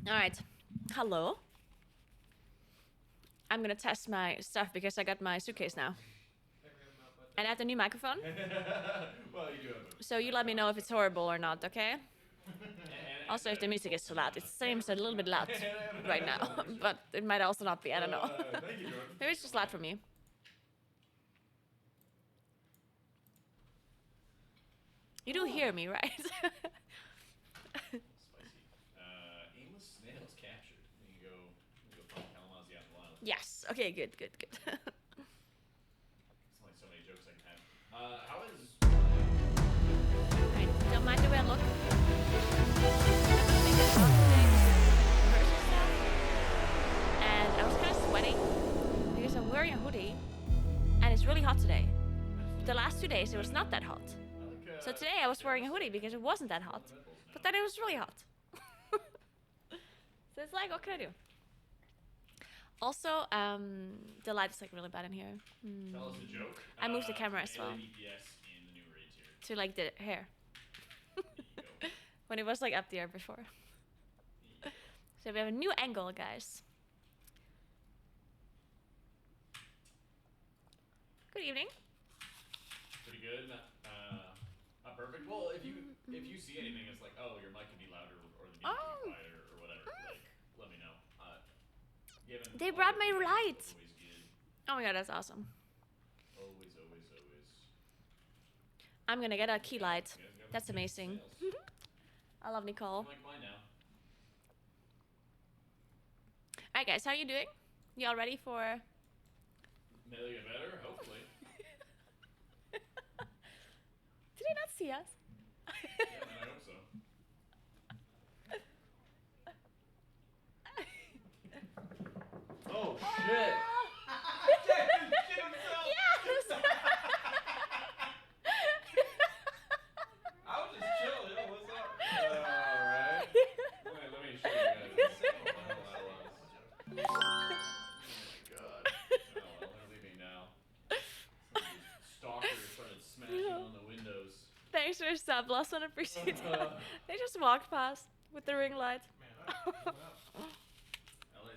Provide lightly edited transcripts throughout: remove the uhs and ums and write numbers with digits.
All right. Hello. I'm gonna test my stuff because I got my suitcase now. And I have the new microphone. Well, you do have So you let me know if it's horrible or not, okay? Also, if the music is too loud. It seems a little bit loud right now, but it might also not be. I don't know. Thank you, Jordan. Maybe it's just loud for me. You do hear me, right? Spicy. Aimless snails captured. You go find Kalamazoo out in the wild. Yes. Okay, good. It's like so many jokes I can have. How is... Alright, don't mind the way I look. And I was kind of sweating because I'm wearing a hoodie and it's really hot today. The last 2 days it was not that hot. So today I was wearing a hoodie because it wasn't that hot. But then it was really hot. So it's like, what can I do? Also, the light is like really bad in here. Tell us a joke. I moved the camera as well. DPS in the new raid tier. To like the hair. When it was like up there before. So we have a new angle, guys. Good evening. Pretty good. Not perfect. Well, if you see anything, it's like, oh, your mic could be louder or the music could be quieter or whatever. Like, let me know. They brought my light. Always good. Oh my god, that's awesome. Always. I'm gonna get a key light. You guys got That's some amazing. sales. I love Nicole. Like mine now. Alright guys, how are you doing? You all ready for... Maybe get better, hopefully. Did they not see us? Yeah, man, I hope so. Oh shit! Yes! I was just chill, yo. What's up? Alright. Wait, let me show you guys. Oh my god. Oh well, they're leaving now. Some of these stalkers started smashing on the windows. Thanks for your sub, last one, appreciate it. They just walked past with the ring light. LA's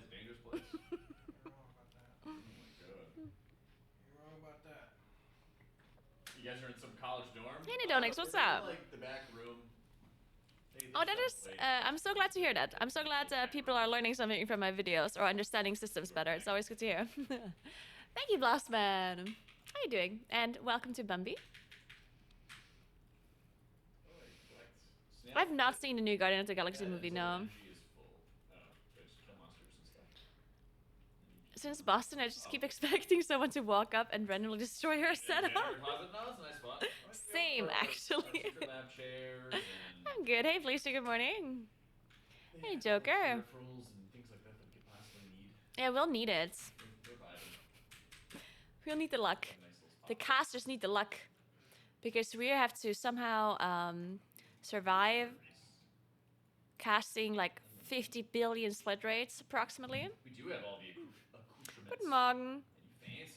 a dangerous place. Oh my god. You're wrong about that. You guys are in some college dorm? Hey, Nidonix, what's We're in, up? like the back room. Oh, that is... I'm so glad to hear that. I'm so glad people are learning something from my videos or understanding systems better. It's always good to hear. Thank you, Blastman. How you doing? And welcome to Bambi. I've not seen the new Guardian of the Galaxy movie, no. Since Boston, I just keep expecting someone to walk up and randomly destroy her setup. Same, actually. I'm good. Hey, Felicia, good morning. Hey, Joker. Yeah, we'll need it. We'll need the luck. The casters need the luck. Because we have to somehow survive casting like 50 billion split rates approximately. We do have all the Good morning.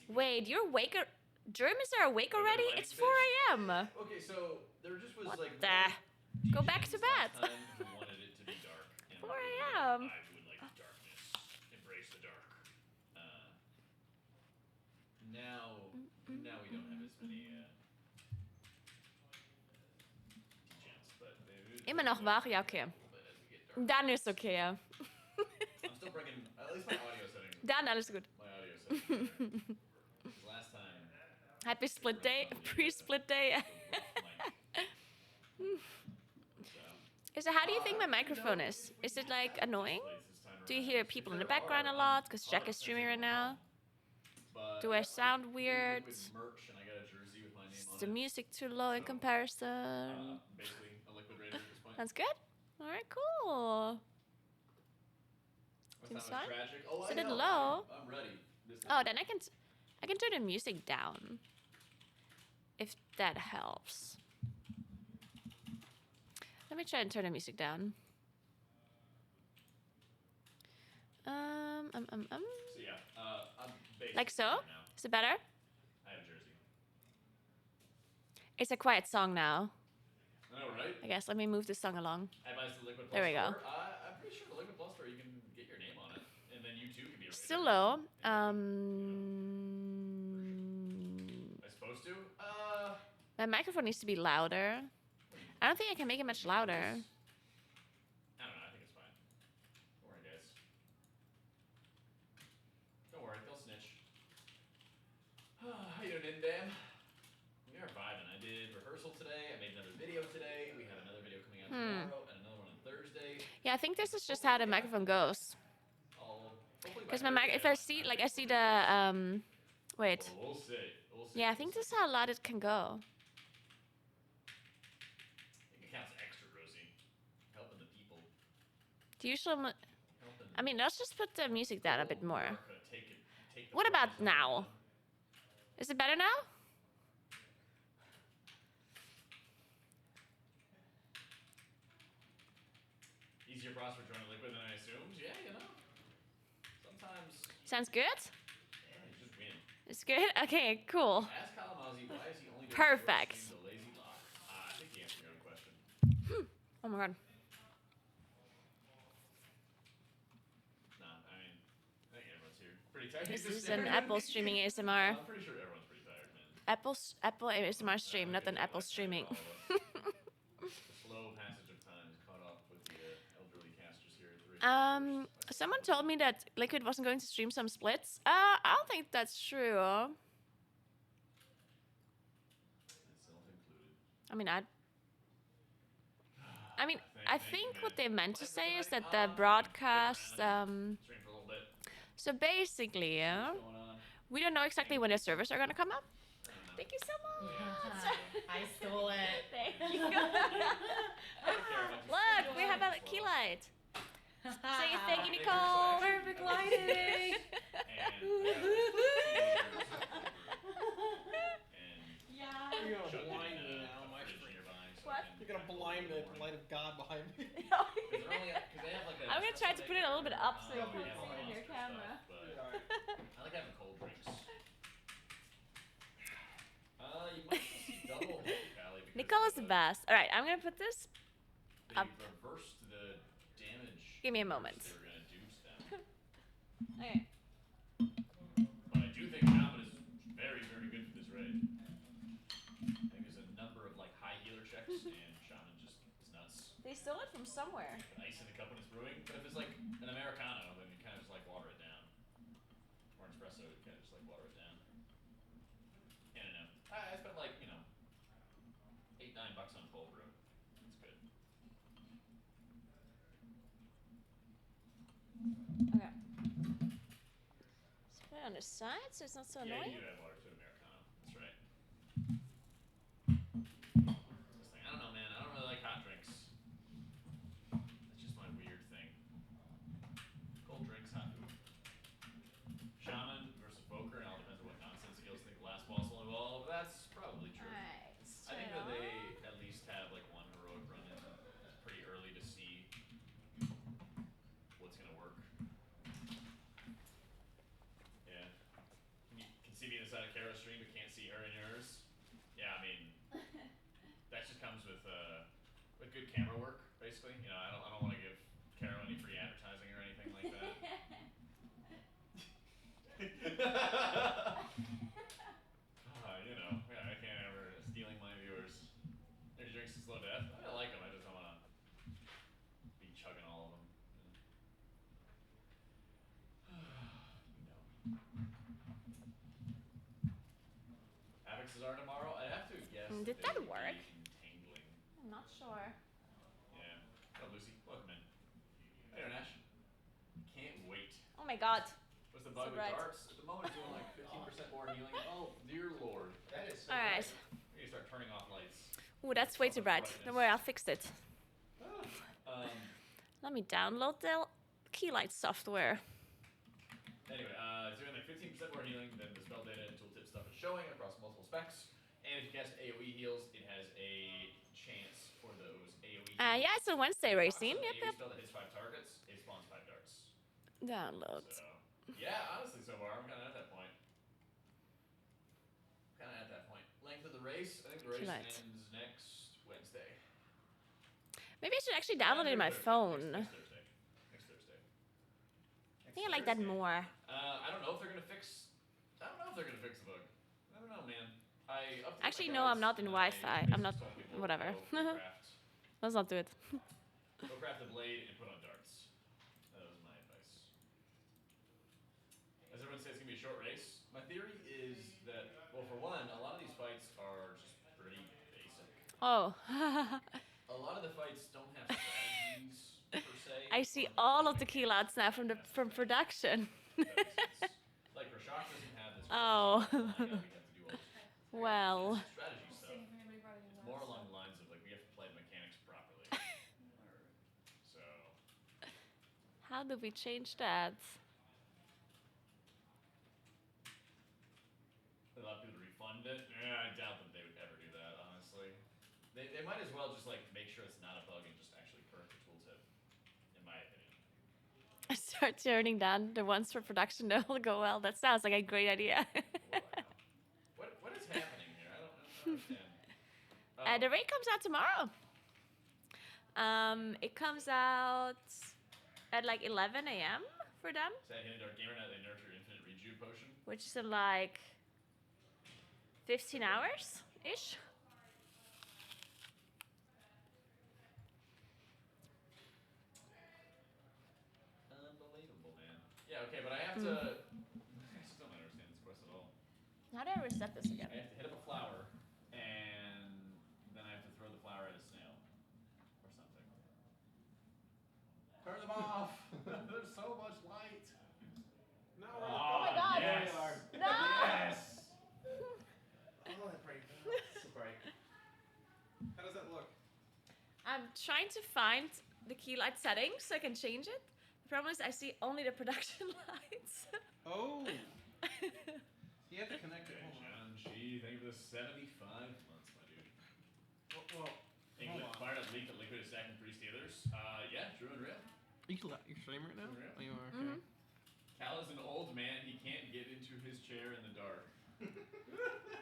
Wait, you're awake? Germans are awake already? It's 4 a.m. Okay, so there just was What like... the? Go back to bed. 4 4 a.m. I would like the darkness. Embrace the dark. Now we don't have as many chance, but Immer noch wach? Ja, okay. Dann ist okay, ja. I'm still bringing at least my audio settings. Dann alles gut. My audio settings. Because last time. Happy split day, pre-split day. So how do you think my microphone is? Is it like annoying? Do you hear people in the background a lot? Because Jack is streaming right now. Do I sound weird? Is the music too low in comparison? That's good. All right, cool. Seems fine. Is it low? I'm ready. Oh, then I can turn the music down. If that helps. Let me try and turn the music down. So yeah, I'm Like so? right now. Is it better? I have Jersey. It's a quiet song now. I know, right? I guess let me move this song along. Advice to Liquid Plus There we go. 4. I'm pretty sure the Liquid Plus right Still there. low. Am I supposed to? My microphone needs to be louder. I don't think I can make it much louder. I don't know. I think it's fine. Don't worry, guys. Don't worry, they'll snitch. How you doing, Dan? We are vibing. I did rehearsal today. I made another video today. We have another video coming out tomorrow and another one on Thursday. Yeah, I think this is just how the microphone goes. Because my mic, if I see, like, I see the, wait. Well, we'll see. Yeah, I think this is how loud it can go. I think it counts extra, Rosie. Helping the people. Do you show? I mean, let's just put the music down a bit more. Take the What about focus now? on Is it better now? easier process for joining Liquid than I assumed. Yeah, you know. Sometimes. Sounds good. Yeah, you just win. It's good. Okay, cool. Ask Kalamazoo why is he only doing Perfect. short streams, the lazy lock? I think he answered your own question. Oh my god. Nah, I mean, I think everyone's here pretty tired. This is an Apple streaming ASMR. I'm pretty sure everyone's pretty tired, man. Apple ASMR stream, not an Apple streaming. The slow passage of time is caught up with the elderly casters here at the Someone told me that Liquid wasn't going to stream some splits. I don't think that's true. I mean, I think what they meant to say is that the broadcast. Stream for a little bit. So basically, What's going on? we don't know exactly when the servers are gonna come up. Thank you so much. I stole it. Thank you. Look, we have a key light. Say thank you, Nicole. Perfect lighting. Yeah. You're gonna blind me now, my friend. What? You're gonna blind the light of God behind me. I'm gonna try to put it a little bit up so you Yeah, can yeah, see it in your camera. I like having cold drinks. You might see double, Callie, because Nicole is the best. All right, I'm gonna put this. they up. reversed the damage. Give me a moment. They were gonna do to them. Okay. But I do think Shaman is very, very good for this raid. I think there's a number of like high healer checks, and Shaman just is nuts. They stole it from somewhere. Put ice in the cup when it's brewing, but if it's like an Americano, then you kind of just like water it down. Or an espresso, you kind of just like water it down. I don't know. I spent like, you know, $8-9 on cold brew. That's good. Okay. Let's put it on the side so it's not so Yeah, annoying. you do add water to an Americano. That's right. This thing, I don't know, man. I don't really like hot drinks. That's just my weird thing. Cold drinks, hot food. Shaman versus Poker, and it all depends on what nonsense skills think the last boss will evolve. That's probably true. Alright. I think that they at least have like one heroic run in pretty early to see what's gonna work. Yeah. Can see me inside of Kara's stream but can't see her in yours. Yeah, I mean that just comes with good camera work, basically. You know, I don't wanna give Kara any free advertising or anything like that. You know, yeah, I can't ever stealing my viewers. Energy drinks to slow death. I like them. I just don't wanna be chugging all of them. No. Avixes are tomorrow. I have to guess. Did they that would be work? Entangling. I'm not sure. Yeah. Oh, Lucy, welcome in. Hey, Nash. Can't wait. Oh my god. What's the bug So with bright. darts? At the moment, it's doing like 15% more healing. Oh, dear lord. That is so Alright. bright. We need to start turning off lights. Ooh, that's way too bright. Don't worry, I'll fix it. Let me download the Keylight software. Anyway, it's doing like 15% more healing than the spell data and tooltip stuff is showing across multiple specs. And if you cast AoE heals, it has a chance for those AoE heals. Yeah, it's a Wednesday racing. So Yep, an AoE yep. spell that hits 5 targets, it spawns 5 darts. Download. So, yeah, honestly, so far, I'm kind of at that point. Length of the race, I think the race Keylight. ends next Wednesday. Maybe I should actually download it in my phone. Next Thursday. Next Thursday. think I like that more. I don't know if they're gonna fix. I don't know if they're gonna fix the bug. I don't know, man. I updated Actually, my no, I'm guides, not in and Wi-Fi. I I'm not. basically told people, Whatever. Go craft, Let's not do it. go craft a blade and put on darts. That was my advice. As everyone says, it's gonna be a short race. My theory is that, well, for one, a lot of these fights are just pretty basic. Oh. A lot of the fights don't have strategies per se. I see all of the keylots now from production. Like Rashok doesn't have this. Oh. We have to do all this Well. strategy stuff. It's more along the lines of like we have to play the mechanics properly. So How do we change that? a lot of people refund it. Yeah, I doubt that they would ever do that, honestly. They might as well just like make sure it's not a bug and just actually correct the tooltip, in my opinion. Start turning down the ones for production that will go well. That sounds like a great idea. What is happening here? I don't understand. The raid comes out tomorrow. It comes out at like 11 a.m. for them, Is that Hidden Dark Gamer now they nurture infinite rejuve potion? which is in like 15 hours ish. Unbelievable, man. Yeah, okay, but I have to. I still don't understand this quest at all. How do I reset this again? I have to hit up a flower, and then I have to throw the flower at a snail, or something. Turn them off. There's so much light. No, Oh my God. Yes. There we are. No! Yes. Oh, that bright. So bright. How does that look? I'm trying to find the key light settings so I can change it. The problem is I see only the production lights. Oh. You have to connect it. Hold on. John G, thank you for the 75 months, my dude. Well, England hold on. fired up leak that liquid is stacking 3 Steelers. Yeah, true and real. You're streaming right now? Yeah. Oh, you are? Okay. Cal is an old man. He can't get into his chair in the dark.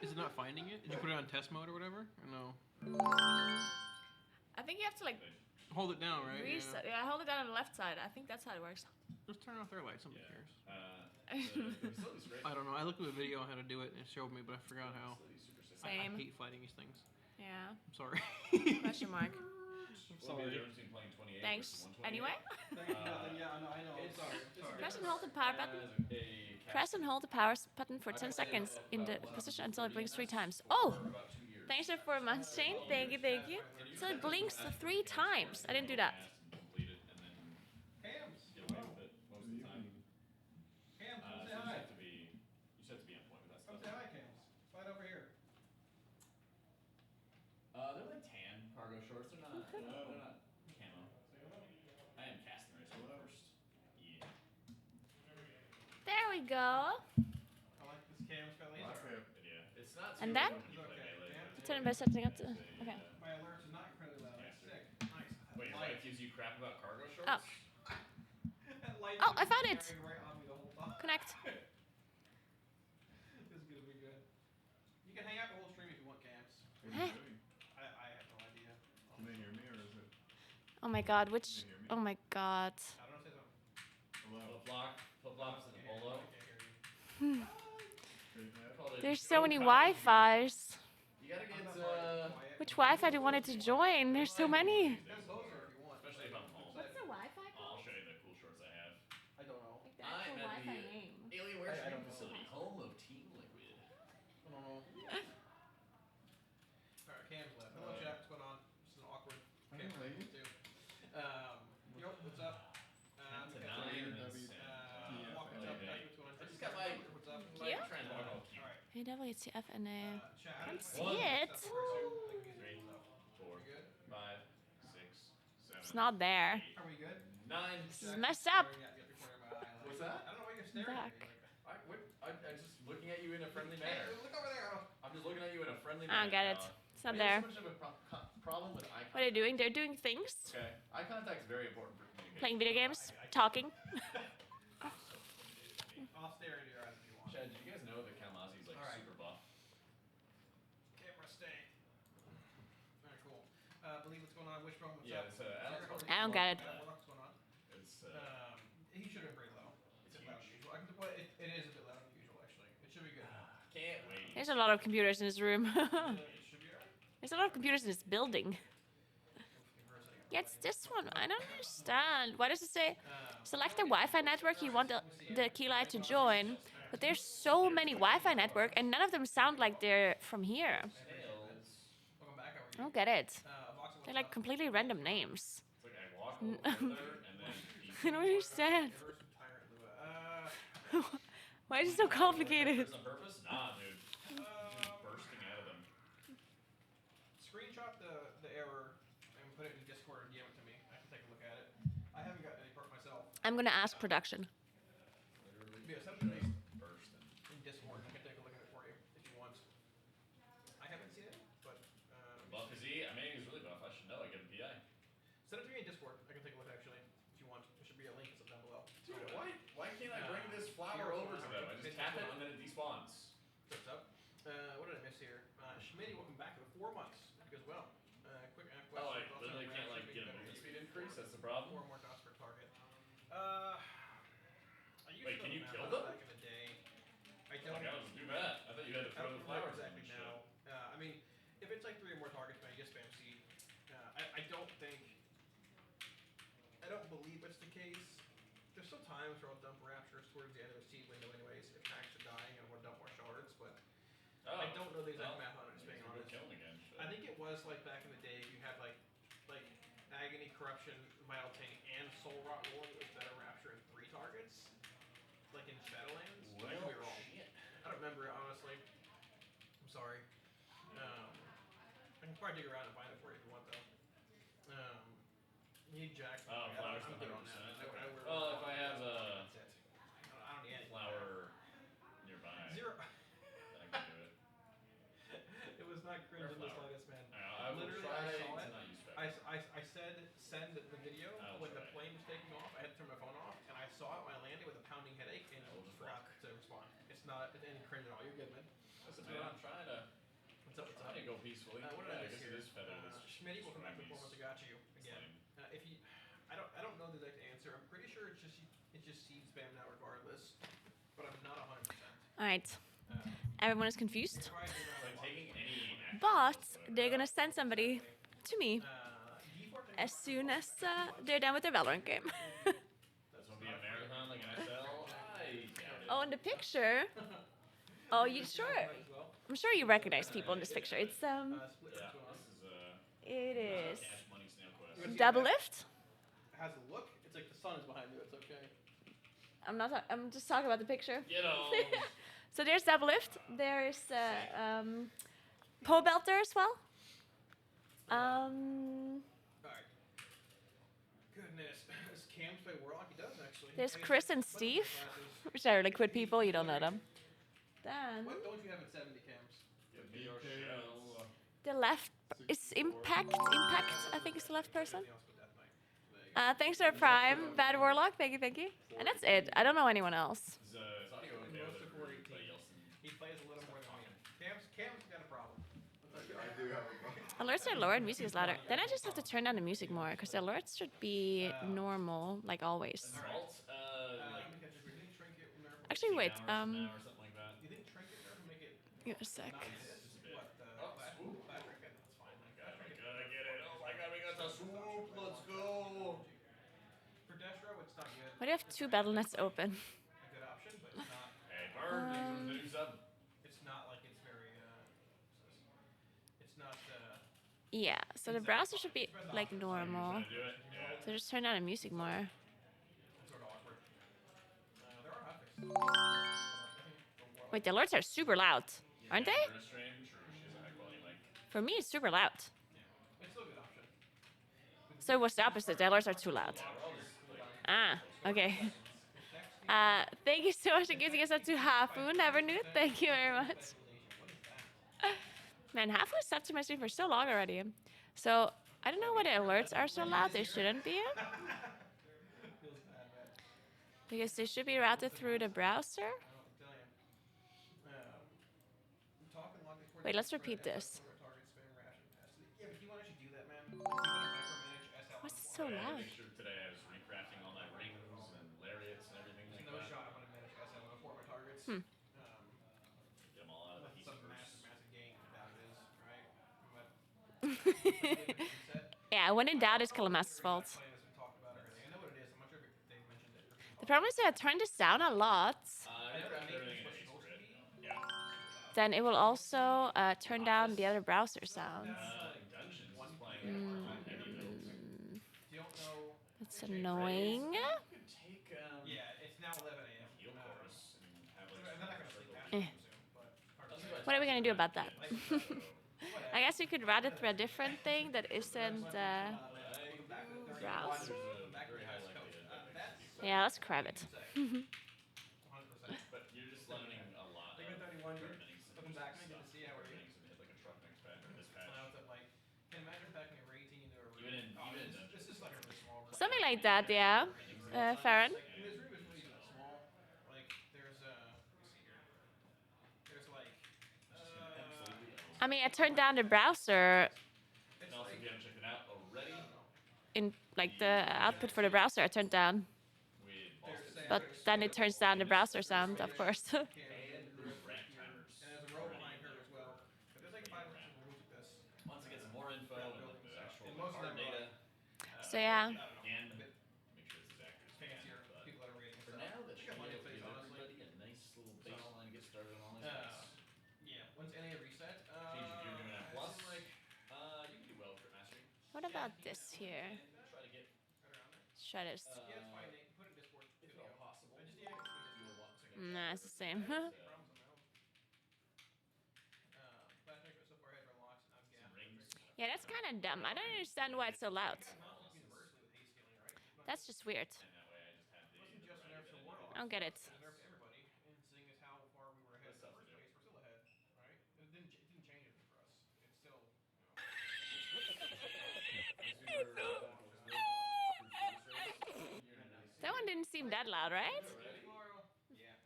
Is it not finding it? Did you put it on test mode or whatever? Or no? I think you have to like Hold it down, right? reset. Yeah, hold it down on the left side. I think that's how it works. Just turn off their lights. Somebody Yeah. cares. The facility's great. I don't know. I looked at a video on how to do it and it showed me, but I forgot how. Facility's super safe. I Same. hate fighting these things. Yeah. I'm sorry. Question mark. What would be the difference between playing 28 Thanks. versus 128? Anyway. Yeah, I know. It's- it's Press and hold the power button. as a Press and hold the power button for 10 seconds in the position until it blinks 3 times. Oh! for about 2 years. Thanks for 4 months, Shane. Thank you, thank you. So it blinks 3 times. I didn't do that. Complete it and then Hams. get away with it most of the time. Hams, So come you say just hi. have to be, on point with that Come stuff. say hi, Cams. Fight over here. They're like tan cargo shorts. They're not camo. I am casting race first. Yeah. There we go. I like this Cam's got laser. Yeah. It's not And too then? when you play melee, but Turn it by setting up to. Okay. My alerts are not incredibly loud. That's sick. Nice. Wait, your wife gives you crap about cargo shorts? Oh. That light Oh, I was found it. staring right on me the whole time. Connect. This is gonna be good. You can hang out the whole stream if you want, Cams. Huh? I have no idea. Can they hear me or is it? Oh my god, which. Oh my god. I don't know, say something. Hello? Flip-flops and a polo. I can't hear you. Straight back? Called it There's so many Wi Wi-Fi's. You gotta I'm get, not quiet. Which Wi-Fi do you want it to join? There's so many. Come closer if you want. Especially if I'm home. What's the Wi-Fi I'll show you the cool shorts I have. I don't know. Like the actual I'm at Wi-Fi the- name. Alienware I Streaming don't know. Facility, home of Team Liquid. I don't know. Alright, Cam's left. Hello, chat. What's going on? This is an awkward Hi, camera lady. angle, too. Yo, what's up? I'm To catching nine you. and then W- send. Walk, what's up? That's what's going on. I just got my What's up? Cute? trans walk all cute. Alright. AWTF and Chat. Can't I- see it. Stuff works, like, these 3, stuff. 4, You good? 5, 6, 7. It's not there. 8, Are we good? 9. This is messed up. What's that? I don't know why you're staring Back. at me like I'm just looking at you in a friendly that. manner. Hey, look over there. I'm just looking at you in a friendly I manner. don't get it. Ella. It's not I there. have so much of a problem with eye contact. What are they doing? They're doing things. Okay, eye contact is very important for communication. Playing video games. Talking. I'll stare into your eyes if you want. Chad, did you guys know that Kalmazi's like Alright. super buff? Camera stay. Alright, cool. Believe what's going on. Wishbone, what's Yeah, up? it's Alex. I don't get it. What's going on? It's He should have been pretty low. it's It is a bit louder than usual, actually. It should be good. Can't wait. There's a lot of computers in this room. It should be alright. There's a lot of computers in this building. Yeah, it's this one. I don't understand. Why does it say select the Wi-Fi network you want the key light to join? But there's so many Wi-Fi network, and none of them sound like they're from here. Tails. Welcome back. How are I you? don't get it. Voxel, They're like completely random names. It's like I walk over there and then I don't understand. Errors from Tyrant Lua. Why is it so complicated? There's a purpose? Nah, dude. Just bursting out of them. Screenshot the error and put it in Discord and give it to me. I can take a look at it. I haven't gotten any part myself. I'm gonna ask production. Literally Yeah, send it to me bursting. in Discord. I can take a look at it for you if you want. I haven't seen it, but Buff is he? I mean, he's really buff. I should know. I get a PI. send it to me in Discord. I can take a look actually if you want. There should be a link down below. Dude, why can't I bring this flower over to them? I just tap it and then it despawns. What's up? What did I miss here? Schmitty, welcome back to the 4 months. It goes well. Quick question. Oh, I Also, literally can't like get a movement speed increase. That's the problem. 4 more dots per target. I used Wait, to can you know kill that them? back in the day. I Oh don't. my god, let's do that. I thought you had to I throw don't the remember flowers exactly and shit. now. I mean, if it's like 3 or more targets, man, you get spam seed. I don't think. I don't believe it's the case. There's still times where I'll dump raptures towards the end of the seed window, anyways. If packs are dying and I want to dump more shards, but Oh, I don't know the exact well, math on it. Just being means we'll honest. go kill him again. Shit. I think it was like back in the day, if you had like agony, corruption, vital taint, and soul rot rolling, it was better rapture in 3 targets, like in Shadowlands. I could be wrong. shit. I don't remember it honestly. I'm sorry. I can probably dig around and find it for you if you want though. You need Jack. Oh, flowers I'm good on that. 100%. Well, if I have a That's it. I don't need anything. flower nearby, 0. then I can do it. It was not cringe in the flower. slightest, man. I will Literally, try I saw to it. not use spectrum. I said send the video I'll when the try. plane was taking off. I had to turn my phone off, and I saw it when I landed with a pounding headache, and I will just forgot to respond. It's not any cringe at all. You're good, man. Listen, man, I'm trying to What's up? What's up? go peacefully. What did Yeah, I I miss guess here? it is feather. Schmitty, welcome back to the performance. I got you again. If you, I don't know the exact answer. I'm pretty sure it's just seed spam now, regardless. But I'm not 100%. All right. Everyone is confused. Probably do that a Like lot. taking any action But whatsoever. they're gonna send somebody to me D4 as soon as they're done with their Valorant game. This will be a marathon like an SL. I doubt it. Oh, in the picture. Oh, you sure? I'm sure you recognize people in this picture. It's Yeah, Split this is it is Cash Money Snail Quest. double lift. Has a look. It's like the sun is behind you. It's okay. I'm just talking about the picture. Get on. So there's double lift. There's pole belter as well. Alright. Goodness. Does Cams play Warlock? He does actually. There's He Chris plays and with the Steve, glasses. which are liquid people. You don't know them. Then What don't you have at 70 Cams? Give me your shell. the left is Impact. Impact, I think, is the left person. Everything else but Death Knight. There you go. Thanks to our Prime, Bad Warlock. Thank you, thank you. And that's it. I don't know anyone else. Is audio okay Most with of it? 418. But Yeltsin. He plays a little more than me. Cam's got a problem. I do have a problem. Alerts are lower and music is louder. Then I just have to turn down the music more because the alerts should be normal, like always. Assault, like Let me catch you. You think Trinket will nerf? Actually, wait. 8 hours from now or something like that. You think Trinket nerf will make it Give me a sec. not hit? Just a bit. What? Oh, Flash swoop. Trinket? That's fine. God, we gotta get it. Oh my god, we got the swoop. Let's go. For Destro, it's not good. Why do you have 2 battle nets open? A good option, but it's not. Hey, burn. Thanks for the new sub. It's not like it's very. It's not. Yeah, so the browser should be like normal. Trying to do it. Yeah. So just turn down the music more. It's sort of awkward. There are hotfixes. Wait, the alerts are super loud, aren't they? For a stream, sure, she has a high quality mic. For me, it's super loud. It's still a good option. So it was the opposite. The alerts are too loud. Yeah, we're all just like, Ah, okay. Thank you so much for giving us up to Hafu. Never knew. Thank you very much. Man, Hafu is up to my stream for so long already. So I don't know why the alerts are so loud. They shouldn't be. Feels bad, man. Because they should be routed through the browser. I don't tell you. Talking long before Wait, the let's spread repeat effort this. for a target spam ration capacity. Yeah, but he won't actually do that, man. He's gonna micromanage SL. What's it so I had to loud? make sure today I was recrafting all my rings and lariats and everything like No that. shot I'm gonna manage SL on a 4 my Hmm. Get them all out of the Unless it's some Heathverse. massive gain, I doubt it is, right? But once I gave it a reset, Yeah, when in I doubt, don't it's know if Kilamaster's theory about fault. playing that's been talked about or anything. I know what it is. I'm not sure if they've mentioned it or been The talked problem about. is that I turned this down a lot. I I know never that have everything maintenance in was an ace supposed to grid. be Yeah. super loud. Then it will also turn down the Office. other browser So I'm sounds. down to like Dungeons is 1 playing p.m. our on time here. heavy builds. Don't know. That's It changed, right? annoying. You could take Yeah, it's now 11 a a.m. heal course and have like And they're not gonna stronger sleep circle. past it, I presume, but hard to That's say. what I What are we talked gonna to do them about at that? the end, so- Whatever. I guess we could route it through a different thing that isn't. Man, What welcome back to the 31. Browse. Welcome back to very the high West Coast. likelihood that makes That's people. Yeah, let's crab you it. can say. 100%. But you're just learning a lot Like of with 31, recommending some welcome back. I stuff. get to see how we're Recommending doing. some hit like a truck next patch or this patch. Now it's at like, can imagine packing a raid team into a room. Even in this is like a really small room. Something like that, yeah. Farron. Like, and this room is really that small. Like, there's let me see here. There's like, Absolutely. I mean, I turned down the browser it's And also, like, if you haven't checked it out already, I don't know. in like the output for the browser. I turned down, with There's but then it turns down the browser sound, of course. and there's ramp timers. And there's a row already behind in her there as well. for But there's like when 5 or you 6 ramp. rooms with this. Once I get some more info and like the actual And most of card them are data, So yeah. I don't know. again, A bit make sure it's as accurate as we fancier can. But people that are rating for stuff. now, that I should got be plenty of able to space, give honestly. everybody a nice little baseline to get started on all these decks. Yeah, once NA reset, Change if you're doing that it plus. seemed like You can do well with Crit Mastery. What about this here? And try to get right around there. Let's try this. Yeah, it's fine. Nate. Put it in Discord. if Good at to all go. possible. I just need to You will want to make Nah, it's the same. I have problems on my own. Flash Maker so far ahead for locks, and I'm some gapped. rings. Yeah, that's kind of dumb. I don't understand why it's so loud. It mounts like universally with haste scaling, right? It's not That's just weird. And that way I just had the wasn't just a nerf to Warlock. I don't get it. It's a nerf to everybody, and seeing as how far we were ahead in the first place, we're still ahead, right? It didn't change anything for us. It's still, That one didn't seem that loud, right? Ready tomorrow? Yeah.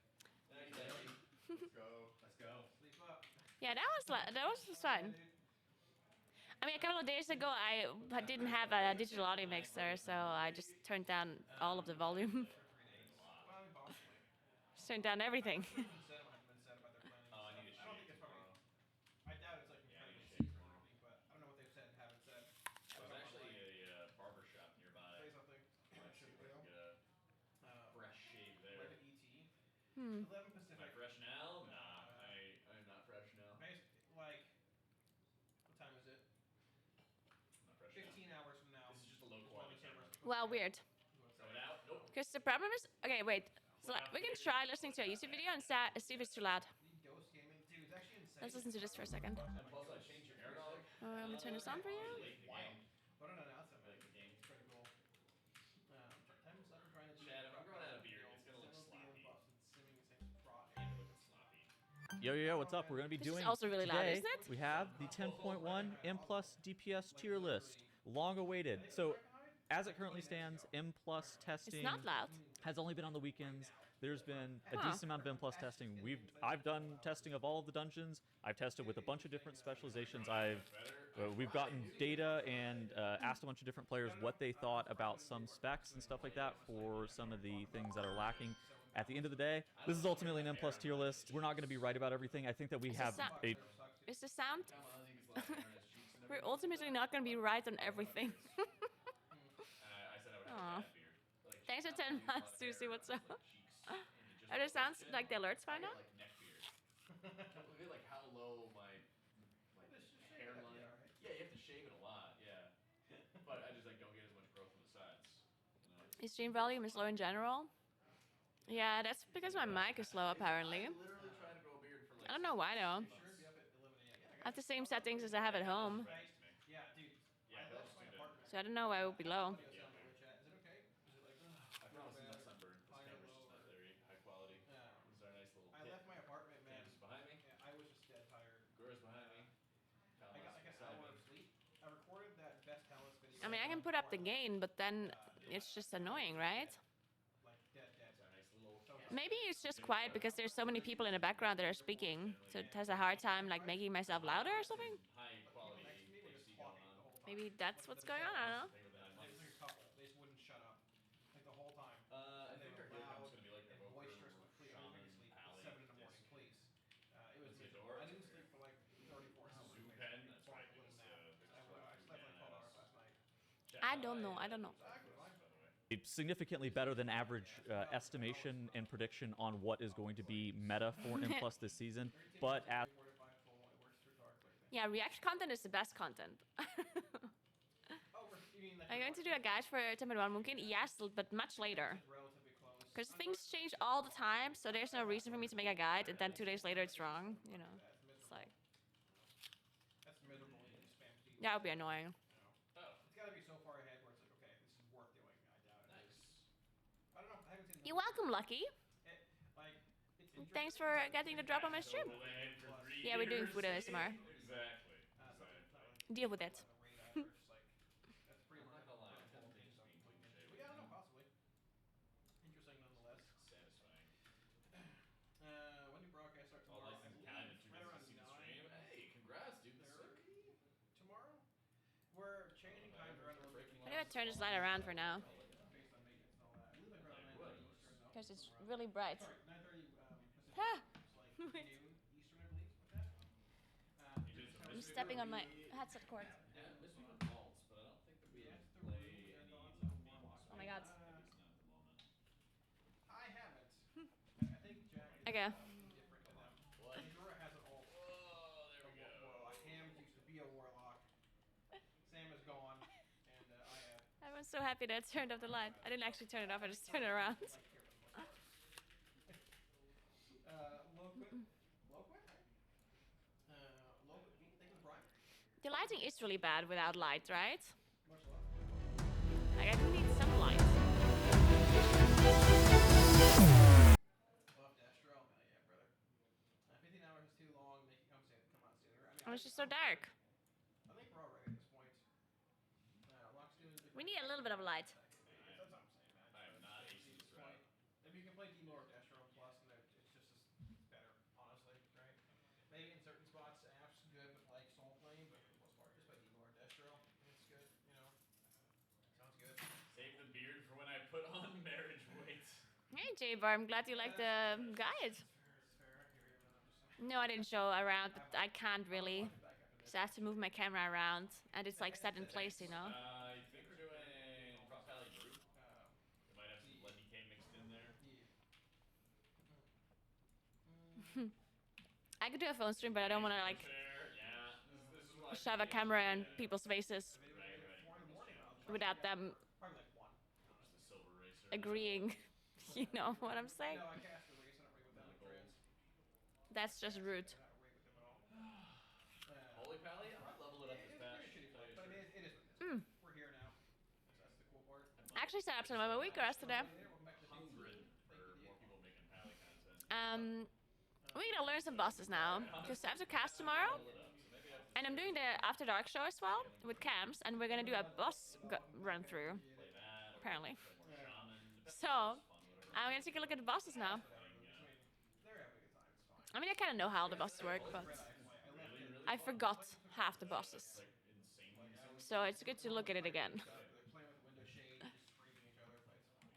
Let's go. Let's go. Sleep up. Yeah, that was fun. Dude. I mean, a couple of days ago, I didn't have a digital audio mixer, so I just turned down all of the volume. For 3 days. Well, I mean, possibly. Just turned down everything. Said haven't been said about their planning. Oh, I need a I don't shave think it's probably. tomorrow. I doubt it's like Yeah, I incredibly need a shave secret or tomorrow. anything, but I don't know what they've said and haven't said. There's actually a barber shop nearby. Say something. Might see if I can get a fresh shave there. Like an ET. Hmm. 11 Am I Pacific. fresh now? Nah, I'm not fresh now. Like, what time is it? I'm not fresh 15 now. hours from now. This is just a low quality camera. Well, weird. Throw it out. Nope. Because the problem is, okay, wait. So like, we can try listening to a YouTube video and see if it's too loud. Ghost gaming, dude, it's actually insane. Let's listen to this for a second. And plus, I changed your air dog. Let me turn this on for you. Late in the game. But no, it's not Late in the game. It's pretty cool. Time is up. I'm trying to Chad, if I'm growing out a beard, it's gonna look sloppy. Yo, yo, yo, what's up? We're going to be This is doing also really loud, today, isn't it? we have the 10.1 M plus DPS tier list, long awaited. So, as it currently stands, M plus testing It's not loud. has only been on the weekends. There's been a Huh. decent amount of M plus testing. I've done testing of all of the dungeons. I've tested with a bunch of different specializations. We've gotten data and asked a bunch of different players what they thought about some specs and stuff like that for some of the things that are lacking. At the end of the day, this is ultimately an M plus tier list. We're not going to be right about everything. I think that we have a Is the sound? We're ultimately not going to be right on everything. I said I would have Aw. a bad beard. Like, Thanks for 10 months, Susie. What's up? cheeks, Are the sounds like the alerts fine now? like neck beard. Look at like how low my hairline. Yeah, you have to shave it a lot. Yeah, but I just like don't get as much growth on the sides. You know? Your stream volume is low in general. Yeah, that's because my mic is low apparently. I literally try to grow a beard for like. I don't know why though. I have the same settings as I have at home, Yeah, dude. Yeah, I they'll left just my do that. apartment. so I don't know why it would be low. Audio sound in the chat. Is it okay? Is it like, I promise I'm not sunburned. This high or camera's just low not very high quality. These are nice little. I left my apartment, man. Canvas behind me. Yeah, I was just dead tired. Gora's behind me. I got like an hour of sleep. I recorded that best talents video. I mean, I can put up the gain, but then it's just annoying, right? Like dead. It's our nice little. Maybe it's just quiet because there's so many people in the background that are speaking, so it has a hard time like making myself louder or something. High quality Next to me were just AC going talking the on. whole time. Maybe that's what's going on. I don't know. Bigger than I There's must. like a couple. They just wouldn't shut up. Like the whole time. I They think were our game loud is gonna be like and our boisterous with Shaman sleep. Pally. I don't know. I don't know. Exactly, fine. It's significantly better than average estimation and prediction on what is going to be meta for M plus this season. 32 But minutes, at 3:45 full. It works through dark like thing. Yeah, reaction content is the best content. Oh, you mean like I'm going to do a guide for Temple Run Mungkin. Yes, but much later. It's relatively close. Because things change all the time, so there's no reason for me to make a guide, and then 2 days later it's wrong, you know. That's It's miserable. like, That's miserable. You can spam seed. that would be annoying. You know. Oh, It's gotta be so far ahead where it's like, okay, this is worth doing. I doubt it is. nice. I don't know. I haven't seen. You're welcome, Lucky. Like, it's And thanks for getting the drop on my stream. Plan for 3 Yeah, we're doing years. food ASMR. Exactly. Deal with it. That's pretty I'm much not gonna lie, I'm the tempted to whole just thing. being clean Well, yeah, I don't know, possibly. Interesting nonetheless. Satisfying. When do broadcasts start All tomorrow? these things I counted believe too right busy to around see the 9. stream. Hey, congrats, dude. This is sick. 30 tomorrow. We're changing times around a little bit. I'm gonna turn this light around for now. Based on maintenance and all that. I believe like around 9:30 Eastern though. Because it's really bright. Sorry, 9:30 Pacific. Ha! It's like noon Eastern, I believe, like that. You did some I'm mystery stepping on my Ruby. headset cord. Yeah, Mystery of Vaults, but I don't think that we Yeah, have it's the play Ruby any Dawn top Warlock. themes. Oh my god. At least not at the moment. I haven't. I think Jack is Okay. different to them. What? Naguura has an alt. Oh, there we go. Warlock. Hams used to be a warlock. Sam is gone, and I have. I was so happy that I turned off the light. I didn't actually turn it off, I just turned it around. Like here for the most part. Loquit. Loquit, right? Loquit, thank you for Brian. The lighting is really bad without light, right? Much love. Like, I do need some light. Love Destro. Hell yeah, brother. 15 hours is too long. Make it come on sooner. I mean, Oh, it's just so dark. I think we're all ready at this point. Lock's doing the We need a little bit of light. That's what I'm saying, man. I am not acing this route. If you can play Demo or Destro Plus, then it's just as better, honestly, right? Maybe in certain spots, app's good with like soul playing, but for the most part, just play Demo or Destro. It's good, you know. Sounds good. Save the beard for when I put on marriage weight. Hey, J-Bar, I'm glad you like the guide. It's fair. Here, I'm just No, I didn't show around, but I can't really. back after this. So I have to move my camera around, and it's like set in place, you know? I think we're doing Cross Valley Brew. Um, It might have some lead decay mixed in there. yeah. I could do a phone stream, but I don't want to like Fair, yeah. This is what I shove a think. camera in people's faces Right, right. 4 in the morning. without them Probably like 1. Just a silver racer. agreeing. You know what I'm saying? No, I cast the race. I don't rig with them like Dreads. That's just rude. I don't rig with them at all. Holy Pally, I might level it up this It's patch. pretty shitty tell fight, you but the it truth. is what it is. We're here now. That's the cool part. I actually set up some of my week rest today. Welcome back to the Hungry team. for more people making Pally content. We're gonna learn some bosses now, because I have to cast tomorrow, Level it up, so maybe I have to and I'm doing the After Dark show as well with camps, and we're gonna do a boss run through. play that. Or Apparently. play more Shaman. Depends So, on what's fun, whatever. I'm gonna take a look at the bosses now. I mean, they're having a good time. It's fine. I mean, I kind of know how the bosses work, but Red Eye play. I left Really, it. really I fun. forgot half the bosses. Like insanely insane. So it's good to look at it again. They're playing with window shade, just screaming each other. But it's fine.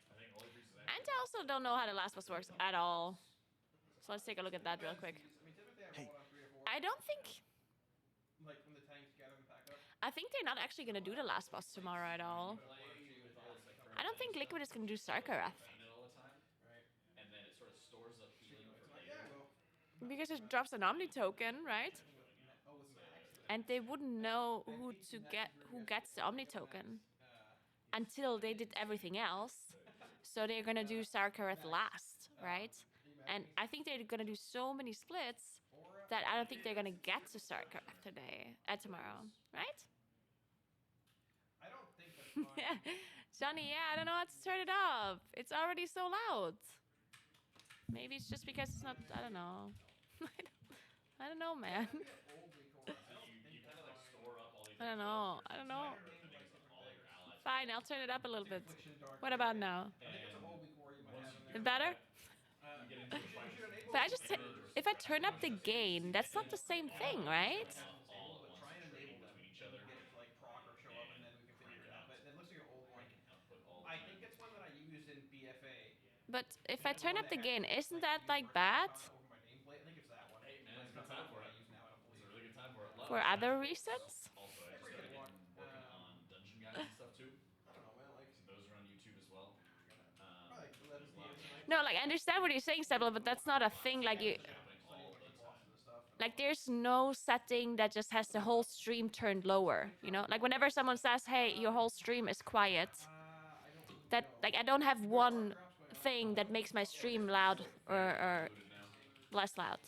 I think Holy Priest is And actually I also don't know how the last boss works at all. So let's take a look at that real quick. I mean, typically I roll out 3 or 4. I don't think... Like when the tanks gather and pack up. I think they're not actually gonna do the last boss tomorrow at all. play with all this like I don't think Liquid is gonna do Sarkarath. pain it all the time, Right. and then it sort of stores up healing It's for like, later. yeah, well. Because it drops an Omni token, right? Oh, with Max. And they wouldn't know who gets the Omni token until they did everything else. So they're gonna do Sarkarath last, right? And I think they're gonna do so many splits that I don't think they're gonna get to Sarkarath tomorrow, right? I don't think that's fine. Yeah, Johnny. Yeah, I don't know how to turn it up. It's already so loud. Maybe it's just because it's not. I don't know. I don't know, man. Old record. I don't You think kind of like that's store up all these. I don't know. I don't know. All your allies. Fine, I'll turn it up a little bit. Affliction Dark What about now? I think it's a whole week war you might have in Is there. it better? You get into the fight. But I just if I turn up the gain, that's not the same thing, right? All at once Try and and trading enable them. between each other. Get it to like proc or show up, and then we can figure it out. But it looks like an old one. Output all the I time. think it's one that I used in BFA. But if I turn up the gain, isn't that like bad Over my nameplate. I think it's that one. Hey, man, But it's a good not time the for one it. I use now, I don't It's believe. a really good time for it. Love for it. other reasons? Also, I just Pretty started good one. working on dungeon guides No, like I understand what you're saying, Stable, but that's not a thing. Like you, All the time. and stuff. And like there's no setting that just has the whole stream turned lower. You know, like whenever someone says, "Hey, your whole stream is quiet," I don't that know. like I don't have There are one drops going on. thing that makes my stream loud or Included now. less loud.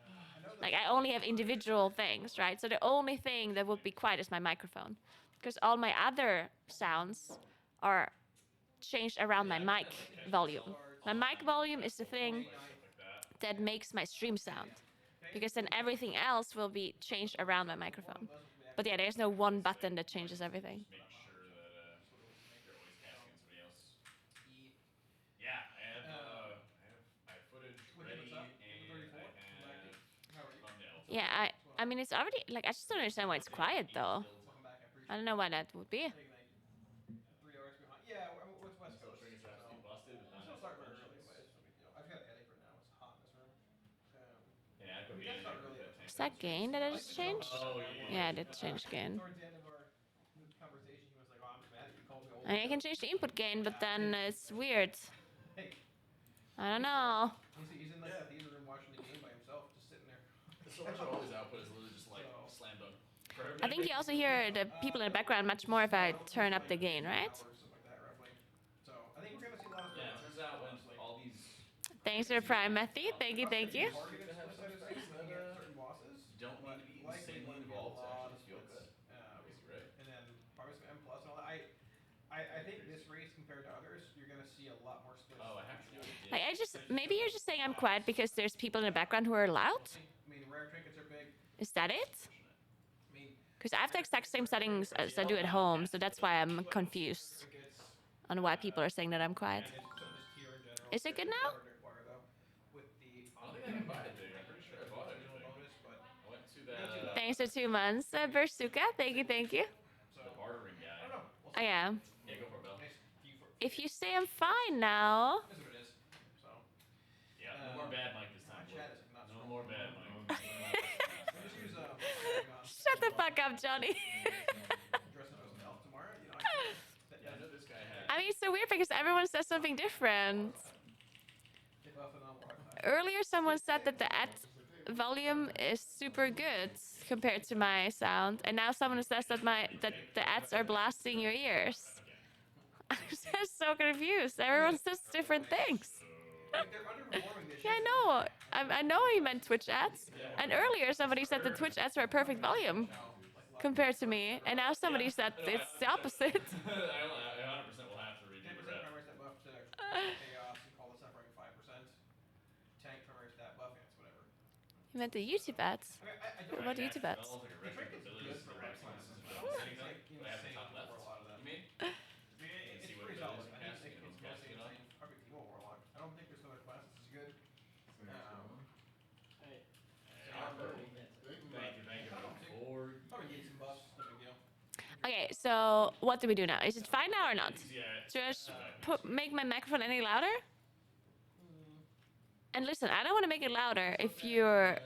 I know Like that I only have individual things, right? So the only thing that would be quiet is my microphone, because all my other sounds are changed around my mic volume. My mic volume is the thing Stuff like that. that makes my stream sound, because then everything else will be changed around my microphone. But yeah, there's no one button that changes everything. Making sure that you're always casting somebody else. E. Yeah, I have footage ready what's up? and The 34? I have How are you? thumbnails. Yeah, I mean it's already like I just don't understand why it's quiet though. Welcome back. I appreciate I don't know why that would be. it. Hey, good night. 3 hours behind. Yeah, I mean, what's West Still Coast? triggers have to be busted, but I'm not still starting as early, functions. but it's no big deal. I've got a headache right now. It's hot in this room. Yeah, it could We be got started anything early. with that Is that gain that I just changed? Oh, yeah. Yeah, I did change gain. Towards the end of our conversation, he was like, "Oh, I'm just mad at you. Called me old." I mean, I can change the input gain, but then it's weird. Hey, I don't know. he's in like the theater room watching the game by himself, just sitting there. So much of all his output is literally just like So- slam dunk. I think you also hear the people in the background much more if I turn up the gain, right? Something like that, roughly. So I think we're gonna see a lot of Yeah, it stuff. turns out when all these Thanks for Prime, Matthew. Thank you, thank you. Targeted split side of things looking at certain bosses, don't need but to be likely insanely going to be a involved to lot actually of feel splits. good. Crazy, right? And then probably some M plus and all that. I think this race compared to others, you're gonna see a lot more splits. Oh, I have to do it. Like I just maybe you're just saying I'm quiet because there's people in the background who are loud. I mean, rare trinkets are big. Is that it? I mean, Because I have the exact same settings as I do at home, so that's why I'm confused trinkets. on why people are saying that I'm quiet. And just here in general. Is it good now? Harder to acquire, though, with the I don't think I can buy it big. I'm pretty sure I bought everything. bonus, but I went to that Thanks for 2 months, Bersuka. Thank you, thank you. so the bartering guy. I don't know. We'll Oh yeah. Yeah, go for it, Bill. Nice view for If you say I'm fine now. That's what it is. So Yeah, no more bad mic this my time. chat is not No strong. more bad mic. I just use Shut the fuck up, Johnny. dress up as an elf tomorrow. You know, Yeah, I know this guy had. I mean, it's so weird because everyone says something different. if off and on Wi-Fi. Earlier, someone said that the ad volume is super good compared to my sound, and now someone says that the ads are blasting your ears. I'm just so confused. Everyone says different things. Like, they're underperforming this Yeah, I year. know. I know he meant Twitch ads, and earlier somebody said the Twitch ads were perfect volume compared to me, and now somebody said it's the opposite. I 100% will have to redo 10% the rep. primary stat buff to chaos and call the suffering 5%. Tank primary stat buff, yeah, it's whatever. You meant the YouTube ads. Okay, I don't What YouTube ads? Smells like a The record trick is abilities good for for rep rep classes. classes. It's like It's I have the insane top left. for a lot of them. You mean? It's see what pretty abilities solid. I'm I casting think and it's I'm mostly casting off. insane. Probably Teemo Warlock. I don't think there's other classes as good. Thank you. Probably need some buffs, no big deal. Okay, so what do we do now? Is it fine now or not? Yeah. Should I just make my microphone any louder? And listen, I don't want to make it louder if you're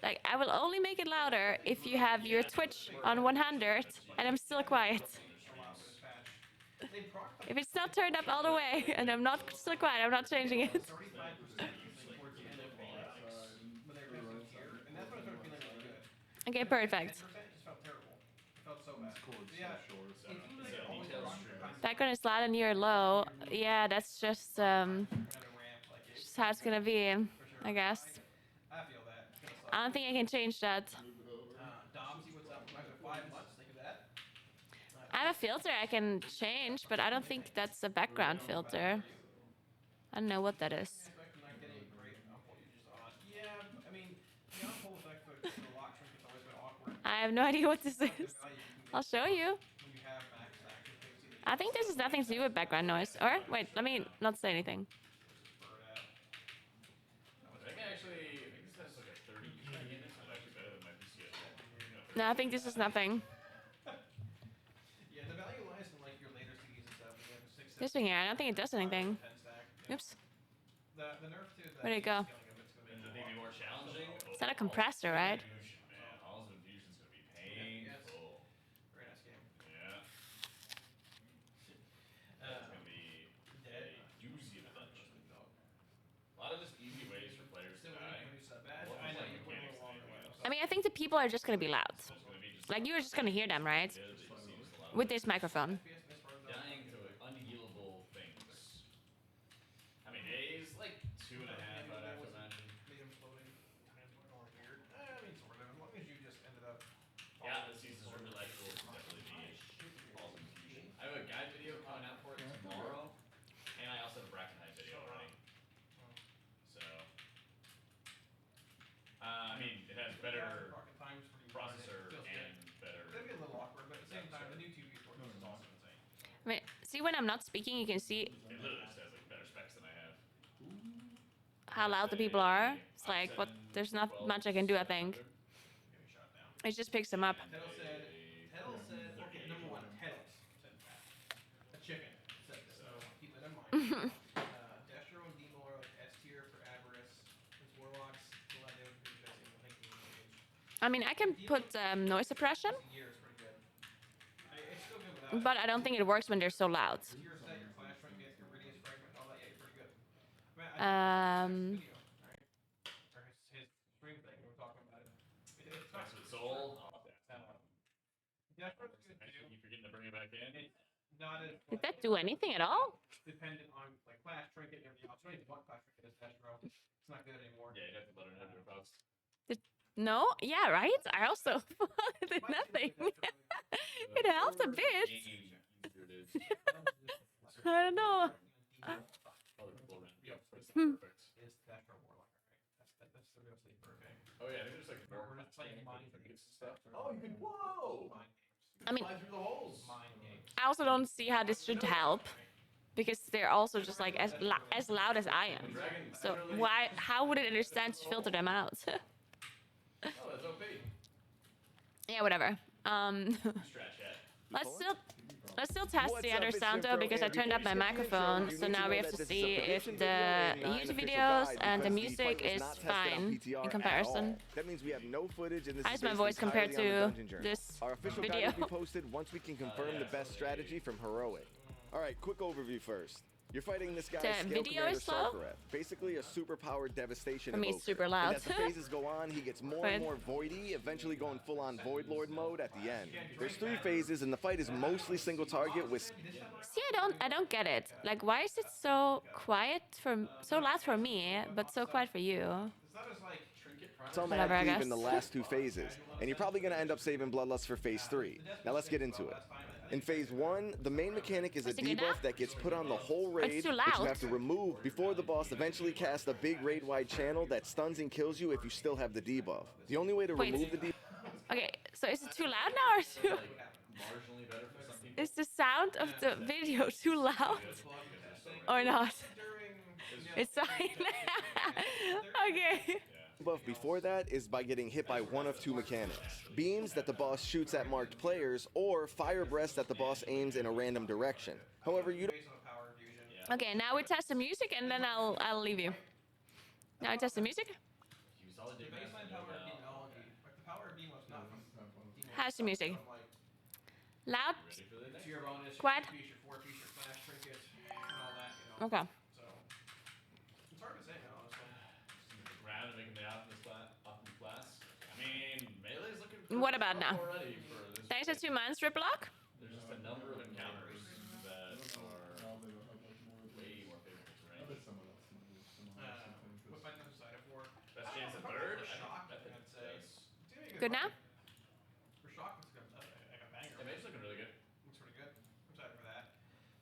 like I will only make it louder if you have your Twitch on 100 and I'm still quiet. A lot with this patch. They procced If it's not turned up all the way and I'm not still quiet, I'm not changing it. 35% towards the end of Phoenix when they were testing tier, and that's when I started feeling really good. Okay, perfect. 10% just felt terrible. It felt so bad. Cool, it's Yeah, so short. it seems like Is it that always detailed rocks stream? behind Background is loud and you're low. Yeah, that's just kind of ramp, like it. just how it's gonna be, For sure. I guess. I feel that. It's gonna suck. I don't think I can change that. Dom, see what's up after 5 months. Think of that. I have a filter I can change, but I don't think that's a background filter. I don't know what that is. Effect of not getting a great unpull usage on. Yeah, I mean, the unpull effect for the lock trinket's always been awkward. I have no idea what this The is. value you can I'll get show you. when you have max action things. I think this has nothing to do with background noise. Or wait, let me not say anything. I think this has like a 30 in it, so it's actually better than my PCS. No, I think this is nothing. Yeah, the value lies in like your later CDs and stuff. When you have a 6 This thing here, I don't think it does anything. 10 stack. Yeah. Oops. The nerf to the Where'd it go? scaling of it's gonna And be the thing be more challenging. It's not a compressor, right? Man, Halls of Infusion's gonna be Yes. painful. very nice game. Yeah. That's gonna be a doozy of a dungeon. I mean, I think the people are just gonna be loud. Like you're just gonna hear them, right? With this microphone. Dying to unhealable things. I mean, A's like 2.5, I'd have to imagine. Made him floating. Times went all weird. I mean, sort of. As long as you just ended up. Yeah, the season's really like will definitely be all confusion. I have a guide video coming out for it tomorrow, and I also have a bracket height video already. So, I mean, it has better processor and better. It'd be a little awkward, but at the same time, the new TV port is also insane. I mean, see when I'm not speaking, you can see It literally just has like better specs than I have. how loud the people are. It's like, what? There's not much I can do, I think. Get me shot down. It just picks them up. Tettle said, okay, number one, Tettle said that. A chicken said this, so keep that in mind. Destro and Demo are like S tier for Avarice. Since Warlocks, still have their best in the ranking. I mean, I can put noise suppression, Year is pretty good. It's still good without it. but I don't think it works when they're so loud. Your set, your Clash Trinket, your Radius Fragment, all that, yeah, you're pretty good. I mean, video, right? Or his stream thing, we were talking about it. It's not That's with Soul. Destro's good too. Actually, you forgetting to bring it back in? It's not as Did that do anything at all? dependent on like Clash Trinket and everything else. Only one Clash Trinket is Destro. It's not good anymore. Yeah, you'd have to let her know your post. No? Yeah, right? I also did nothing. It helped a bit. I don't know. Perfect. Is Destro Warlock, right? That's the real sleeper, okay? Oh yeah, I think there's like more We're just playing mind trinkets games. and stuff. Oh, you can. Whoa! Mind games. I mean, Fly through the holes. Mind games. I also don't see how this should help because they're also just like as loud as I am. So why? How would it understand to filter them out? Oh, that's OP. Yeah, whatever. Stretch it. Let's still test What's the up, other it's sound your though bro, because I and turned before up you my skip the intro, microphone. you So need to now know we have that to this is a see if prediction the video and not an YouTube official videos guide and the because music fight was is not tested on fine PTR in at comparison. all. That means we have no footage and this How is is my based voice compared entirely on the to Dungeon Journal. this Our official video? guide will be posted once we can confirm the best strategy from Heroic. All right, quick overview first. You're fighting this guy, The Scale video Commander is slow? Sarkareth, basically a superpowered devastation For me, it's evoker. super And loud. as the phases go on, he gets more Fine. and more voidy, eventually going full-on Void Lord mode at the end. There's 3 phases, and the fight is mostly single target with See, I don't get it. Like, why is it so loud for me, but so quiet for you? It's not as like trinket some Whatever, I active guess. in the last 2 phases, and you're probably going to end up saving Bloodlust for phase 3. Now let's get into it. In phase 1, the main mechanic is a Is it good now? debuff that gets put on the whole raid, too which you loud. have to remove before the boss eventually casts a big raid-wide channel that stuns and kills you if you still have the debuff. The only way to Wait. remove the debuff Okay, so is it too loud now or too? Marginally better for some people. Is the sound of the video too loud or not? It's fine. Okay. buff before that is by getting hit by one of 2 mechanics. Beams that the boss shoots at marked players, or Fire Breath that the boss aims in a random direction. However, you don't based on the power infusion. Okay, now we test the music and then I'll leave you. Now we test the music. You solid The dig baseline power of demonology. Like the power of demo is not from demo. How's the music? From, like, Loud? Ready for the it's next? your bonus, Quiet? your piece, your 4-piece, your flash trinket, and all that, you know. Okay. So, it's hard to say, man, honestly. Round and making the optimus class. I mean, melee's looking What about now? already for this. Thanks for 2 months, Rip Block. There's just a number of encounters that are way more favorable to range. What fight decided for? Best chance at third? Shock, I think I'd say. that's- It's gonna be a Good now? fight. For shock, it's gonna like a banger. Yeah, Mage's looking really good. It's pretty good. I'm excited for that.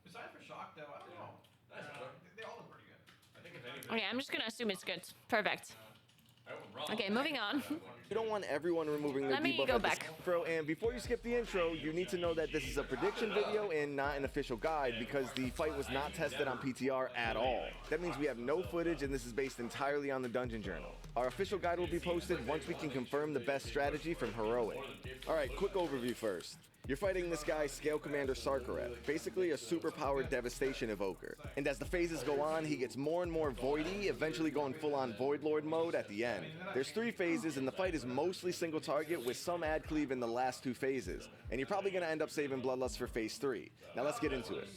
Besides for shock, though, I don't know. Nice, brother. They all look pretty good. I think if anything, Okay, I'm just gonna assume it's good. Perfect. I hope I'm wrong. Okay, moving on. You don't want everyone removing their Let me debuff go at the back. intro, and before you skip the intro, you need to know that this is a prediction video and not an official guide because the fight was not tested on PTR at all. That means we have no footage and this is based entirely on the Dungeon Journal. Our official guide will be posted once we can confirm the best strategy from Heroic. Alright, quick overview first. You're fighting this guy, Scale Commander Sarkareth, basically a superpowered devastation evoker. And as the phases go on, he gets more and more voidy, eventually going full-on Void Lord mode at the end. There's 3 phases, and the fight is is mostly single target with some ad cleave in the last 2 phases, and you're probably going to end up saving Bloodlust for phase 3. Now let's get into it.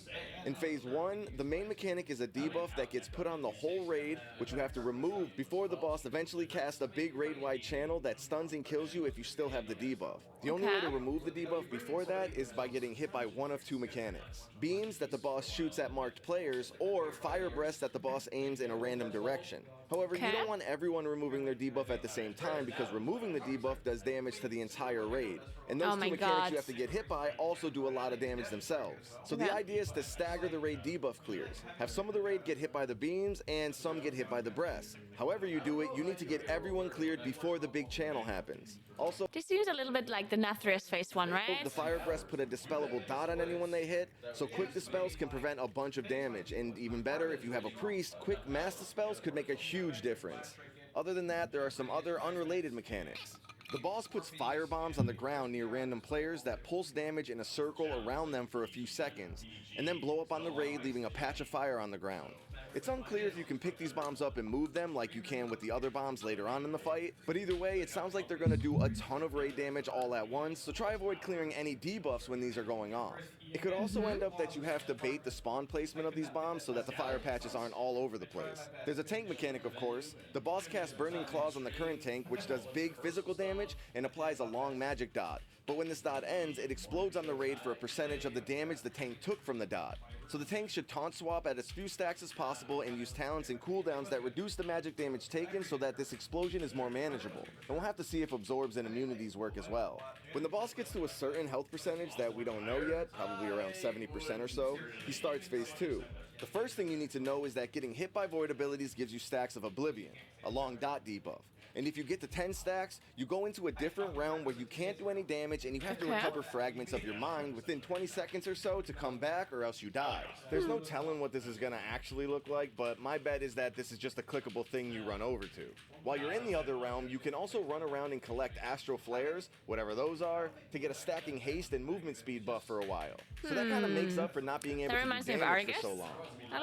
In phase 1, the main mechanic is a debuff that gets put on the whole raid, which you have to remove before the boss eventually casts a big raid-wide channel that stuns and kills you if you still have the debuff. The only way to remove the debuff before that is by getting hit by one of 2 mechanics. Beams that the boss shoots at marked players, or fire breaths that the boss aims in a random direction. However, you don't want everyone removing their debuff at the same time, because removing the debuff does damage to the entire raid. And those 2 mechanics you have to get hit by also do a lot of damage themselves. So the idea is to stagger the raid debuff clears. Have some of the raid get hit by the beams, and some get hit by the breaths. However you do it, you need to get everyone cleared before the big channel happens. Also, This seems a little bit like the Nathrius phase 1, right? the fire breaths put a dispellable dot on anyone they hit, so quick dispels can prevent a bunch of damage, and even better, if you have a priest, quick mass dispels could make a huge difference. Other than that, there are some other unrelated mechanics. The boss puts fire bombs on the ground near random players that pulse damage in a circle around them for a few seconds, and then blow up on the raid, leaving a patch of fire on the ground. It's unclear if you can pick these bombs up and move them like you can with the other bombs later on in the fight, but either way, it sounds like they're going to do a ton of raid damage all at once, so try avoid clearing any debuffs when these are going off. It could also end up that you have to bait the spawn placement of these bombs so that the fire patches aren't all over the place. There's a tank mechanic, of course. The boss casts Burning Claws on the current tank, which does big physical damage and applies a long magic dot. But when this dot ends, it explodes on the raid for a percentage of the damage the tank took from the dot. So the tank should taunt swap at as few stacks as possible and use talents and cooldowns that reduce the magic damage taken so that this explosion is more manageable. And we'll have to see if absorbs and immunities work as well. When the boss gets to a certain health percentage that we don't know yet, probably around 70% or so, he starts phase 2. The first thing you need to know is that getting hit by void abilities gives you stacks of Oblivion, a long dot debuff. And if you get to 10 stacks, you go into a different realm where you can't do any damage and you have to recover fragments of your mind within 20 seconds or so to come back, or else you die. There's no telling what this is going to actually look like, but my bet is that this is just a clickable thing you run over to. While you're in the other realm, you can also run around and collect Astral Flares, whatever those are, to get a stacking haste and movement speed buff for a while. So that kind of makes up for not being able to do damage for so long.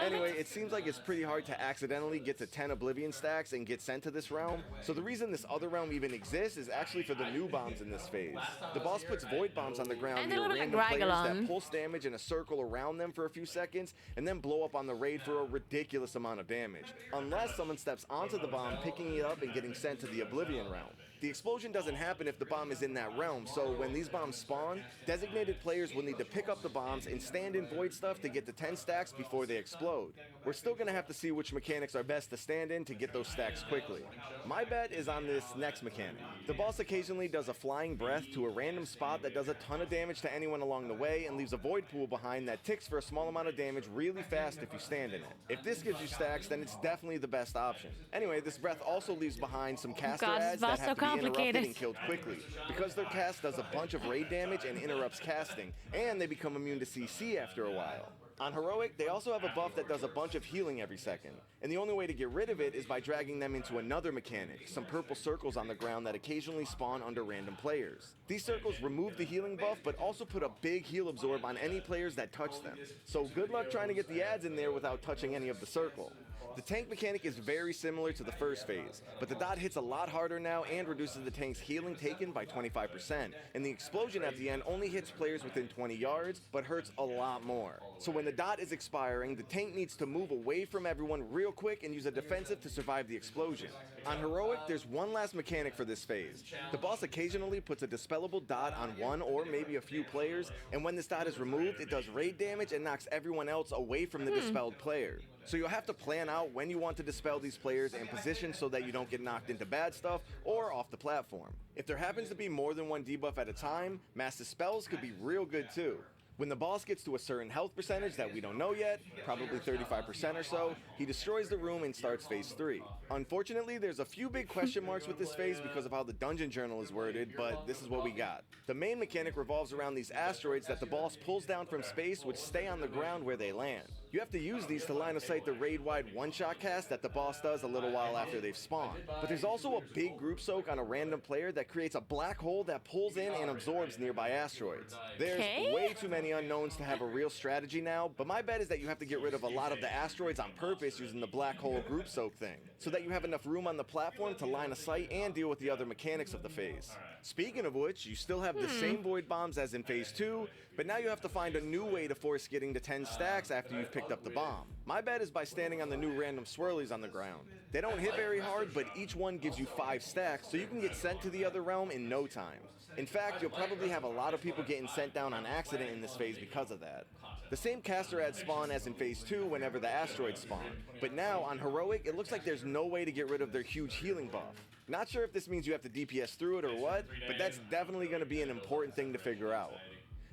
Anyway, it seems like it's pretty hard to accidentally get to 10 Oblivion stacks and get sent to this realm, so the reason this other realm even exists is actually for the new bombs in this phase. The boss puts void bombs on the ground near random players that pulse damage in a circle around them for a few seconds, and then blow up on the raid for a ridiculous amount of damage, unless someone steps onto the bomb, picking it up and getting sent to the Oblivion realm. The explosion doesn't happen if the bomb is in that realm, so when these bombs spawn, designated players will need to pick up the bombs and stand in void stuff to get to 10 stacks before they explode. We're still going to have to see which mechanics are best to stand in to get those stacks quickly. My bet is on this next mechanic. The boss occasionally does a flying breath to a random spot that does a ton of damage to anyone along the way and leaves a void pool behind that ticks for a small amount of damage really fast if you stand in it. If this gives you stacks, then it's definitely the best option. Anyway, this breath also leaves behind some caster ads that have to be interrupted and killed quickly, because their cast does a bunch of raid damage and interrupts casting, and they become immune to CC after a while. On Heroic, they also have a buff that does a bunch of healing every second, and the only way to get rid of it is by dragging them into another mechanic, some purple circles on the ground that occasionally spawn under random players. These circles remove the healing buff, but also put a big heal absorb on any players that touch them. So good luck trying to get the ads in there without touching any of the circle. The tank mechanic is very similar to the first phase, but the dot hits a lot harder now and reduces the tank's healing taken by 25%, and the explosion at the end only hits players within 20 yards, but hurts a lot more. So when the dot is expiring, the tank needs to move away from everyone real quick and use a defensive to survive the explosion. On Heroic, there's one last mechanic for this phase. The boss occasionally puts a dispellable dot on one or maybe a few players, and when this dot is removed, it does raid damage and knocks everyone else away from the dispelled player. So you'll have to plan out when you want to dispel these players and position so that you don't get knocked into bad stuff or off the platform. If there happens to be more than one debuff at a time, mass dispels could be real good too. When the boss gets to a certain health percentage that we don't know yet, probably 35% or so, he destroys the room and starts phase 3. Unfortunately, there's a few big question marks with this phase because of how the dungeon journal is worded, but this is what we got. The main mechanic revolves around these asteroids that the boss pulls down from space, which stay on the ground where they land. You have to use these to line of sight the raid-wide one-shot cast that the boss does a little while after they've spawned. But there's also a big group soak on a random player that creates a black hole that pulls in and absorbs nearby asteroids. There's way too many unknowns to have a real strategy now, but my bet is that you have to get rid of a lot of the asteroids on purpose using the black hole group soak thing, so that you have enough room on the platform to line of sight and deal with the other mechanics of the phase. Speaking of which, you still have the same void bombs as in phase 2, but now you have to find a new way to force getting to 10 stacks after you've picked up the bomb. My bet is by standing on the new random swirlies on the ground. They don't hit very hard, but each one gives you 5 stacks, so you can get sent to the other realm in no time. In fact, you'll probably have a lot of people getting sent down on accident in this phase because of that. The same caster ads spawn as in phase 2 whenever the asteroids spawn, but now on Heroic, it looks like there's no way to get rid of their huge healing buff. Not sure if this means you have to DPS through it or what, but that's definitely going to be an important thing to figure out.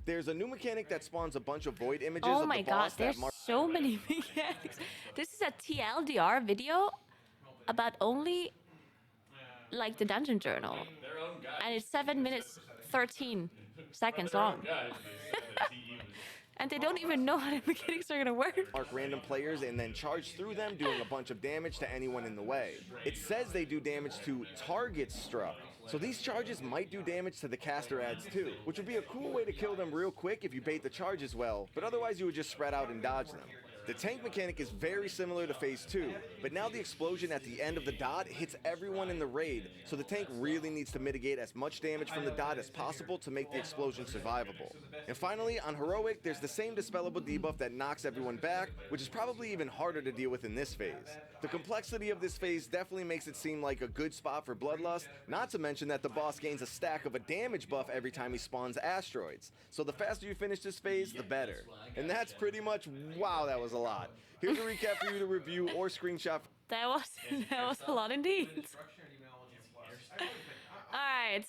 There's a new mechanic that spawns a bunch of void images of the boss. Oh my god, there's so many mechanics. This is a TLDR video about only like the dungeon journal, and it's 7 minutes 13 seconds long. And they don't even know how the mechanics are gonna work. Mark random players and then charge through them, doing a bunch of damage to anyone in the way. It says they do damage to targets struck, so these charges might do damage to the caster ads too, which would be a cool way to kill them real quick if you bait the charges well, but otherwise you would just spread out and dodge them. The tank mechanic is very similar to phase 2, but now the explosion at the end of the dot hits everyone in the raid, so the tank really needs to mitigate as much damage from the dot as possible to make the explosion survivable. And finally, on Heroic, there's the same dispellable debuff that knocks everyone back, which is probably even harder to deal with in this phase. The complexity of this phase definitely makes it seem like a good spot for Bloodlust, not to mention that the boss gains a stack of a damage buff every time he spawns asteroids. So the faster you finish this phase, the better. And that's pretty much, wow, that was a lot. Here's a recap for you to review or screenshot. That was a lot indeed. Alright.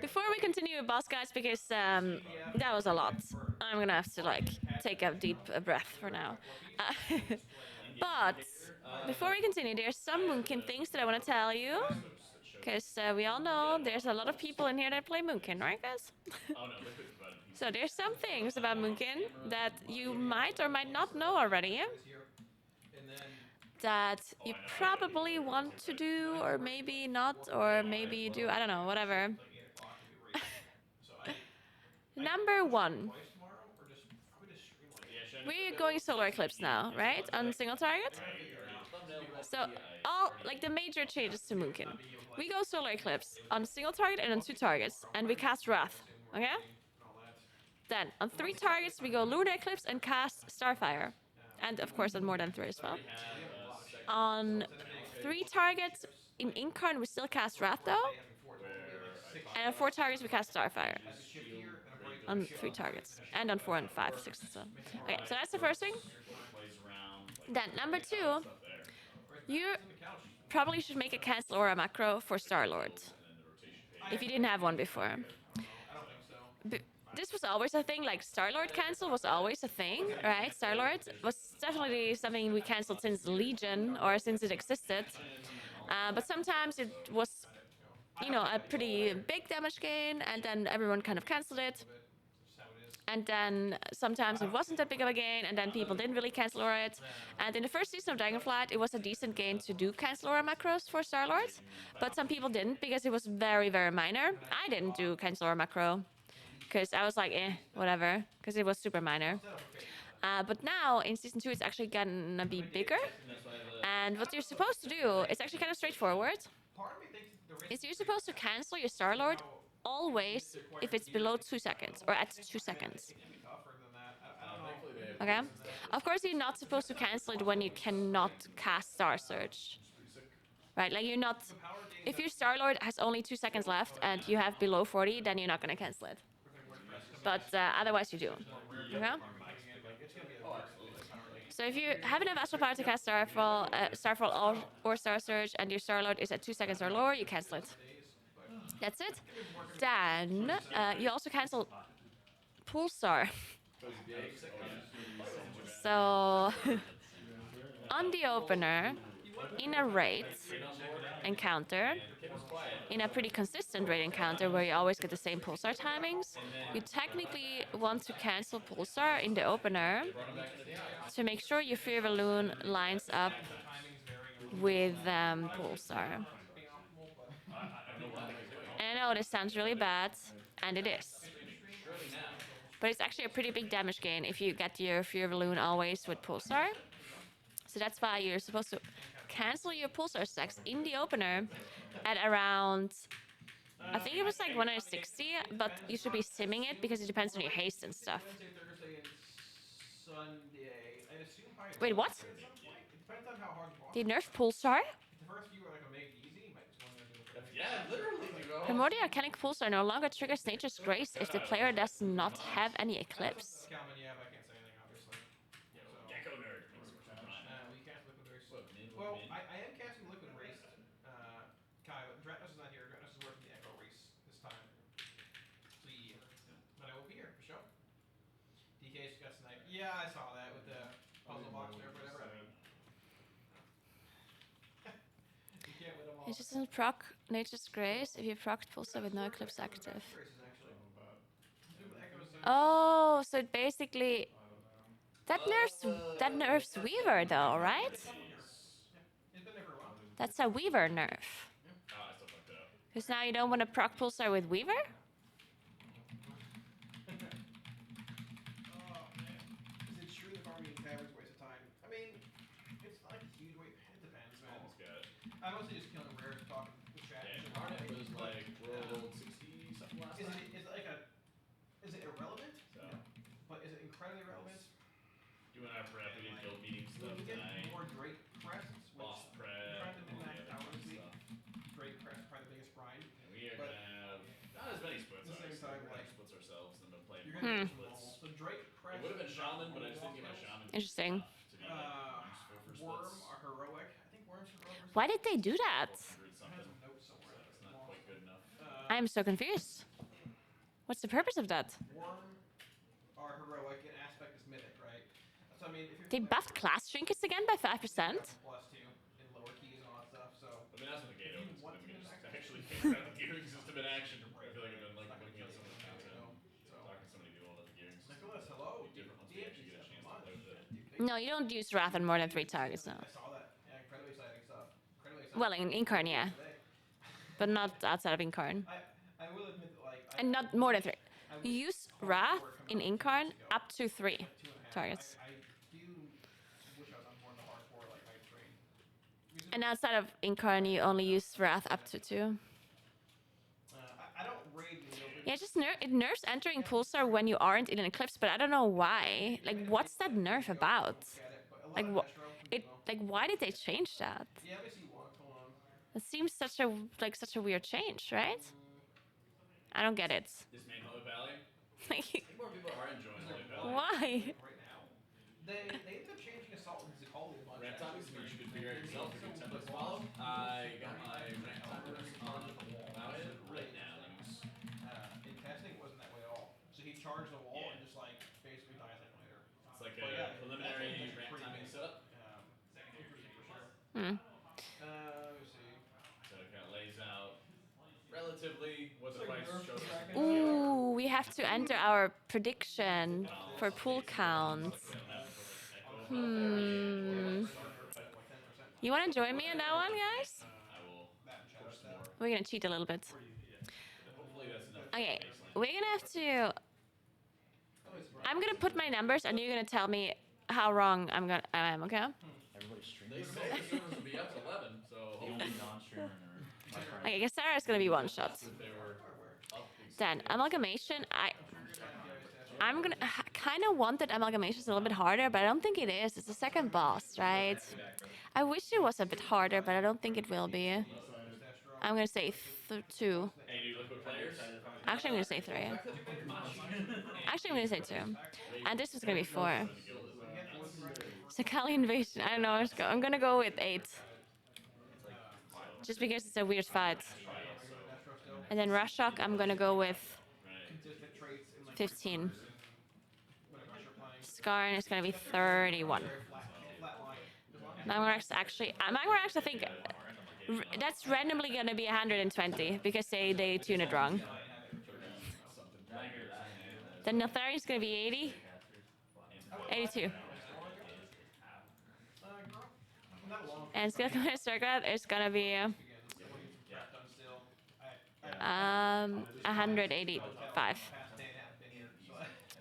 Before we continue with boss guys, because that was a lot, I'm gonna have to like take a deep breath for now. But before we continue, there's some Moonkin things that I want to tell you, because we all know there's a lot of people in here that play Moonkin, right guys? So there's some things about Moonkin that you might or might not know already, that you probably want to do, or maybe not, or maybe do, I don't know, whatever. Number 1. We're going solar eclipse now, right? On single target. So all like the major changes to Moonkin. We go solar eclipse on single target and on 2 targets, and we cast Wrath. Okay. Then on 3 targets we go lunar eclipse and cast Starfire, and of course on more than 3 as well. On 3 targets in Incarn we still cast Wrath though, and on 4 targets we cast Starfire. On 3 targets, and on 4 and 5, 6 and so on. Okay, so that's the first thing. Then number 2, you probably should make a cancel aura macro for Star-Lord, if you didn't have one before. This was always a thing, like Star-Lord cancel was always a thing, right? Star-Lord was definitely something we canceled since Legion, or since it existed. But sometimes it was, you know, a pretty big damage gain, and then everyone kind of canceled it. And then sometimes it wasn't that big of a gain, and then people didn't really cancel aura it. And in the first season of Dragonflight, it was a decent gain to do cancel aura macros for Star-Lord, but some people didn't because it was very, very minor. I didn't do cancel aura macro because I was like, whatever, because it was super minor. But now in season 2, it's actually gonna be bigger. And what you're supposed to do, it's actually kind of straightforward, is you're supposed to cancel your Star-Lord always if it's below 2 seconds, or at 2 seconds. Okay? Of course, you're not supposed to cancel it when you cannot cast Star Surge. Right? Like, you're not... If your Star-Lord has only 2 seconds left and you have below 40, then you're not going to cancel it. But otherwise you do. Okay? So if you have enough Astral Power to cast Starfall or Star Surge, and your Star-Lord is at 2 seconds or lower, you cancel it. That's it. Then you also cancel Pulsar. So on the opener, in a raid encounter, in a pretty consistent raid encounter where you always get the same pulsar timings, you technically want to cancel pulsar in the opener to make sure your Fear Balloon lines up The timings varying a little with pulsar. being optimal, but And I know this sounds really bad, and it is. But it's actually a pretty big damage gain if you get your Fear Balloon always with pulsar. So that's why you're supposed to cancel your pulsar stacks in the opener at around, I think it was like 160, but you should be simming it because it depends on your haste and stuff. Wednesday, Thursday, and Sunday. I'd assume probably Wait, what? at some point. It depends on how hard the boss They is. nerf pulsar? If the first few are like a make it easy, you might just want to do it. Yeah, literally, dude. Primordial Arcanic Pulsar no longer triggers Nature's Grace if the player does not have any Eclipse. Calvin, yeah, but I can't say anything, obviously. Gecko nerd. We cast Liquid Race. Well, I am casting Liquid Race, Kai, but Dratnos is not here. Dratnos is working the Echo Race this time. So yeah. But I will be here, for sure. DK's got sniped. Yeah, I saw that with the puzzle box there, whatever. You can't win them all. It just doesn't proc Nature's Grace if you proc Pulsar with no Eclipse active. Races, actually. Super Echoes, Oh, so it basically that nerfs Weaver though, right? He's been there for a while. That's a Weaver nerf. Oh, I still fucked it up. Because now you don't want to proc Pulsar with Weaver? Oh man. Is it true that farming caverns waste of time? I mean, it's not like a huge waste. It depends, man. Almost got it. I mostly just killing rares, talking with chat. Yeah, and Harnett shit. was like rolled 60 something last Is time. it like a? Is it irrelevant? So, But is it incredibly relevant? doing our prep, we did guild meeting stuff When we get tonight. more Drake crests, which Boss we're prep. trying to min-max all the power other this week. stuff. Drake crest probably the biggest grind. And we are But gonna have not as many splits. at the same obviously. time, We're gonna like, splits ourselves and been playing You're more gonna Hmm. get them splits. all. So Drake crest. It would have been is shaman, but I not just didn't get my skills. shaman. Interesting. enough to be useful for Worm splits. or heroic. I think worm's heroic. Why did they do that? 400 I have something. some notes somewhere. It's not quite good enough. I'm so confused. What's the purpose of that? Worm or heroic in aspect is mythic, right? So I mean, if you're They buffed class trinkets again by 5%? +2 in lower keys and all that stuff. So I mean, that's what the gate If you opens. want Then we to can just min-max actually figure out the gearing system in action. I feel like I've been like It's not looking at gonna some of the be content, so talking to somebody who do all of the gearing system. Nicholas, hello. Different once we actually get a chance to play with it. No, you don't use Wrath on more than 3 targets now. I saw that. Yeah, incredibly exciting stuff. Incredibly exciting. Well, in Incarn, yeah. Today. But not outside of Incarn. I will admit that, like, And not more than 3. You use Wrath in Incarn up to 3 targets. I do wish I was on more of the hardcore, like, hype train. And outside of Incarn, you only use Wrath up to 2. I don't raid in the open. Yeah, it nerfs entering Pulsar when you aren't in an Eclipse, but I don't know why. Like, what's that nerf about? Like, what? Why did they change that? Yeah, let me see one. Hold on. It seems such a weird change, right? I don't get it. This main Holy Valley. Like, I think more people are enjoying Holy Valley. why? Right now. They ended up changing Assault and Zicali a bunch. Ramp actually. timings, I mean, you could figure out yourself if your templates follow. I got my ramp timers on about it right now. In testing, it wasn't that way at all. So he charged the wall Yeah. and just like basically dies like later. It's like But a yeah, preliminary that's ramp pretty timing big. setup. Interesting for sure. Hmm. Let me see. So it kind of lays out relatively what the like price Nerf shows. Dragon. Ooh, we have to enter our prediction for pool count. Hmm. You want to join me in that one, guys? I will That and push Shadow some more. We're gonna cheat a little bit. Hopefully that's enough. Okay, baseline. we're gonna have to. I'm gonna put my numbers, and you're gonna tell me how wrong I am. Okay? Everybody's streaming. They say the servers will be up to 11, so The hopefully only non-streamer nerd. My friend. Okay, Gasara is gonna be one shot. if they were up. Then amalgamation. I'm gonna kind of want that amalgamation is a little bit harder, but I don't think it is. It's the second boss, right? I wish it was a bit harder, but I don't think it will be. I'm gonna say 2. Hey, new liquid players. Actually, I'm gonna say 3. Actually, I'm gonna say 2. And this is gonna be 4. Sakali invasion. I don't know. I'm gonna go with 8. Just because it's a weird fight. And then Rush Shock, I'm gonna go with 15. Skarn is gonna be 31. Naguura's actually, Naguura's I think that's randomly gonna be 120 because they tune it wrong. Then Niltharian's gonna be 80. 82. Not a long And Skill Command Circuit is gonna be again. So what he's prepped on still. I 185. past day and a half been here, so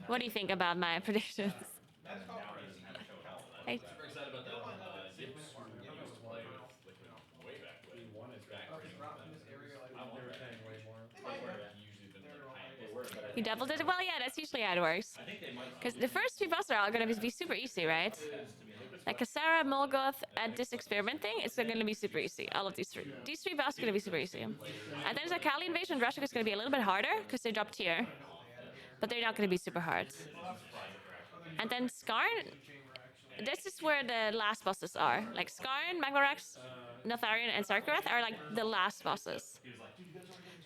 What do you think about my predictions? that's called crazy. I, Super excited about that. Don't line up at 6 Gibbs minute mark. we Yeah, used to play with like way back when. Back I'll when just drop in this area like I want they were that. saying way more. Usually been like high. you doubled it? Well, yeah, that's usually how it works. Because the first two bosses are all gonna be super easy, right? Like Kasara, Molgoth, and this experiment thing, it's gonna be super easy. All of these three. These three bosses are gonna be super easy. And then there's Akali Invasion and Rushik is gonna be a little bit harder because they dropped tier. But they're not gonna be super hard. And then Skarn, this is where the last bosses are. Like Skarn, Magmorax, Notharian, and Sarkarath are like the last bosses.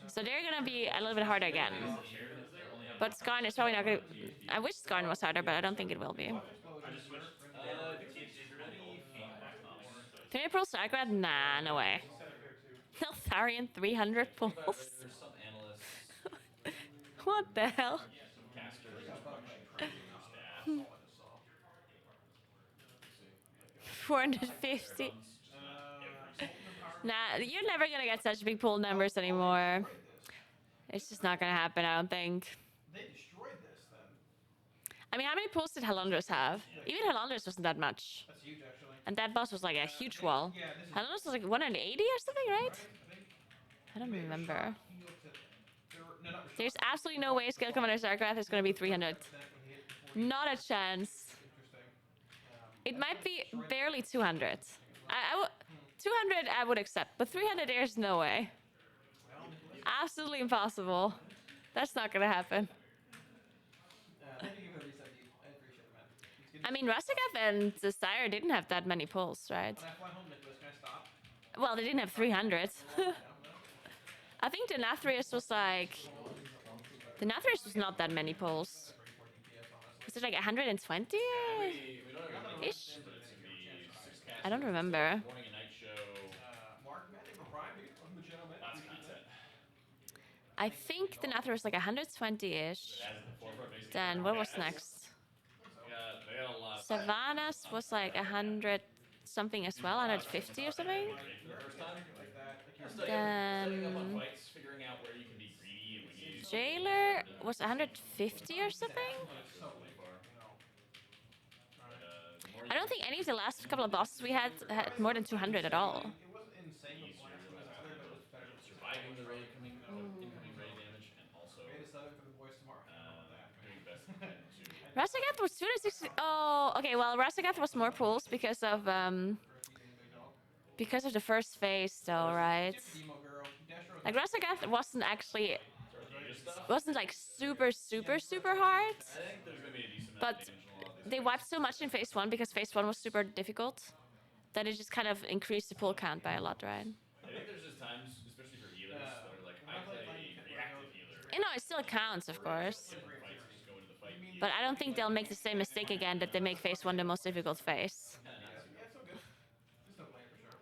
So they're gonna be a little bit harder again. But Skarn is probably not gonna. I wish Skarn was harder, but I don't think it will be. 300 pulls Sarkarath? Nah, no way. Notharian 300 pulls? There's some analysts, What the hell? casters, 450. Nah, you're never gonna get such big pull numbers anymore. It's just not gonna happen, I don't think. They destroyed this then. I mean, how many pulls did Halandros have? Even Halandros wasn't that much. That's huge actually. And that boss was like a huge wall. Yeah, this is Halandros was like 180 or something, right? I think I don't remember. heal to no, not There's absolutely no way Skill Commander Starcraft is gonna be 300. Not a chance. It might be barely 200. 200 I would accept, but 300 there's no way. Absolutely impossible. That's not gonna happen. Thank you for the reset, dude. I appreciate it, man. It's good I mean, Russagat and the Sire didn't have that many pulls, right? when I fly home, Nicholas, can I stop? Well, they didn't have 300. I think the Nathrius was like... The Nathrius was not that many pulls. Was it like 120? we don't have a Ish? I don't remember. morning and night show. Mark, man, for Prime, dude. Welcome to the channel, man. Lots of content. I think the Nathrius was like 120-ish. As the forefront, basically. Then what was next? They got a lot. Savannah's was like 100 something as well, 150 or something. For the first time, Then up on fights, figuring out where you can be greedy and when you. Jailer was 150 or something. I don't think any of the last couple of bosses we had more than 200 at all. It wasn't insane before I was either, but it was better. Surviving the raid incoming raid damage, and also Made a sub for the boys tomorrow. doing the best you can to. Rasagath was 260. Oh, okay. Well, Rasagath was more pulls because of the first phase, though, right? Emo girl. Destro Like Rasagath wasn't like super hard, I think there's gonna be a decent amount but of damage in a lot of these. they wiped so much in phase one because phase one was super difficult that it just kind of increased the pull count by a lot, right? I think there's just times, especially for healers, that are like, I play a reactive healer. You know, it still counts, of course. Fights just go into the fight. But I don't think they'll make the same mistake again that they make phase one the most difficult phase. Yeah, it's so good. Just don't play it for sure.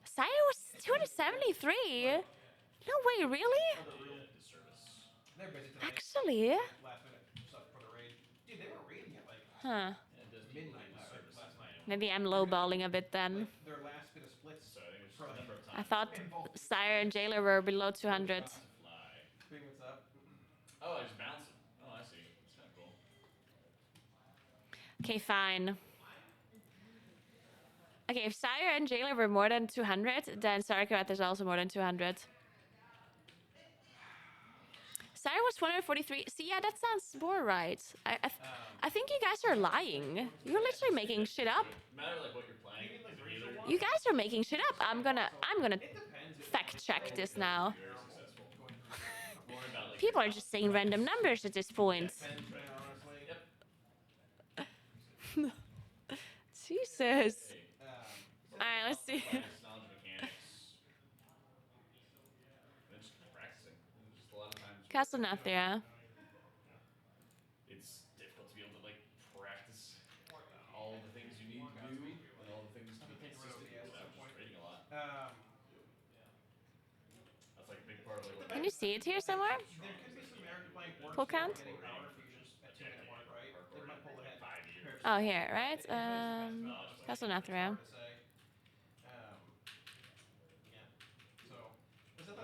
Saya was 273? No way, really? They're busy tonight. Actually? Last minute stuff for the raid. Dude, they were raiding at like Huh. midnight last night. Maybe I'm lowballing a bit then. Their last bit of splits for like I thought Sire and Jailer were below 200. bring what's up. Oh, I just bounce it. Oh, I see. It's kind of cool. Okay, fine. Okay, if Sire and Jailer were more than 200, then Sarkarath is also more than 200. Sire was 143. See, yeah, that sounds more right. I think you guys are lying. You're literally making shit up. No matter like what you're playing, as a healer, You guys are making shit up. I'm gonna fact check this now. very successful. More about like People are just saying random numbers at this point. Honestly. Jesus. Alright, let's see. knowledge mechanics. And just practicing. And just a lot of times Castle Nathria. it's difficult to be able to like practice all the things you need to do and all the things to be consistent That's like a big part of like. Can you see it here somewhere? There could be some merit to playing orcs Pull who are count? getting power infusions at 2-minute mark, right? They might pull ahead compared to Oh, here, right? It really depends, to be honest. Castle It's Nathria. hard to say. Yeah. So, it's not a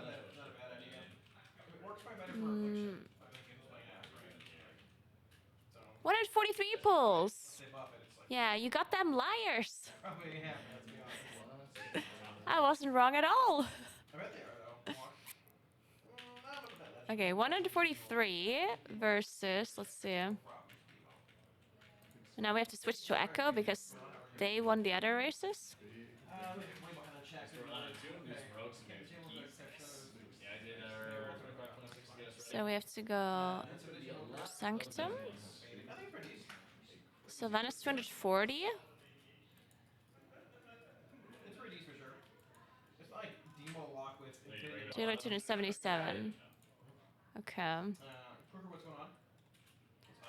bad idea. I mean, orcs probably better for affliction. I think games playing out, right? So, 143 pulls. they buff it, it's like. Yeah, you got them liars. Probably have, let's be honest. I wasn't wrong at all. I bet they are, though. I don't know about that. Okay, 143 versus, let's see. Now we have to switch to Echo because they won the other races. Way behind on chat. Yeah, I did 25, 26 to get us ready. So we have to go Sanctum. I think pretty decent. Sylvanas 240. It's pretty decent for sure. It's not like Demo lock with Infinity. Taylor 277. Okay. Kruger, what's going on?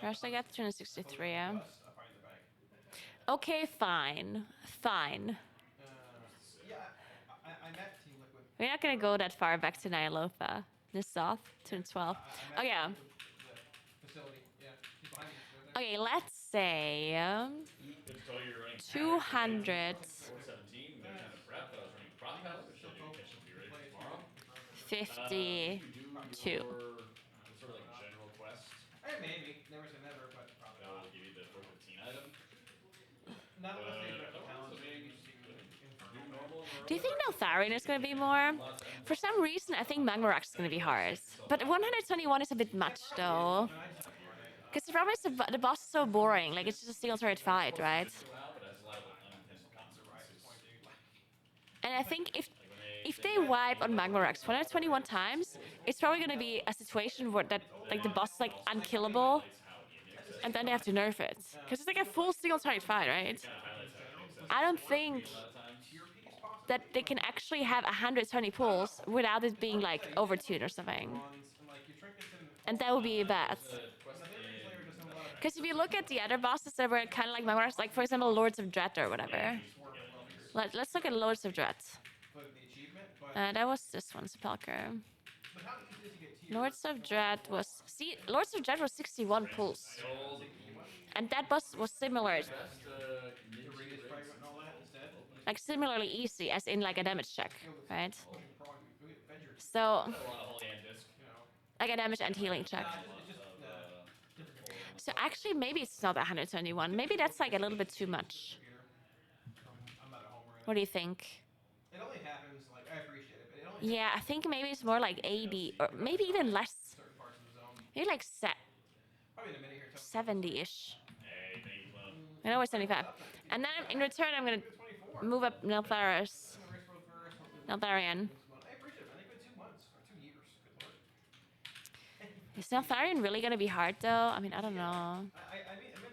First I got 263, yeah. Gus, find the bag. Okay, fine. Fine. Yeah, I met Team Liquid. We're not gonna go that far back to Nyalofa. This off, 212. Oh yeah. The facility, yeah. He's behind me. Okay, let's say Good to tell you you're running 200. 417. They're kind of prepped. I was running prop house. Should be ready for tomorrow. 52. Sort of like general quest. Maybe. Never say never, but probably That not. will give you the 415 item. Not unless they I direct the don't talents. know, so maybe do normal and Do you think Neltharion is gonna be more? For some reason, I think Magmarox is gonna be hard. But 121 is a bit much, though. Because the problem is the boss is so boring. Like, it's just a single turret fight, right? but has a lot of unintended consequences. And I think if they wipe on Magmarox 121 times, it's probably gonna be a situation where that like the boss is like unkillable, and then they have to nerf it. Because it's like a full single target fight, right? I don't think that they can actually have 120 pulls without it being like overtuned or something. And that would be bad. Because if you look at the other bosses that were kind of like Magmarox, like for example Lords of Dread or whatever. Let's look at Lords of Dread. That was this one, Sepulcher. Lords of Dread was... See, Lords of Dread was 61 pulls. And that boss was similar. Like, similarly easy, as in, like, a damage check, right? So... Like a damage and healing check. So actually, maybe it's not 121. Maybe that's, like, a little bit too much. What do you think? It only happens, like, I appreciate it, but it only Yeah, I think maybe it's more like 80, or maybe even less. certain parts of the zone. Maybe like Probably in a minute here. 70-ish. I know it's 75. And then in return, I'm gonna move up Neltharius. Neltharion. I appreciate it, man. They've been 2 months or 2 years. Good lord. Is Neltharion really gonna be hard though? I mean, I don't know. I met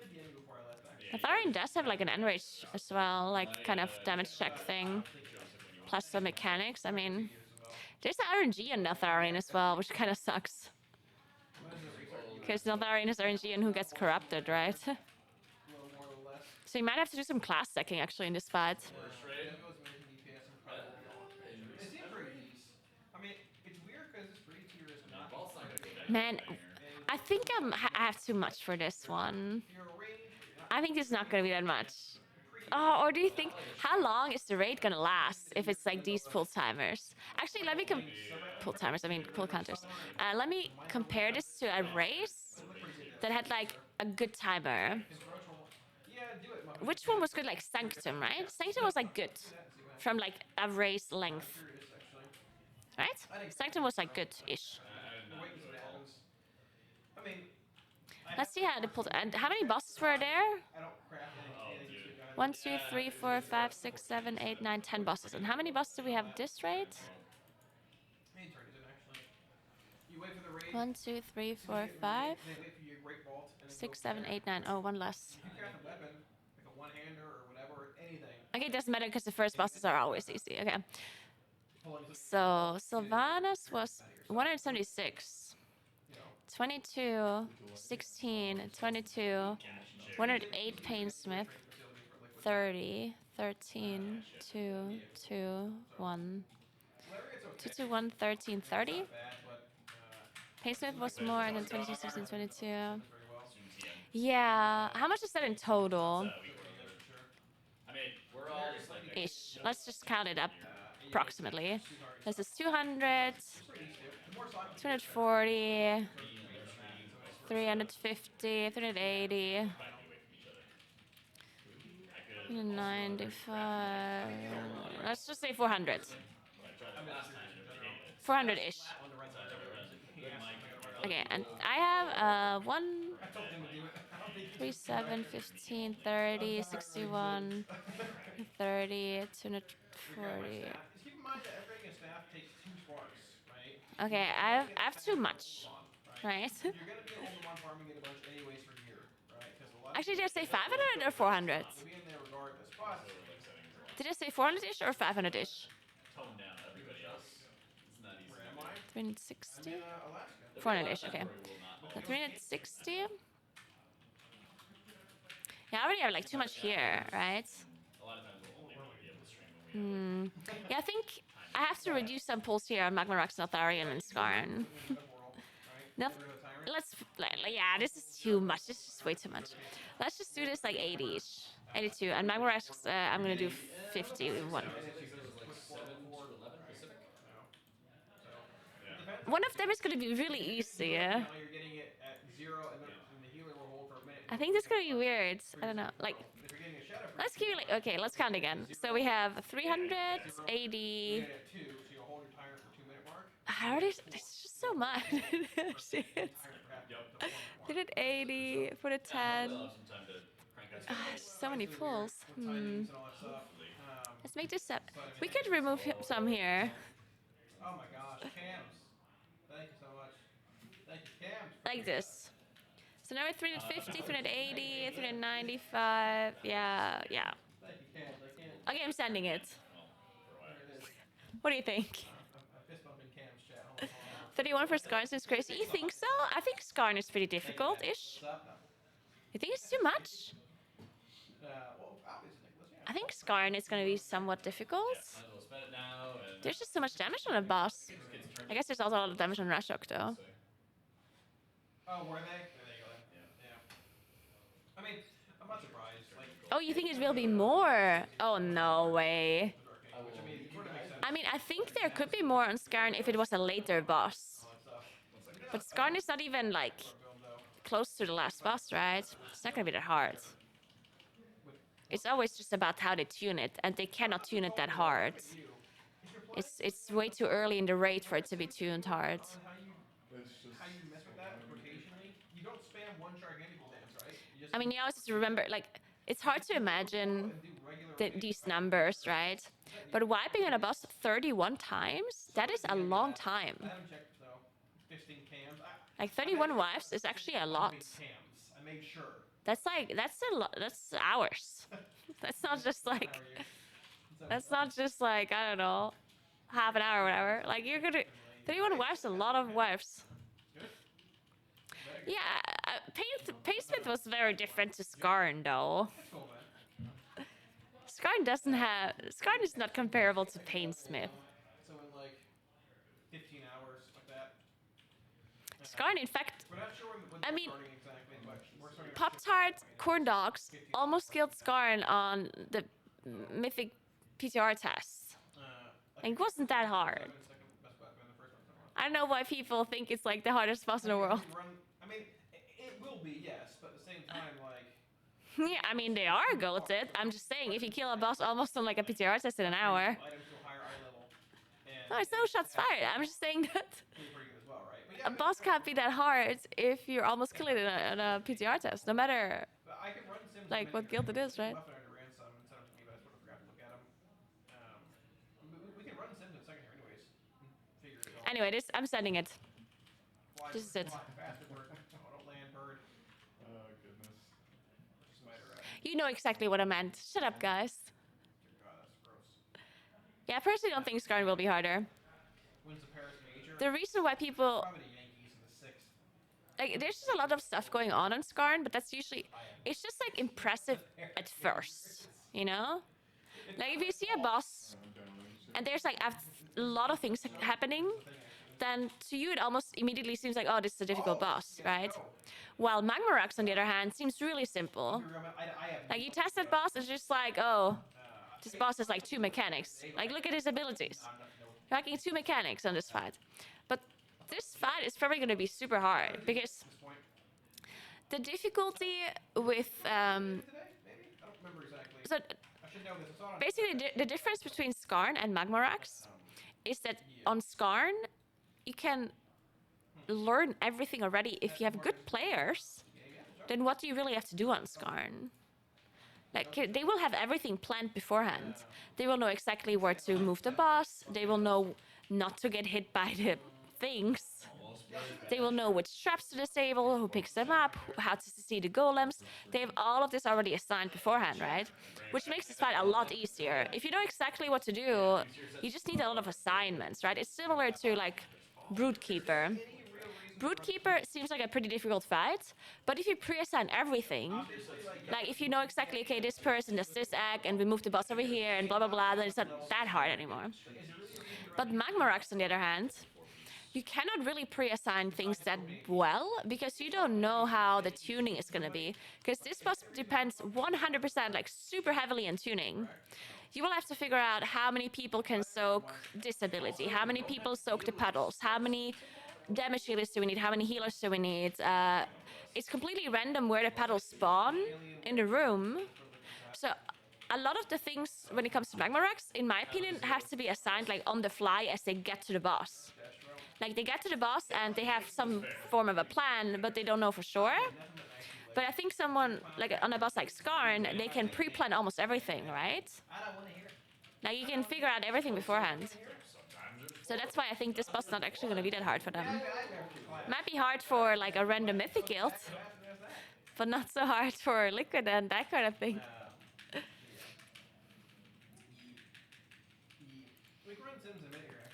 the DM before I left, actually. Neltharion does have like an enrage as well, like kind of damage check thing. Plus some mechanics. I mean, there's an RNG on Neltharion as well, which kind of sucks. Because Neltharion is RNG and who gets corrupted, right? A little more, a little less. So you might have to do some class stacking actually in this fight. It seems pretty decent. I mean, it's weird because this free tier is not. Man, I think I have too much for this one. Your range, I think it's not gonna be that much. Oh, or do you think, how long is the raid gonna last if it's like these pull timers? Actually, let me pull timers, I mean pull counters. Let me compare this to a race that had like a good timer. yeah, do it, Mom. Which one was good? Like Sanctum, right? Sanctum was like good from like a race length, Curious, actually. right? Sanctum was like good-ish. Wait and see what happens. I mean, Let's see how the pull. And how many bosses were there? I don't craft anything too, guys. 1, 2, 3, 4, 5, 6, 7, 8, 9, 10 bosses. And how many bosses do we have this raid? Main turn is it actually. You wait for the raid. 1, 2, 3, 4, 5, Then wait for your great vault. And then 6, go 7, 8, 9. Oh, one less. You craft a weapon, like a one-hander or whatever, or anything. Okay, it doesn't matter because the first bosses are always easy. Okay. Pull it, just, So Sylvanas was 176, you know, 22, 16, 22, 108 Painsmith, 30, 13, 2, 2, 1. Larry, it's okay. 2, 2, 1, 13, 30. It's not bad, but Painsmith was more, and then 22, 16, 22. very well. Yeah, how much is that in total? I mean, we're all just like Ish. Let's just count it up approximately. This is 200, 240, 350, 380, 95. Let's just say 400. 400-ish. Okay, and I have 1, 3, 7, 15, 30, 61, 30, 240. Just keep in mind that everybody in staff takes 2 sparks, right? Okay, I have too much, right? You're gonna be an older one farming it a bunch anyways for a year, right? Because a lot of Actually, did I say 500 or 400? you'll be in there regardless. But Did I say 400-ish or 500-ish? tone down everybody else. It's not easy. where am I? 360? Alaska. 400-ish, okay. So 360? Yeah, I already have like too much here, right? A lot of times we'll only really be able to stream when we Yeah, I think I have to reduce some pulls here on Magma Rex, Notharian, and Skarn. No, yeah, this is too much. This is way too much. Let's just do this like 80-ish. 82. And Magma Rex, I'm gonna do 51. One of them is gonna be really easy, yeah? Now you're getting it at 0 and then the healer will hold for a minute. I think this is gonna be weird. I don't know. Like, If you're getting a shadow for let's keep it like, okay, let's count again. So we have 300, 80. you get it at 2, so you'll hold your timer for 2-minute mark. I already, it's just so much. Shit. Timer perhaps up to 1 Did it 80 for the 10? we'll have some time to crank out some So many pulls. timings and all that stuff. Let's make this up. We could remove some here. Oh my gosh, cams. Thank you so much. Thank you, cams. Like this. So now we're 350, 380, 395. Yeah, yeah. Thank you, cams. I can't. Okay, I'm sending it. There it is. What do you think? I'm fist bumping cams chat. Hold on. 31 for Skarn seems crazy. You think so? I think Skarn is pretty difficult-ish. What's up now? You think it's too much? Well, obviously, Nicholas, yeah. I think Skarn is gonna be somewhat difficult. Might as well spend it now and There's just so much damage on a boss. I guess there's also a lot of damage on Rashok though. Oh, were they? There you go then. Yeah. I mean, I'm not surprised. Like, Oh, you think it will be more? Oh, no way. which I mean, it sort of makes sense. I mean, I think there could be more on Skarn if it was a later boss. But Skarn is not even like close to the last boss, right? It's not gonna be that hard. It's always just about how they tune it, and they cannot tune it that hard. It's way too early in the raid for it to be tuned hard. How you mess with that rotationally? You don't spam one gigantical dance, right? You just I mean, you always have to remember, like, it's hard to imagine do regular these numbers, right? But wiping on a boss 31 times, that is a long time. I haven't checked though. 15 cams. Like 31 wipes is actually a lot. Cams. I made sure. That's a lot. That's hours. That's not just like. How are you? That's not just like, I don't know, half an hour or whatever. Like you're gonna. 31 wipes, a lot of wipes. Yeah, Paysmith was very different to Skarn though. That's cool, man. Skarn doesn't have. Skarn is not comparable to Painsmith. So in like 15 hours, like that. Skarn, in fact, We're not sure when I we're mean, starting exactly, but we're starting at Pop Tart, Corn Dogs almost killed Skarn on the Mythic PTR tests. Like, it wasn't that hard. second best weapon in the first one. I don't know why people think it's like the hardest boss in the world. I mean, it will be, yes, but at the same time, like, Yeah, I mean, they are goated. I'm just saying, if you kill a boss almost on like a PTR test in an hour. items to a higher eye level. And No, it's no shots fired. I'm just saying that pretty good as well, right? But a boss can't be that hard if you're almost killing it in a PTR test, no matter but I can run sims like what guild it is, right? Left under ransom and send them to me, but I sort of forgot to look at them. We can run sims in a second here, anyways. Figure it out. Anyway, I'm sending it. Fly, This is it. fly, bastard bird. Oh, don't land, bird. Oh goodness. Smiter rat. You know exactly what I meant. Shut up, guys. Dear God, that's gross. Yeah, I personally don't think Skarn will be harder. When's the Paris major? The reason why people Probably the Yankees in the 6th. like, there's just a lot of stuff going on Skarn, but that's usually it's just like impressive at first, you know. Like if you see a boss and there's like a lot of things happening, then to you it almost immediately seems like, oh, this is a difficult boss, right? While Magmorax, on the other hand, seems really simple. Like you test that boss, it's just like, oh, this boss has like 2 mechanics. Like look at his abilities. You're hacking 2 mechanics on this fight. But this fight is probably going to be super hard because the difficulty with so basically the difference between Skarn and Magmorax is that on Skarn you can learn everything already. If you have good players, then what do you really have to do on Skarn? Like they will have everything planned beforehand. They will know exactly where to move the boss. They will know not to get hit by the things. They will know which traps to disable, who picks them up, how to see the golems. They have all of this already assigned beforehand, right? Which makes this fight a lot easier. If you know exactly what to do, you just need a lot of assignments, right? It's similar to like Broodkeeper. Broodkeeper seems like a pretty difficult fight, but if you pre-assign everything, like if you know exactly, okay, this person does this act, and we move the boss over here, and blah blah blah, then it's not that hard anymore. But Magmorax, on the other hand, you cannot really pre-assign things that well because you don't know how the tuning is going to be. Because this boss depends 100%, like super heavily on tuning. You will have to figure out how many people can soak this ability, how many people soak the puddles, how many damage healers do we need, how many healers do we need. It's completely random where the puddles spawn in the room. So a lot of the things when it comes to Magmorax, in my opinion, have to be assigned like on the fly as they get to the boss. Like they get to the boss and they have some form of a plan, but they don't know for sure. But I think someone like on a boss like Skarn, they can pre-plan almost everything, right? Like you can figure out everything beforehand. So that's why I think this boss is not actually going to be that hard for them. Might be hard for like a random mythic guild, but not so hard for Liquid and that kind of thing.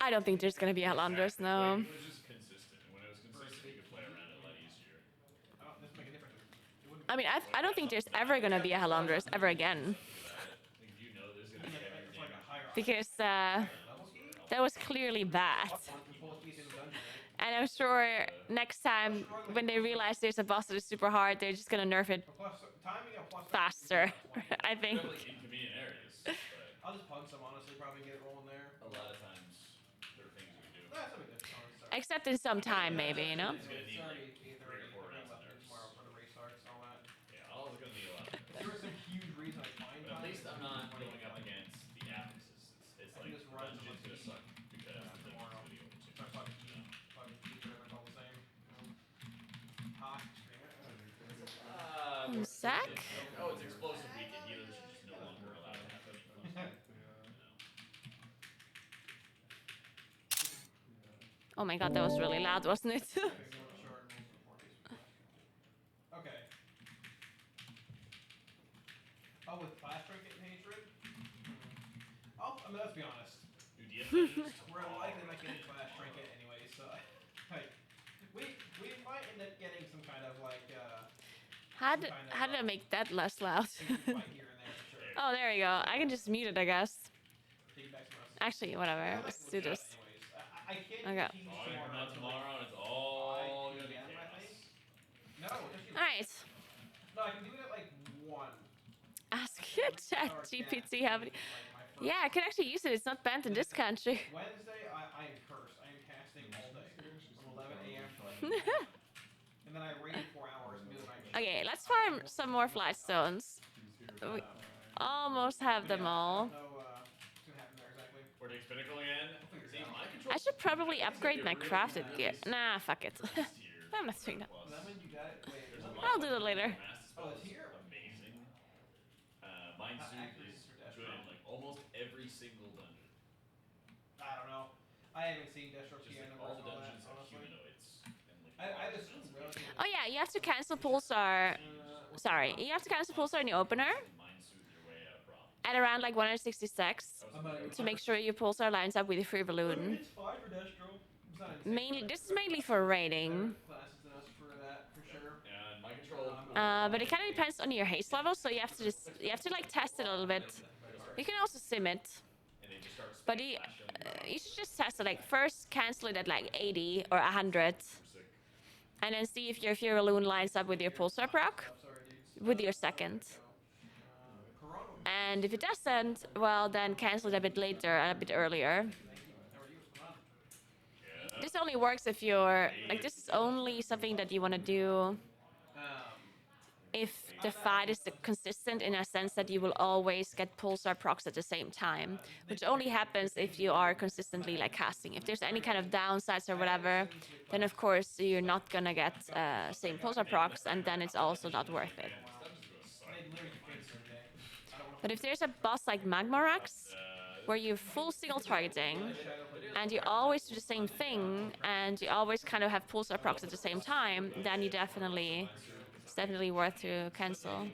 I don't think there's going to be Hellonders, no. It was just consistent. When it was consistent, you could play around it a lot easier. I mean, I don't think there's ever going to be a Hellonders ever again. You know there's gonna be everything. Because that was clearly bad. And I'm sure next time when they realize there's a boss that is super hard, they're just going to nerf it faster, I think. Definitely inconvenient areas. But I'll just pug some, honestly, probably get it rolling there. a lot of times there are things we do. That's something good. Honestly. Except in some time, maybe, you know? It's gonna need like It's 3 or 4 rounds of nerfs. tomorrow for the race starts and all that. Yeah, all is gonna need a lot of nerfs. There was some huge reason I find But at least I'm not going up against the affixes. It's like just run dungeon's gonna suck because the thing is tomorrow. video too. Start fucking keep whatever all the same. Hot stream. Sack? Oh, it's explosive weekend. Healers are just no longer allowed to have any fun. Oh my god, that was really loud, wasn't it? Okay. Oh, with Flash Trinket and Hatred? Oh, I mean, let's be honest. Dude, DF We're likely not getting Flash Trinket anyway, so like we might end up getting some kind of like How did I make that less loud? fight here and there for sure. Oh, there you go. I can just mute it, I guess. Piggyback some else. Actually, whatever. Let's do this. Anyways, I can't Okay. tease Oh, you're tomorrow not until, tomorrow, and it's all gonna be 5 PM, I think. chaos. No, Alright. no, I can do it at like 1. Ask Chat GPT how many. Yeah, I can actually use it. It's not banned in this country. Wednesday, I am cursed. I am casting all day from 11 a.m. to like and then I raid 4 hours and do the night. Okay, let's farm some more fly stones. We almost have them all. No, what's gonna happen there exactly? Vortex Pinnacle again. See, my control I should probably upgrade my crafted gear. Nah, fuck it. tier. I'm not doing that. Does that mean you got it? Wait, There's a I'll lot do that later. Master Oh, spells it's here? amazing. Mind Suit accuracy is for Death good Row. in like almost every single dungeon. I don't know. I haven't seen Deathstroke Just Piano like all versus the all that, dungeons have honestly. humanoids. And like I'd assume relatively. Oh yeah, you have to cancel Pulsar. Sorry, you have to cancel Pulsar in the opener Mind Suit your way out of problem. at around like 166 I'm gonna to make sure your Pulsar lines up with your free balloon. It's fine for Deathstroke. It's not insane. Mainly, this is mainly for raiding. Classes than us for that, for sure. And my control. But it kind of depends on your haste level, so you have to like test it a little bit. You can also sim it, And they just start but you should just test it. Like first cancel it at like 80 or 100, and then see if your balloon lines up with your pulsar proc, with your second. And if it doesn't, well then cancel it a bit later, a bit earlier. This only works if you're like, this is only something that you want to do if the fight is consistent, in a sense that you will always get pulsar procs at the same time, which only happens if you are consistently like casting. If there's any kind of downsides or whatever, then of course you're not gonna get same pulsar procs, and then it's also not worth it. But if there's a boss like Magmorax, where you're full single targeting, and you always do the same thing, and you always kind of have pulsar procs at the same time, then it's definitely worth to cancel.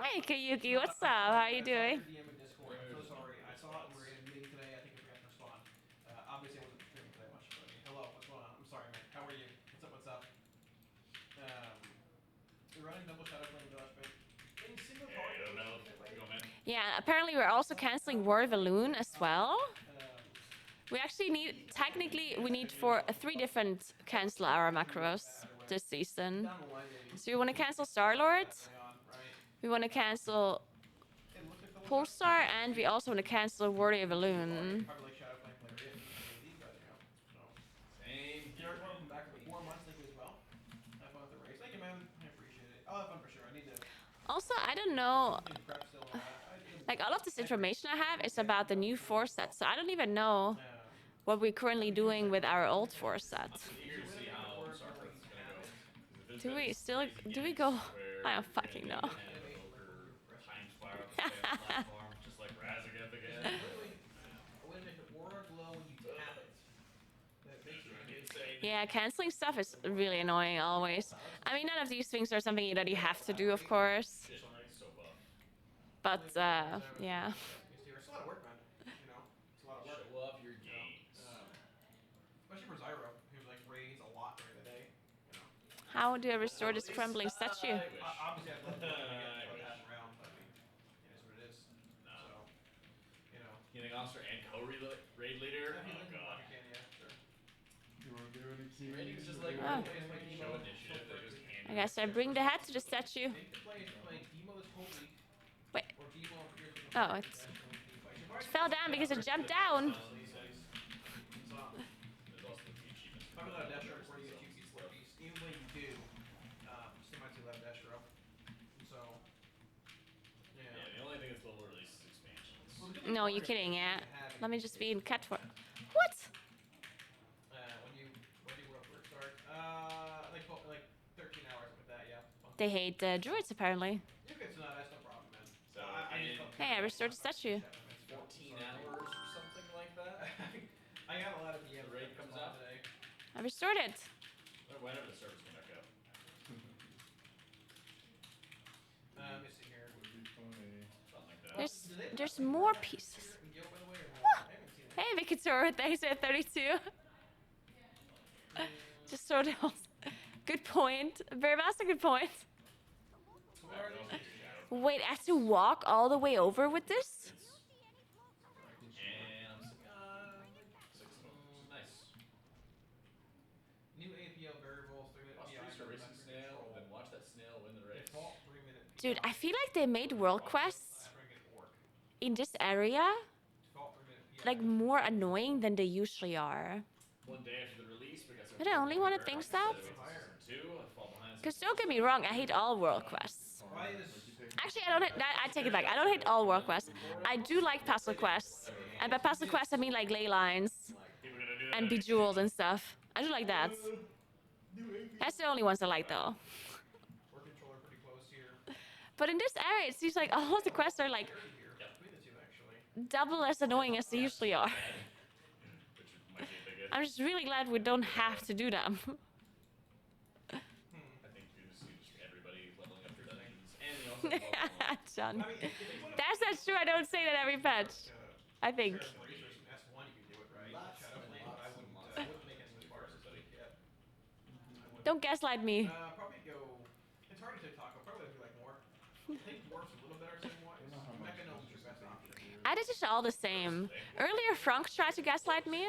Hey Kayuki, what's up? How are you doing? DM in Discord. I'm so sorry. I saw it. We were in a meeting today. I think I forgot to respond. Obviously, I wasn't streaming today much. But I mean, hello, what's going on? I'm sorry, man. How are you? What's up? What's up? We're running double shadow flame flashbang. In single target. Yeah, apparently we're also canceling War Balloon as well. We actually need, technically, we need for 3 different cancel our macros this season. So we want to cancel Star-Lord, we want to cancel Pulsar, and we also want to cancel Warrior Balloon. Also, I don't know, like all of this information I have is about the new 4 sets, so I don't even know what we're currently doing with our old 4 sets. Do we go? I don't fucking know. Yeah, canceling stuff is really annoying always. I mean, none of these things are something that you have to do, of course. But, yeah. It's a lot of work, man. You know, it's a lot of work. Show off your games. Especially for Zyro, who's like raids a lot during the day. You know. How do I restore this crumbling statue? Obviously, I'd love to pass around, but I mean, it is what it is. No. So, you know. Healing officer and co-raid leader. If you Oh link them, god. you can, yeah, sure. Raiding's just like Oh. show initiative. They just hand I guess I bring the hat to the statue. Think the play is playing Demo this whole week. Wait. Or Demo and Pierce with Oh, it fell down because it jumped down. There's also the few achievements. Talking about a Destro before you get 2 pieces per piece. Even when you do, still might see left Destro. So, yeah. Yeah, the only thing that's little release is expansions. No, you're kidding, yeah. Let me just be in cat for. What? When do World Work start? Like 13 hours with that, yeah. They hate druids apparently. You can no, that's no problem, man. So I in just Hey, I restored the statue. 14 hours or something like that. I got a lot of DMs. Raid comes out today. I restored it. Or whenever the servers come back up. Let me see here. Something like that. There's more pieces. Hey, Vicator, thanks for 32. Just sort of. Good point. Very much a good point. Wait, I have to walk all the way over with this? And I'm six of them. Nice. New APL variables, 3-minute Watch PI. Freezer racing snail, then watch that snail win the race. Default 3-minute PI. Dude, I feel like they made world quests Bring it to work. in this area Default 3-minute PI. like more annoying than they usually are. One day after the release, we got some. But I only want to think that. Because don't get me wrong, I hate all world quests. Why is Actually, I take it back. I don't hate all world quests. I do like puzzle quests. And by puzzle quests, I mean like ley lines and bejeweled and stuff. I do like that. That's the only ones I like though. work controller pretty close here? But in this area, it seems like all of the quests are like Between the two, actually. double as annoying as they usually are. Which might be a big I'm just really glad we don't have to do them. I think you just see everybody leveling up their dungeons, and they also have John. I mean, if you want to That's not true. I don't say that every patch. I think. research in S1, you can do it, right? Shadow Flame, but I wouldn't make it as far as this week yet. Don't gaslight me. Probably go. It's hard to TikTok. I'll probably do like more. I think dwarf's a little better sim-wise. Mecha gnome's your best option. I did just all the same. Earlier, Frank tried to gaslight me.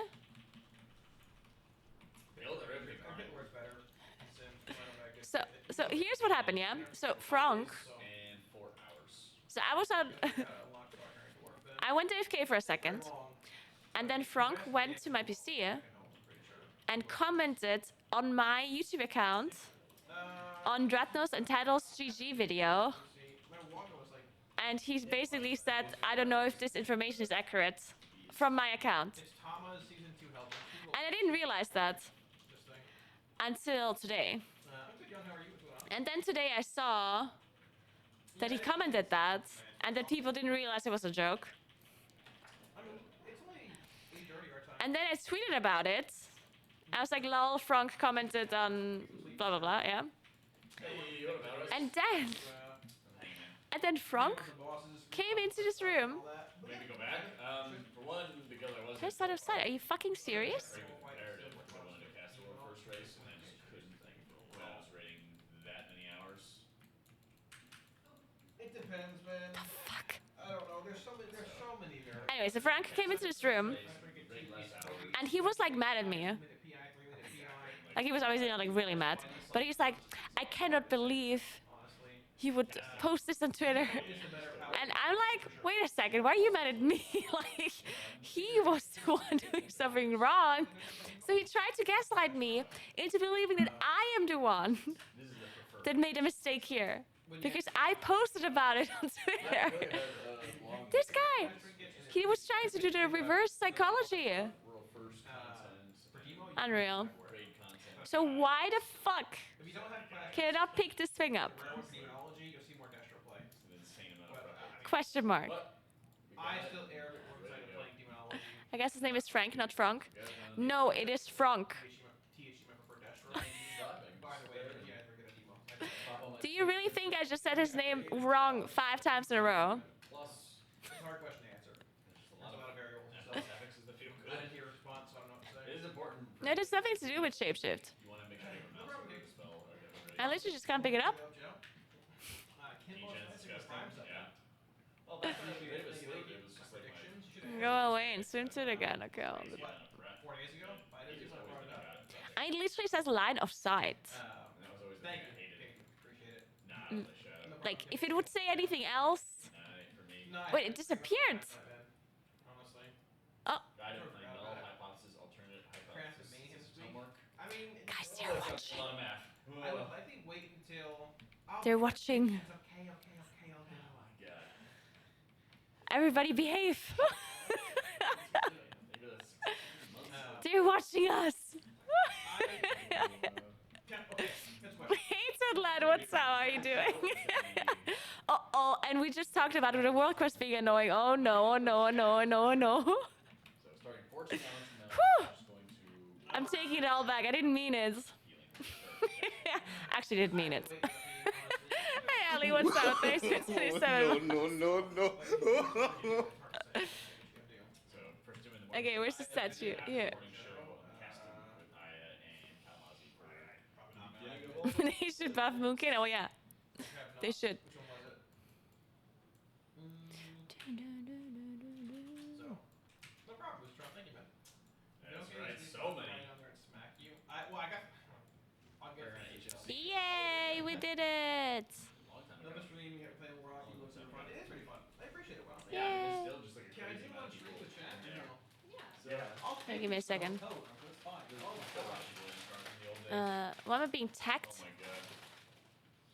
Build everything I think dwarf's better. Sim. So here's what happened, yeah? So Frank, and 4 hours. so I was on, I went AFK for a second, and then Frank went to my PC and commented on my YouTube account on Dreadnought's and Title's GG video, and he basically said, I don't know if this information is accurate from my account. It's Tama's season 2 help. And I didn't realize that until today. I'm good, Young. How are you? What's going on? And then today I saw that he commented that, and that people didn't realize it was a joke. I mean, it's only 8:30 our time. And then I tweeted about it. I was like, lol, Frank commented on blah blah blah, yeah. Hey, what about us? And then Frank came into this room. Maybe go back. For one, because I wasn't. There's that outside. Are you fucking serious? Very comparative because I wanted to cast the world first race and I just couldn't think when I was rating that many hours. It depends, man. Fuck. I don't know. There's so many there. Anyway, so Frank came into this room, and he was like mad at me. Like he was obviously not like really mad, but he's like, I cannot believe he would post this on Twitter. And I'm like, wait a second, why are you mad at me? Like, he was the one doing something wrong. So he tried to gaslight me into believing that I am the one that made a mistake here. Because I posted about it on Twitter. This guy, he was trying to do the reverse psychology. World first content. Unreal. So why the fuck can I not pick this thing up? You'll see more Destro play. It's an insane amount of prep. Question mark. I still err a bit more excited playing Demonology. I guess his name is Frank, not Frank. No, it is Frank. THC, my preferred Destro. By the way, you guys are good at Demo. Do you really think I just said his name wrong 5 times in a row? Plus, It's a hard question to answer. there's There's a lot of variables. F is the feel I good. didn't hear a response, so I don't know what to say. It is important. No, it has nothing to do with shapeshift. You want to make sure you have a mouse over the spell. Or get it ready. I literally just can't pick it up. Degen's disgusting. Yeah. Well, that's actually it was sleep. It was just like my. Go away and swim to it again. Okay. I'll do that. 4 days ago? 5 days ago? I brought it up. I literally says line of sight. That was always the Thank thing I you. hated. Appreciate it. Nah, I was like, shut up. Like, if it would say anything else. For me. No, Wait, it disappeared. Honestly. Oh, I didn't play null hypothesis, alternate hypothesis. Mayhem this week. Homework. I mean, guys, Oh, they're that's a watching. lot of math. I think wait until. They're watching. It's okay, I'll do Oh my god. Everybody behave. Maybe that's 16 months. They're watching us. Okay, next question. Hated lad, what's up? How are you doing? Oh, and we just talked about the world quest being annoying. Oh no, oh no, oh no, oh no, oh no. So starting 14 hours from now, Whew. I'm just going to. I'm taking it all back. I didn't mean it. Actually, didn't mean it. Hey, Ali, what's up? Thanks for 27. No. So first 2 in the morning. Okay, where's the statue? Here. Morning show on casting with Aya and Kalmazi for beginning of They should buff Moonkin. Oh yeah, they should. Which one was it? So, no problem, Boost Trump. Thank you, man. That's Don't get right, these so people many. running on there and smack you. I got. I'll get We're gonna it. HLC. Yay, we did it. Long time Another ago. stream, you playing Rocky was super fun. It is pretty fun. I appreciate it, Will. Yeah, it's still just like a Can I crazy do amount one of stream people with chat? in there. No. Yeah. I'll Hey, give me a second. Code. It's fine. There's still a lot of people in front in the old days. Why am I being Oh tagged? my god.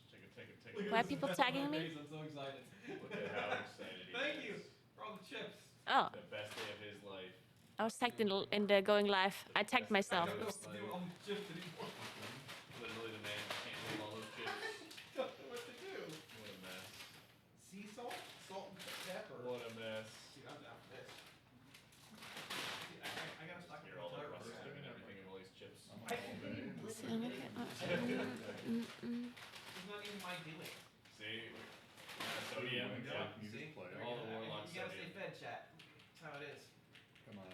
Take Why are people tagging me? I'm so excited. Look at how excited he Thank is. you for all the chips. Oh, The best day of his life. I was tagged in the going live. I tagged myself. I don't know what to do all the chips anymore. Literally the man who can't hold all those chips. Don't know what to do. What a mess. Sea salt, salt and pepper. What a mess. Dude, I'm down for this. See, I gotta stock Hear all the rusting and everything of all these chips. It's not even my doing. See? Sodium. Yeah. See? All the warlock You gotta stay sodium. fed, chat. That's how it is. Come on.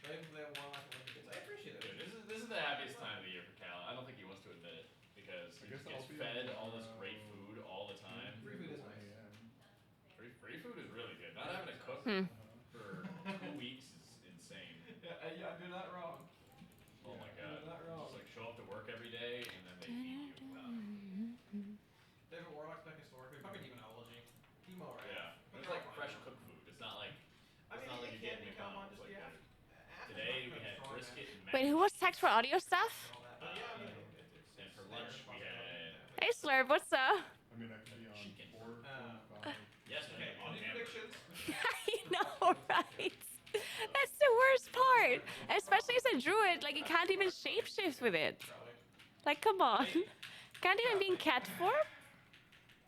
Don't even play a warlock Olympics. I appreciate Dude, it. this is the happiest time of the year for Cal. I don't think he wants to admit it because he guess gets I'll be fed on, all this great food all the time. for 2 weeks is insane. You're not wrong. Oh my god. You're not wrong. Just like show up to work every day and then they feed you. David Warlock's back historically. Fucking demonology. Demo, right? Yeah. It's like fresh cooked food. It's not like you're getting McDonald's. Like today we had brisket and mac Wait, who was tagged for audio stuff? and for lunch we had Hey Slurp, what's up? I mean, I could be on Chicken. 4:45. yesterday I'll on do hamburger. predictions. I know, right? That's the worst part. Especially as a druid, like you can't even shapeshift with it. Like, come on. Can't even be in cat form?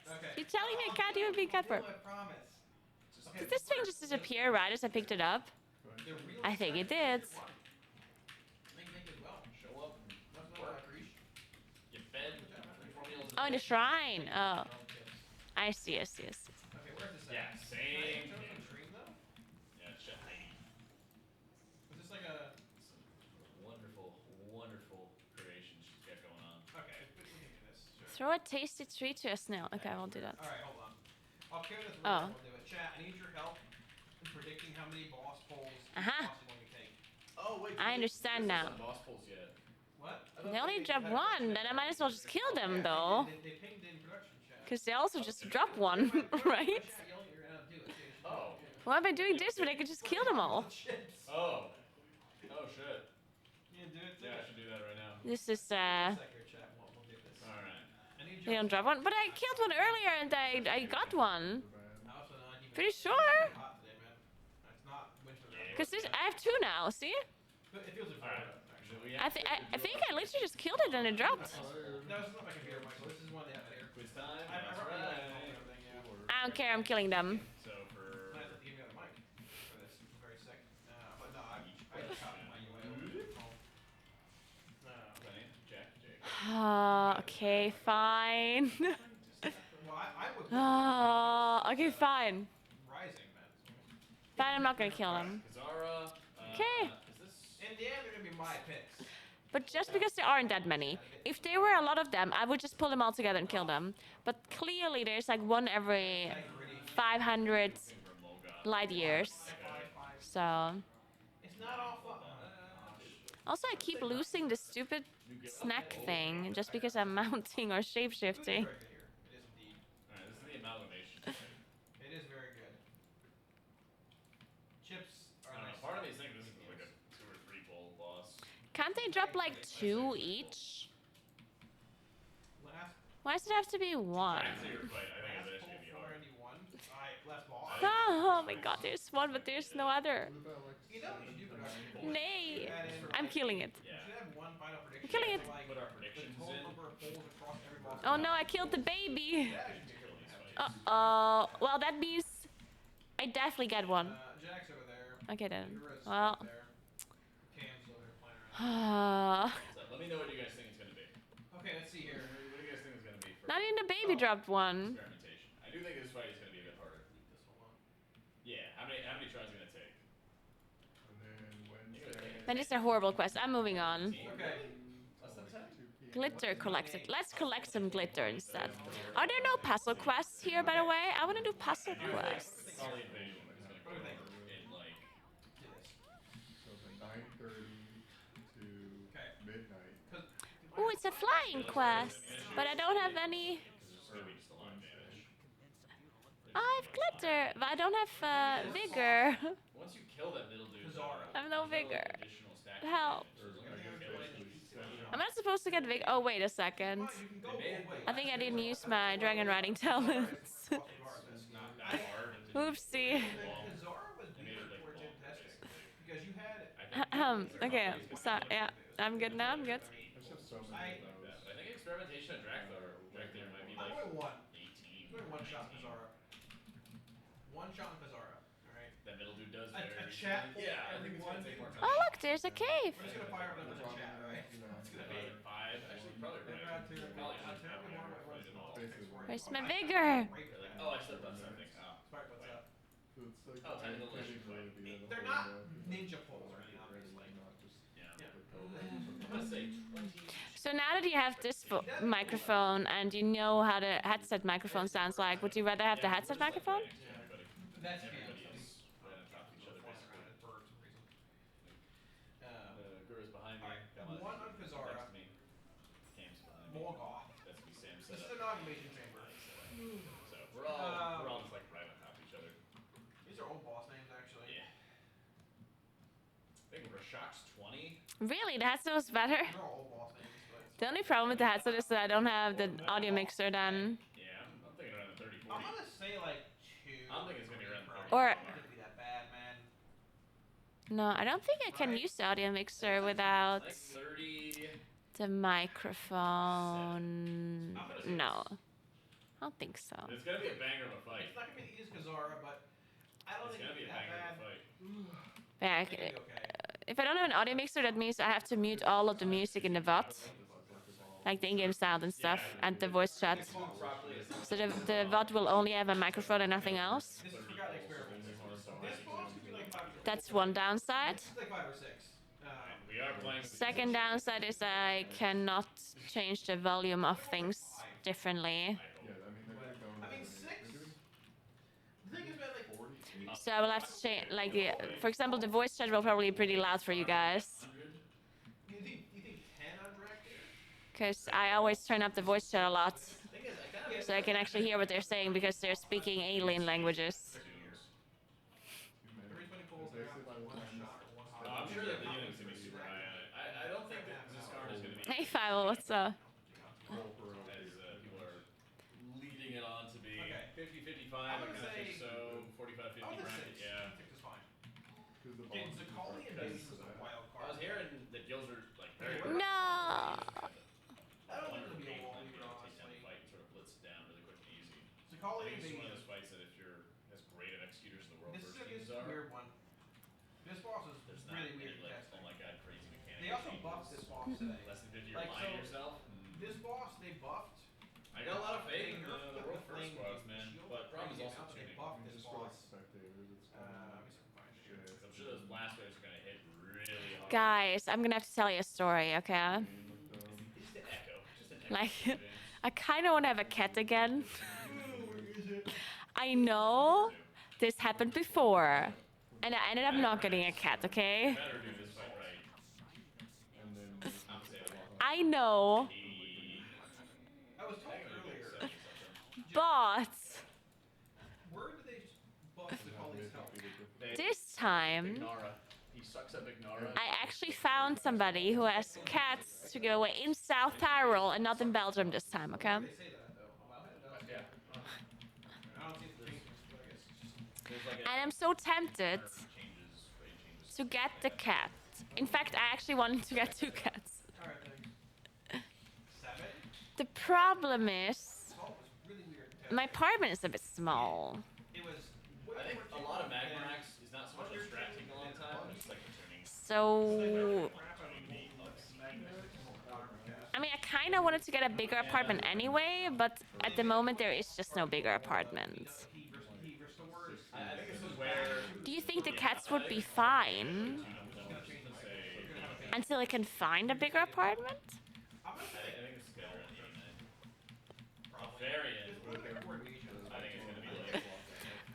Okay. You're telling me I can't even be in cat form? I promise. Did this thing just disappear right as I picked it up? I think it did. Show up and work. Get fed. 4 meals a Oh, in day. the shrine. Oh, I see. Okay, where's this at? Yeah, same. Chosen stream though? Yeah, shit. Is this like a? Wonderful, wonderful creation she's got going on. Okay, we can do this. Sure. throw a tasty treat to a snail. Okay, I won't do that. All right, hold on. I'll carry this. Oh. We'll do it. Chat, I need your help in predicting how many boss polls Uh-huh. possible we take. Oh wait. I understand now. Boss pulls yet. What? They only dropped one, then I might as well just kill them though. They pinged in production chat. Because they also just dropped one, right? Chat yelling you're gonna do it. Oh. Why am I doing this when I could just kill them all? Chips. Oh. Oh shit. You gonna do it? Yeah, I should do that right now. This is, Second chat. We'll do this. All right. I need they don't drop one. But I killed one earlier and I got one. Also not even. Pretty sure. It's hot today, man. It's not winter. Because I have two now, see? But it feels like All right. Florida, actually. Should we I think I literally just killed it and it dropped. No, this is not my computer, Michael. This is one they have here. Quiz time. I That's brought my mic right. and everything, yeah. I don't care, I'm killing them. So for I have to give me the mic for this. I'm very sick. But no, I just got my UI over the phone. okay, Jack, Jake. Okay, fine. Well, I would. Okay, fine. Rising, man. Fine, I'm not gonna kill them. Kazara. Okay. Is this? In the end, they're gonna be my picks. But just because there aren't that many. If there were a lot of them, I would just pull them all together and kill them. But clearly there's like one every 500 light years. So... It's not all fun. Also, I keep losing the stupid snack thing just because I'm mounting or shape-shifting. It is indeed. Alright, this is the amalgamation. It is very good. Chips I are don't know. nice. Part of me is thinking this is like a 2 or 3 bowl boss. Can't they drop like 2 each? Last Why does it have to be 1? Actually, you're right. I think it's actually gonna be hard. 491. Alright, last boss. Oh my god, there's one, but there's no other. You know what you should do production? Nay. Add in- I'm killing it. You should have one final prediction. killing it. for, like, Put our the predictions total in. number of holes across every boss. Oh no, I killed the baby. That should be a good one to have. Uh-oh. Well, that means I definitely get one. Jack's over there. Okay then. Naguura's Well. over there. Cam's over there playing around. So let me know what you guys think it's gonna be. Okay, let's see here. What do you guys think it's gonna be for Not even the baby dropped one. experimentation? I do think this fight is gonna be a bit harder. This one. Yeah. How many tries are it gonna take? And then Wednesday. That is a horrible quest. I'm moving on. Okay. Less than 10? Glitter collected. Let's collect some glitter instead. Are there no puzzle quests here, by the way? I want to do puzzle quests. Probably invasion is gonna go in like. Do this. So from 9:30 to Okay. midnight. Oh, it's a flying quest, but I don't have any. It's gonna be just a lot of damage. I have glitter, but I don't have vigor. Once you kill that middle dude, Kazara. I have no there's vigor. additional stack Help. damage, so as long as you kill it, I'm not supposed to get vigor. Oh, wait a second. You can go both ways. I think I didn't use my dragon riding talents. Not that hard. Oopsie. Kazara was weird for gym testing because you had. Okay, so yeah, I'm good now. I'm good. I just have so many of those. I think experimentation at Dracthar might be I'm like going one. 18. I'm going one shot in Kazara. One shot in Kazara. All right. That middle dude does A very. chat. Yeah, I think it's gonna take more time. Oh, look, there's a cave. We're just gonna fire up numbers in chat, all right? You know, It's gonna Maybe be. 5. Actually, probably right. Probably should have one. Where's my vigor? Like, oh, I slipped on something. Oh. Smart, what's up? so it's like Oh, time to I delicious can't really be able to They're hold not up and ninja poles or get anything, ready, obviously. not just Yeah. click over. Let's say 20. So now that you have this microphone and you know how the headset microphone sounds like, would you rather have the headset microphone? That's Everybody Cam. is. Morgoth. That's gonna be Sam This set is up. an amalgamation chamber. So we're all just like right on top of each other. These are old boss names, actually. Yeah. I think Rashok's 20. Really, the headset was better. They're all old boss names, but The only problem with the headset is that I don't have the audio mixer then. Yeah, I'm thinking around the 30, 40. I'm gonna say like 2. I'm thinking it's gonna be around the 30. Or- It's not gonna be that bad, man. No, I don't think I can use the audio mixer without Like 30. the microphone. No, I don't think so. It's gonna be a banger of a fight. It's not gonna be the easiest Kazara, but I don't It's think gonna it'll be be a that banger bad. of a fight. Yeah, I think it'll be okay. if I don't have an audio mixer, that means I have to mute all of the music in the VOD, like the in-game sound and stuff, and the voice chat. So the VOD will only have a microphone and nothing else. This is forgotten experiment. This boss could be like 5 or 6. That's one downside. This is like 5 or 6. We are playing. Second downside is I cannot change the volume of things differently. Yeah, I mean, they're going. I mean 6. The thing is, man, like 40. So I will have to change, like, for example, the voice chat will probably be pretty loud for you guys. you think 10 on direct here? Because I always turn up the voice chat a lot. So I can actually hear what they're saying because they're speaking alien languages. Every 20 pulls, It's they have basically one like shot or one No, I'm sure that the unit's gonna be super high on it. I don't think that Ziskarn is gonna be Hey, Fivel, what's up? as people are leading it on to be Okay. 50-55. I'm I gonna kind of think say- so. 45-50 I'm gonna bracket. say Yeah. 6 is fine. Because the Getting boss is Zakali and like Basis is a wild I card. was hearing that Gills are like very. No! I don't think it'll be a wall Take leader, down the honestly. fight and sort of blitz it down really quick and easy. I Zakali think and it's just one of Basis. those fights that if you're as great of executors in the world This is versus gonna be teams a are, weird one. This boss is there's not really any weird to like, test. oh my god, crazy mechanics. They also buffed this boss today. Less than 50, you're Like, lying to so- yourself. This boss they buffed. I got a lot of faith in They the nerfed world the first flame squads, man. shield But problem is crazy also amount, but they tuning. buffed And this just for like boss. spectators, it's Let kind me of see if I can find it. shit. I'm sure those blast waves are gonna hit really hard. Guys, I'm gonna have to tell you a story, okay? Like, It's just an echo. Just an echo. Like, James. I kind of want to have a cat again. I know this happened before, and I ended up not getting a cat, okay? Better do this fight right. and then I'm saying I know, I was told earlier. but Where did they buff Zakali's health? this time Ignara. He sucks up Ignara. I actually found somebody who has cats to give away in South Tyrol and not in Belgium this time, okay? They say that though. Well, it does. Yeah. I don't see the changes, but I guess it's just. There's like And I'm so tempted changes, rate changes. to get the cat. In fact, I actually wanted to get 2 cats. Alright, thanks. 7? The problem is, 12 was really weird to test. my apartment is a bit small. It was. I think a lot of Magmarax is not so much a strat taking a long time, but it's like the tuning. So, I mean, I kind of wanted to get a bigger apartment anyway, but at the moment there is just no bigger apartment. He restores. I think this is where Do you think the cats would be fine until I can find a bigger apartment? I'm gonna I say. think it's gonna run the variant. I think it's gonna be like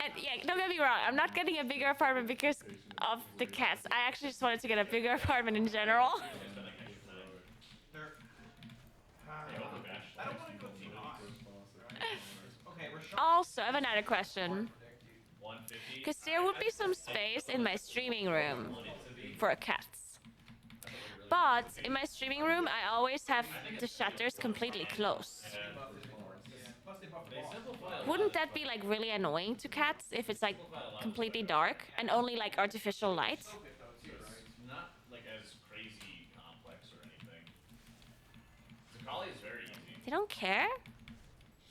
And yeah, don't get me wrong, I'm not getting a bigger apartment because of the cats. I actually just wanted to get a bigger apartment in general. They're. I don't want to go too high. Okay, Rashad. Also, I have another question. 150. Because there would be some space in my streaming room for cats. But in my streaming room, I always have the shutters completely closed. Plus they buffed the boss. Wouldn't that be like really annoying to cats if it's like completely dark and only like artificial light? It's not like as crazy complex or anything. Zakali is very easy. They don't care?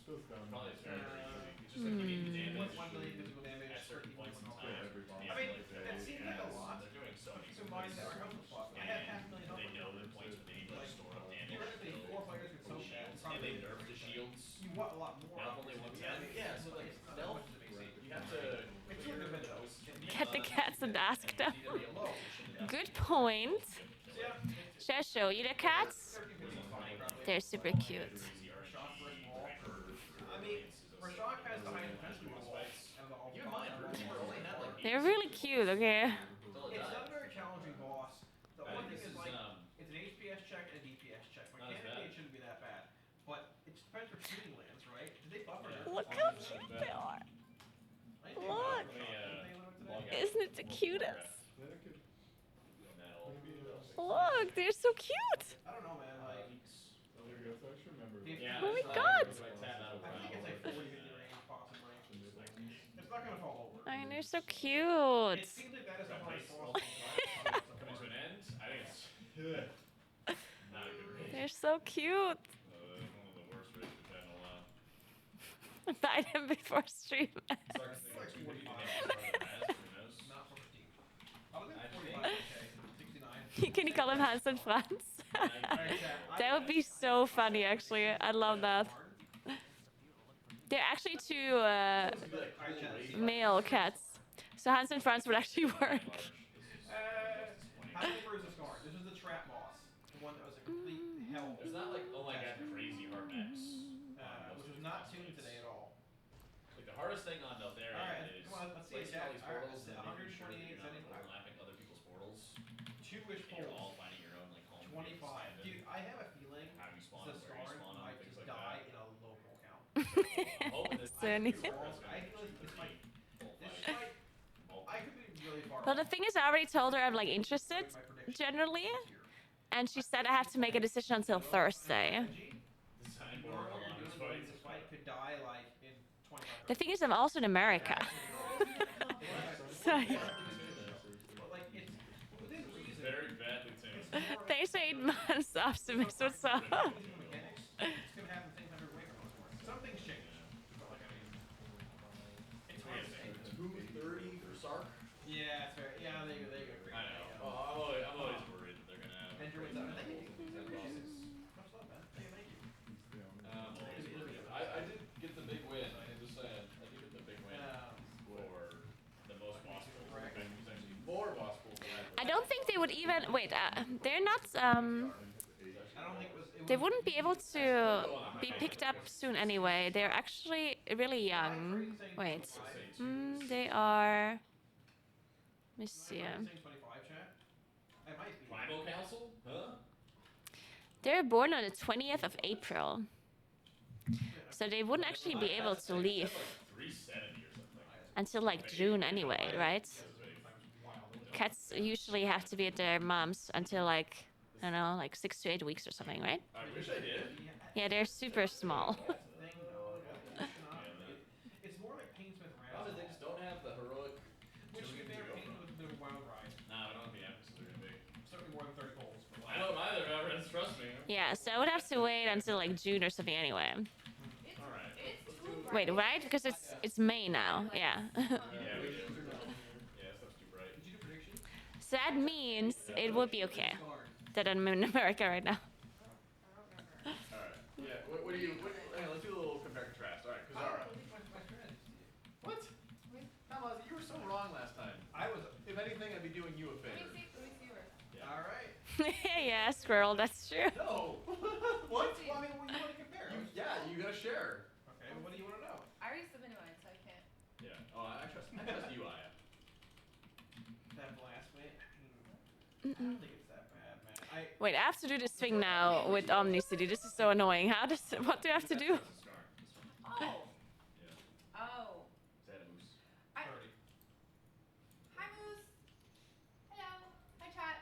still down. Zakali is very, very easy. It's just like you need the damage 1 million physical damage. at certain points in Yeah, time. every boss I mean, is like that seems like a lot. They're doing so many Keep in mind that our health was fucked. I had half a million health. They know the points where they need to like, store up damage. Theoretically, 4 players could soak that. And they nerf the shields. You want a lot more. Now only 110. Yeah, so like stealth, you have to It's still a good bit though. Get the cats and ask them. either be alone. Good point. Yeah. Should I show you the cats? 13 pixels is fine, probably. They're super cute. Rashad first wall. I mean, Rashad has the highest defense wall out of the all. Keep in mind, Runekeeper only had like They're really cute, okay? It's not a very challenging boss. The I one think thing this is like, is, it's an HPS check and a DPS check. Not as Mechanically, bad. it shouldn't be that bad. the cutest. Then it could Metal. Look, they're so cute. I don't know, man. Like, Oh, there you go. So I should remember. Yeah, Oh my that's God. if I tap that over I think it's like now. 40, 50 range, possibly. It's not gonna fall over. I know, they're so cute. It seems like that is a That hard place fall. coming to an end. I think it's not a good race. They're so cute. One of the worst races we've had in a while. Buy them before stream. Starting to think like we could even make it part of the mask, who knows? Not 50. I would I think think- 45, okay. 69. Can you call them Hans and Franz? Alright, chat. That would be so funny, actually. I'd love that. They're actually two Alright, chat. male cats. So Hans and Franz would actually work. How many birds is Scar? This is the trap boss. The one that was a complete hell. There's not like, oh my god, crazy hard maps. Which was not tuned today at all. Like the hardest thing on Neltharion Alright, is come on, let's see it, placing all chat. these Alright, portals and then making sure that 128 you're not settings. overlapping other people's portals. Two-ish And you're polls. all finding your own like home. 25. Dude, I have a feeling How you spawn the them, where you Scar spawn them, might things just like die that. in a local count. I'm hoping this Soon. I feel like this might. I could be really far Well, the off. thing is, I already told her I'm like interested, My prediction generally, this year. and she said I have to make a decision until Thursday. The signboard Normal, along you're this doing fight. this fight could die like in 25 The thing is, I'm also in America. So, But like it's within reason. Very badly tuned. they say 8 months Optimus, what's up? Mechanics. It's gonna happen things under microphones. Some things change. But like I mean, it's hard to say. 230 for Sark. Yeah, it's fair. Yeah, they go. I know. Oh, I'm always worried that they're gonna have. Andrew, what's up? Thank you. bosses. Much love, man. Hey, thank you. I did get the big win. I just saying, I did get the big win for the most boss pools. Correct. There's actually more boss pools than I don't think they would even wait. They're not. I don't think it was. They wouldn't be able to be picked up soon anyway. They're actually really young. Wait, they are. Let me see. 25 chat. I might be. Primal Council? Huh? They're born on the 20th of April, so they wouldn't actually be able to leave Like 370 or something. until like June anyway, right? Cats usually have to be at their mom's until like, I don't know, like 6 to 8 weeks or something, right? I wish I did. Yeah, they're super small. Thing, no, it's more like Painsmith Problem is they Raz. just don't have the heroic Which tuning if to they're go Painsmith from. with the Wild Ride, Nah, I don't have the emphasis they're gonna be. certainly more than 30 polls. But I don't either, Everett. Trust me. Yeah, so I would have to wait until like June or something anyway. Alright. Wait, right? Because it's May now. Yeah. Yeah, we do. Yeah, stuff's too bright. Did you do prediction? So that means it would be okay that I'm in America right now. Alright. Yeah, what do you. Hey, let's do a little compare and contrast. Alright, Kazara. My friend. What? Thomas, you were so wrong last time. I was. If anything, I'd be doing you a favor. All right. Yeah, squirrel, that's true. No! What? Well, I mean, what do you want to compare? Yeah, you gotta share. Okay, well, what do you want to know? I already submitted mine, so I can't. Yeah. Oh, I trust you, Aya. That blasphemy. I don't think it's that bad, man. Wait, I have to do this thing now with Omnicity. This is so annoying. What do I have to do? Oh. Yeah. Oh. Zadamoose. I, 30. hi, Moose. Hello. Hi, chat.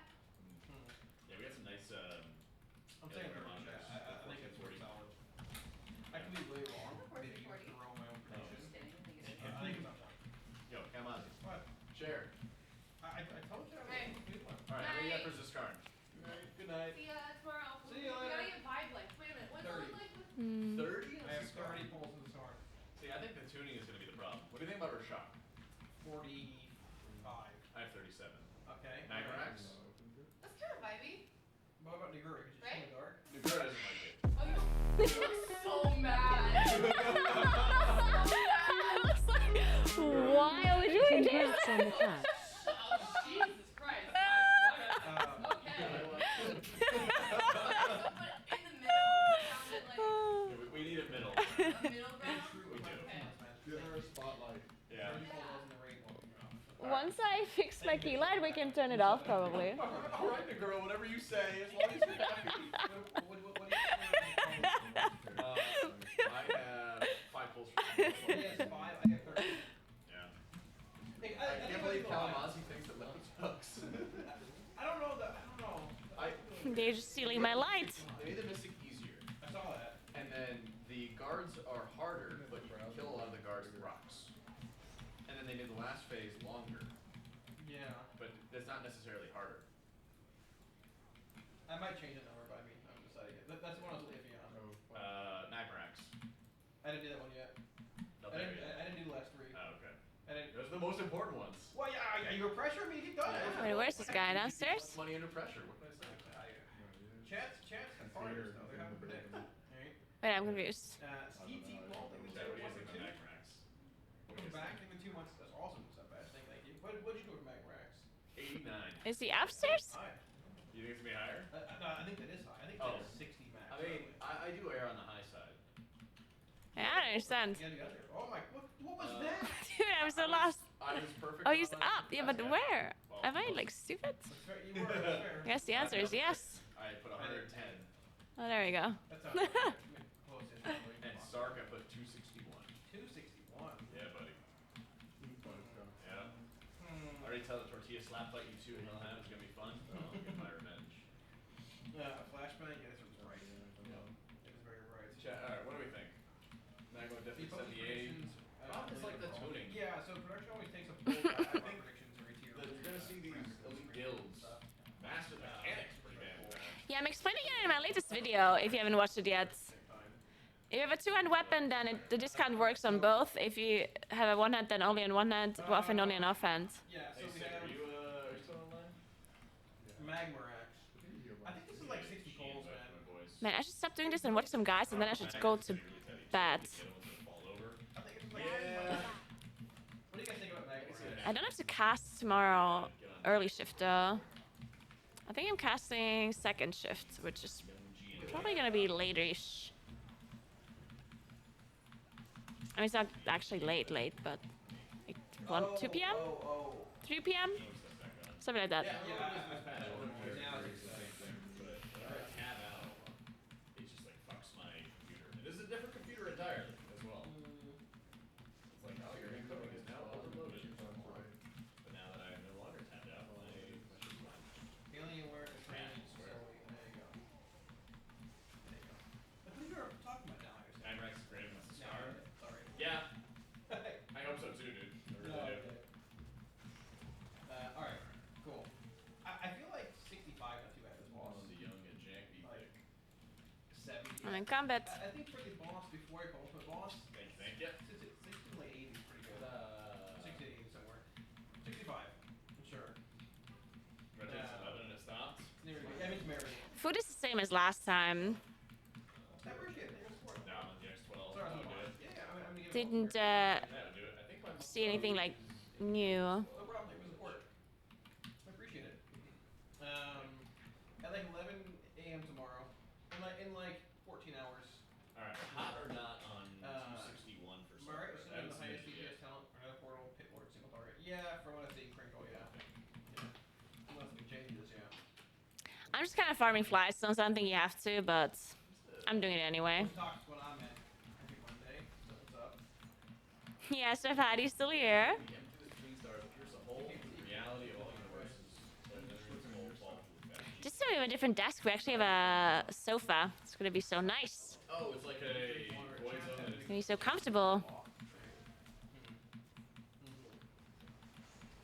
Yeah, we got some nice. I'm Yeah, saying we're 30. on Chat. this. I think it's pretty solid. I could be really wrong. Maybe you have to throw my own prediction. I think it's not done. Yo, come on. What? Share. I told you I was Hey. going to do one. Alright, how many Night. efforts is Skarn? Good night. See ya tomorrow. See you We later. gotta get vibe like. Wait a minute. What's 30. it like? 30? I have 30 polls in the start. See, I think the tuning is gonna be the problem. What do you think about Rashok? 45. I have 37. Okay. Naguura? That's kind of vibey. What about Naguura? Because you're Right? in the dark. Naguura doesn't like it. Oh, you look so mad. I was like, why are we doing this? Oh, Jesus Christ. Okay. But in the middle, sounded like Yeah, we need a middle. a middle ground. We do. Okay. Give her a spotlight. Yeah. Once I fix my key light, we can turn it off probably. Alright, Naguura, whatever you say, as long as you're happy. I have 5 pulls for He has 5, I have 30. Yeah. Hey, I can't believe Kalamazoo thinks They're just stealing my light. They made the Mystic easier. I saw that. And then the guards are harder, but you can kill a lot of the guards with rocks. And then they made the last phase longer, Yeah. but it's not necessarily harder. I might change the number, but I mean, I'm deciding it. That's the one I was iffy on. Magmarax. I didn't do that one yet. Not I there didn't, yet. I didn't do the last three. Oh, okay. I didn't. Those are the most important ones. Well, yeah, you were pressuring me to keep going. Wait, where's this guy downstairs? Money under pressure. What can I say? Chats and farters, though. They're having to predict. Alright. Wait, I'm confused. Steve T. Ball, Is that what he is with the Magmarax? Welcome back. It's been 2 months. That's awesome. It's not bad. Thank you. What'd you do with Magmarax? 89. Is he upstairs? High. You think it's gonna be higher? No, I think that is high. I think Oh. it's 60 max. I mean, I do err on the high side. Yeah, I don't understand. You gotta get there. Oh my, what was that? Dude, I'm so lost. I was perfect. Oh, on he's my up. Yeah, but test. where? Well, Am I close. like stupid? That's fair. You were. That's fair. I guess the answer is yes. I put 110. Oh, there we go. That's how close-ish. And Sark, I put 261. 261. Yeah, buddy. Yeah. I already tell the tortilla slap fight you two in Hellhound is gonna be fun. So I'll get my revenge. Flashbang. Yeah, this one's right. It is very right. Alright, what do we think? Magma See, definitely post 78. predictions. Problem is like the tuning. Yeah, so production always takes a pull back on predictions every tier. You're gonna see these elite guilds. Master mechanics pretty damn fast. Yeah, I'm explaining it in my latest video if you haven't watched it yet. If you have a two-hand weapon, then the discount works on both. If you have a one-hand, then only on one hand, well, often only on off-hand. Yeah, so Hey, we Sid, have are you still online? Magmarax. I think this is like 60 calls, man. Man, I should stop doing this and watch some guys, and then I should go to bed. I think it's like Yeah. What do you guys think about Magmarax? I don't have to cast tomorrow early shift though. I think I'm casting second shift, which is probably gonna be later-ish. I mean, it's not actually late, but like 2 p.m., 3 p.m., something like that. Yeah. It's just like fucks my computer. And this is a different computer entirely as well. It's like, oh, your encoding is now overloaded. But now that I am no longer tabbed out, my shit's fine. Alienware is training, so there you go. I believe we were talking about now. Magmarax is great against the star. Sorry. Yeah, I hope so too, dude. I really do. Alright, cool. I feel like 65 not too bad as boss. On the young and Jack B Like, pick. 70. I'm in combat. I think for the boss, before I call ultimate boss, Thank you. 60 to like 80 is pretty good. 60 to 80 somewhere. 65, I'm sure. Rotates 11 and it stopped. There we go. Yeah, I mean, it's Mary. Food is the same as last time. I appreciate it. Thank you for support. Now I'm on the X12. Sorry, That would do it. yeah, I'm gonna give it Didn't That would do it. I think my see anything like new. No problem, thank you for support. I appreciate it. At like 11 a.m. tomorrow, in like 14 hours. Alright, hot or not on Uh, 261 for Am I right? Sark? Assuming the highest DPS talent, another portal, pit lord, single target. Yeah, from what I've seen, Crinkle, yeah. Unless we change this, yeah. I'm just kind of farming flies, so I don't think you have to, but I'm doing it anyway. Let's talk when I'm in. Happy Monday. So what's up? Yes, I've had you still here. The emptiness between stars appears the whole reality of all universes. But then there's a whole fall to effect. Just so we have a different desk, we actually have a sofa. It's gonna be so nice. Oh, it's like a void zone that It's is gonna be so comfortable.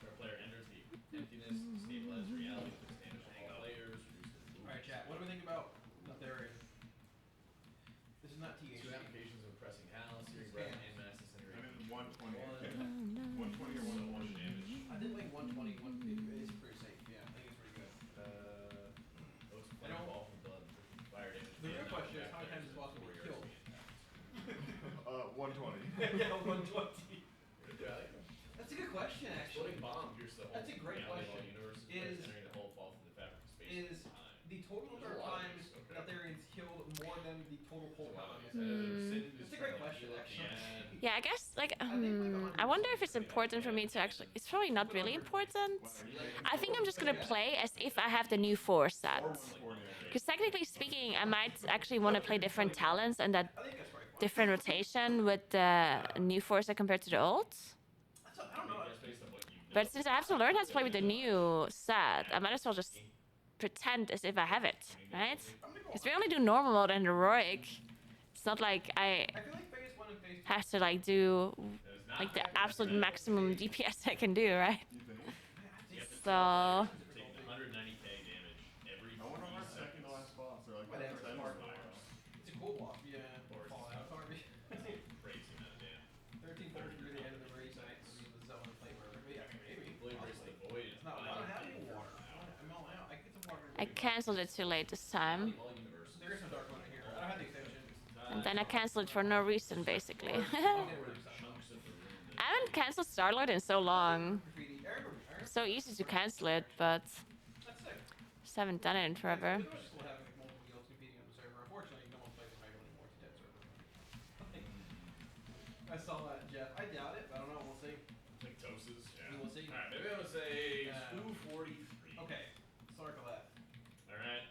where a player enters the emptiness, stabilized reality with establishing players, reduces Alright, chat. What do we think about Notherian? This is not THC. Two applications of pressing Hal, searing breath, and mass disintegration. 120. Oh, 120 or 140 damage. I think like 120, it's pretty safe. Yeah, I think it's pretty good. Those I don't- fall from blood, inflicting fire damage. The real and question is knockback how many times damage is boss gonna be before killed? yours being attacked. 120. Yeah, 120. Yeah, That's a good question, actually. exploding bomb pierces the whole That's a great reality of all question. universes, by Is- entering the whole fall through the fabric of space Is and time. the total number There's a of lot of times these, okay. Notherians killed more than the total pull time? That's a great question, actually. Yeah, I guess like I wonder if it's important for me to actually. It's probably not really important. I think I'm just gonna play as if I have the new 4 set. Because technically speaking, I might actually want to play different talents and that I think that's right. different rotation with the new 4 set compared to the old. I don't know. That's based on what you know. But since I have to learn how to play with the new set, I might as well just pretend as if I have it, right? Because we only do normal mode and heroic. It's not like I I feel like phase 1 and phase 2. have to like do like the absolute maximum DPS I can do, right? You think? So Taking 190k damage every I wonder 3 how second seconds. to last boss. They're like, Whatever, that's Mark. tomorrow. It's a cool boss. Yeah. Or Fallout. Sorry. Crazy amount of damage. 1330 through the end of the race. I believe the zone and flavor. But yeah, maybe. Blade Race of the Void. It's not. I don't have any water. I'm all out. I get some water. I cancelled it too late this time. All universes. There is no dark one in here. I don't have the extension. And then I cancelled it for no reason, basically. I'll get rid of some. Chunks of the room I haven't cancelled Starlord in so long. Graffiti. I remember. So easy to cancel it, but That's sick. just haven't done it in forever. We're still having like, multiple guilds competing on the server. Unfortunately, no one plays the Mega anymore. It's a dead server. I saw that, Jeff. I doubt it, but I don't know. We'll see. like Tosis. Yeah. We will see. Alright, maybe I'm gonna say Yeah. 243. Okay. Circle that. Alright.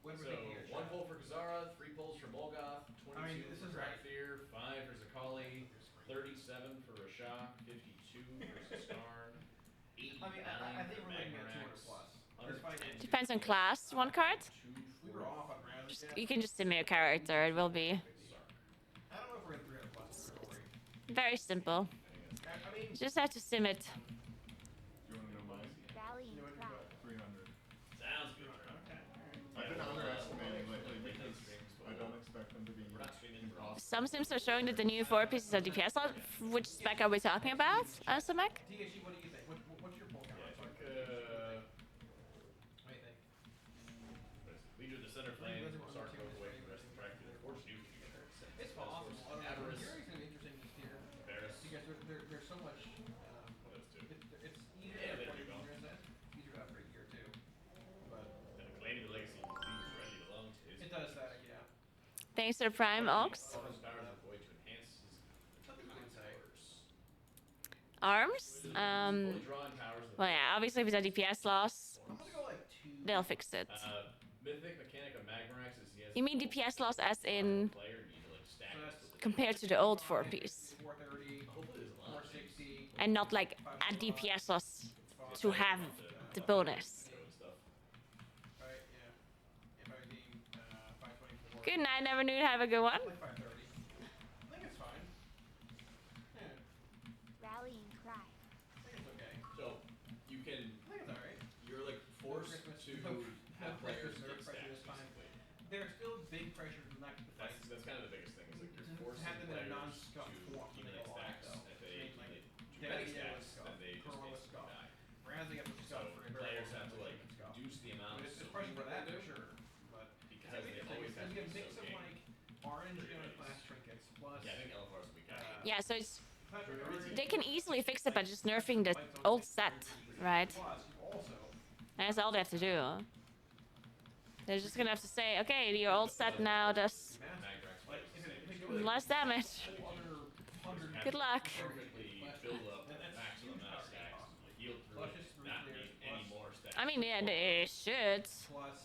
What are we So, thinking here, 1 Jeff? pull for Kazara, 3 pulls for Molgoth, 22 I mean, this for is right. Fear, 5 for Zakali, 37 for Rashok, 52 for Skarn, 89 I mean, I think for we're looking at Magmarax, 200 plus. This fight ends. Depends on class. One card. We were off on rounds. Just, Yeah. you can just sim your character. It will be I don't know if we're at 300 plus. Don't worry. very simple. I mean, You just have to sim it. Do you want to know mine? Rallying you know what cry. 300. Sounds good. I've been underestimating lately because I don't expect them to be We're not streaming impossible. Some sims are showing that the new 4 pieces of DPS slot. Which spec are we talking about, Samek? THC, what do you think? What's your pull count? Yeah, I Sorry. think, What do you think? Leader of the Center Flame, Sark goes away from the rest of the track to the Force Duke. It's possible. Avarice, Hearing's gonna be interesting this year. Varus. Because there's so much. Those two. It's easier Yeah, to there upgrade you go. year, isn't it? Easier to upgrade year too. But And the Claiming the Legacy leaves ready to belong to his. it does that, yeah. Thanks to the Prime Ox. All his powers of the void to enhance his Something you could say. Arms. Fully drawing powers of the Well, yeah, obviously if it's a DPS loss, I'm gonna go like 2. they'll fix it. Mythic mechanic of Magmarax is he has You mean DPS loss as in player need to like stack So it that's with the compared to the old 4 piece, 430, hopefully there's a lot of 460. and not like a DPS loss to have the bonus. and stuff. Right, yeah. If I redeem 524. Good night, never knew. Have a good one. Like 530. I think it's fine. Yeah, Rallying cry. I think it's okay. So you can I think it's alright. you're like forced to have players Christmas, get pressure stacks this time. basically. There's still big pressure to not get the fight. That's kind of the biggest thing is like To you're forcing have them in a players non-scuff to form, accumulate they go stacks. off, If they though. accumulate too Daddy many Dad was stacks, scuff, then they just Colonel was basically scuff. die. Whereas they get the So scuff for a very players long have to time, like they get scuff. reduce the amount of There's silver pressure for that, they for do sure. But because they it's always have you to get a be mix so of game. like orange and class trinkets plus. Yeah, I think LFR is a big guy. Yeah, so it's Patrick Orange, they can easily fix it by just nerfing the old set, right? plus you also That's all they have to do. They're just gonna have to say, okay, your old set now does Magmarax like players if the it same. goes less damage. other 100 Good luck. Perfectly build up the maximum amount of stacks. Heal through Plus it, just not three need clears, any plus- more stacks. I mean, yeah, they should. plus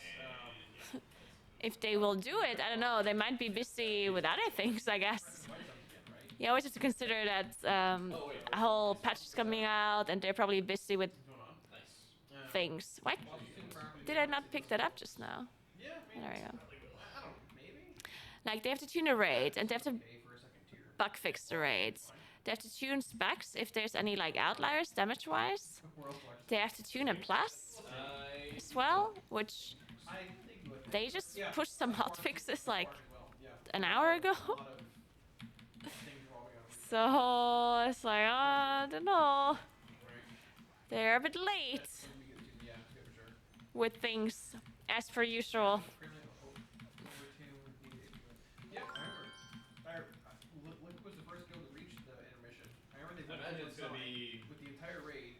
If they will do it, I don't know. They might be busy with other things, I guess. white again, right? You always have to consider that a whole patch is coming out, and they're probably busy with What's going on? Nice. things. What? Did I not pick that up just now? Yeah, I mean, There we go. I don't know, maybe. Like they have to tune the raid, and they have to Pay for a second tier. bug fix the raids. They have to tune specs if there's any like outliers damage-wise. We're also like, They have to tune a plus I as well, which I think with they just yeah, pushed some hot fixes like well, yeah. an hour ago. A lot of things revolving on So it's like, I don't know. right. They're a bit late When we get to, yeah, for sure. with things as per usual. Yeah, I remember. Look was the first guild to reach the intermission. I remember they I went imagine to it's one gonna side be with the entire raid.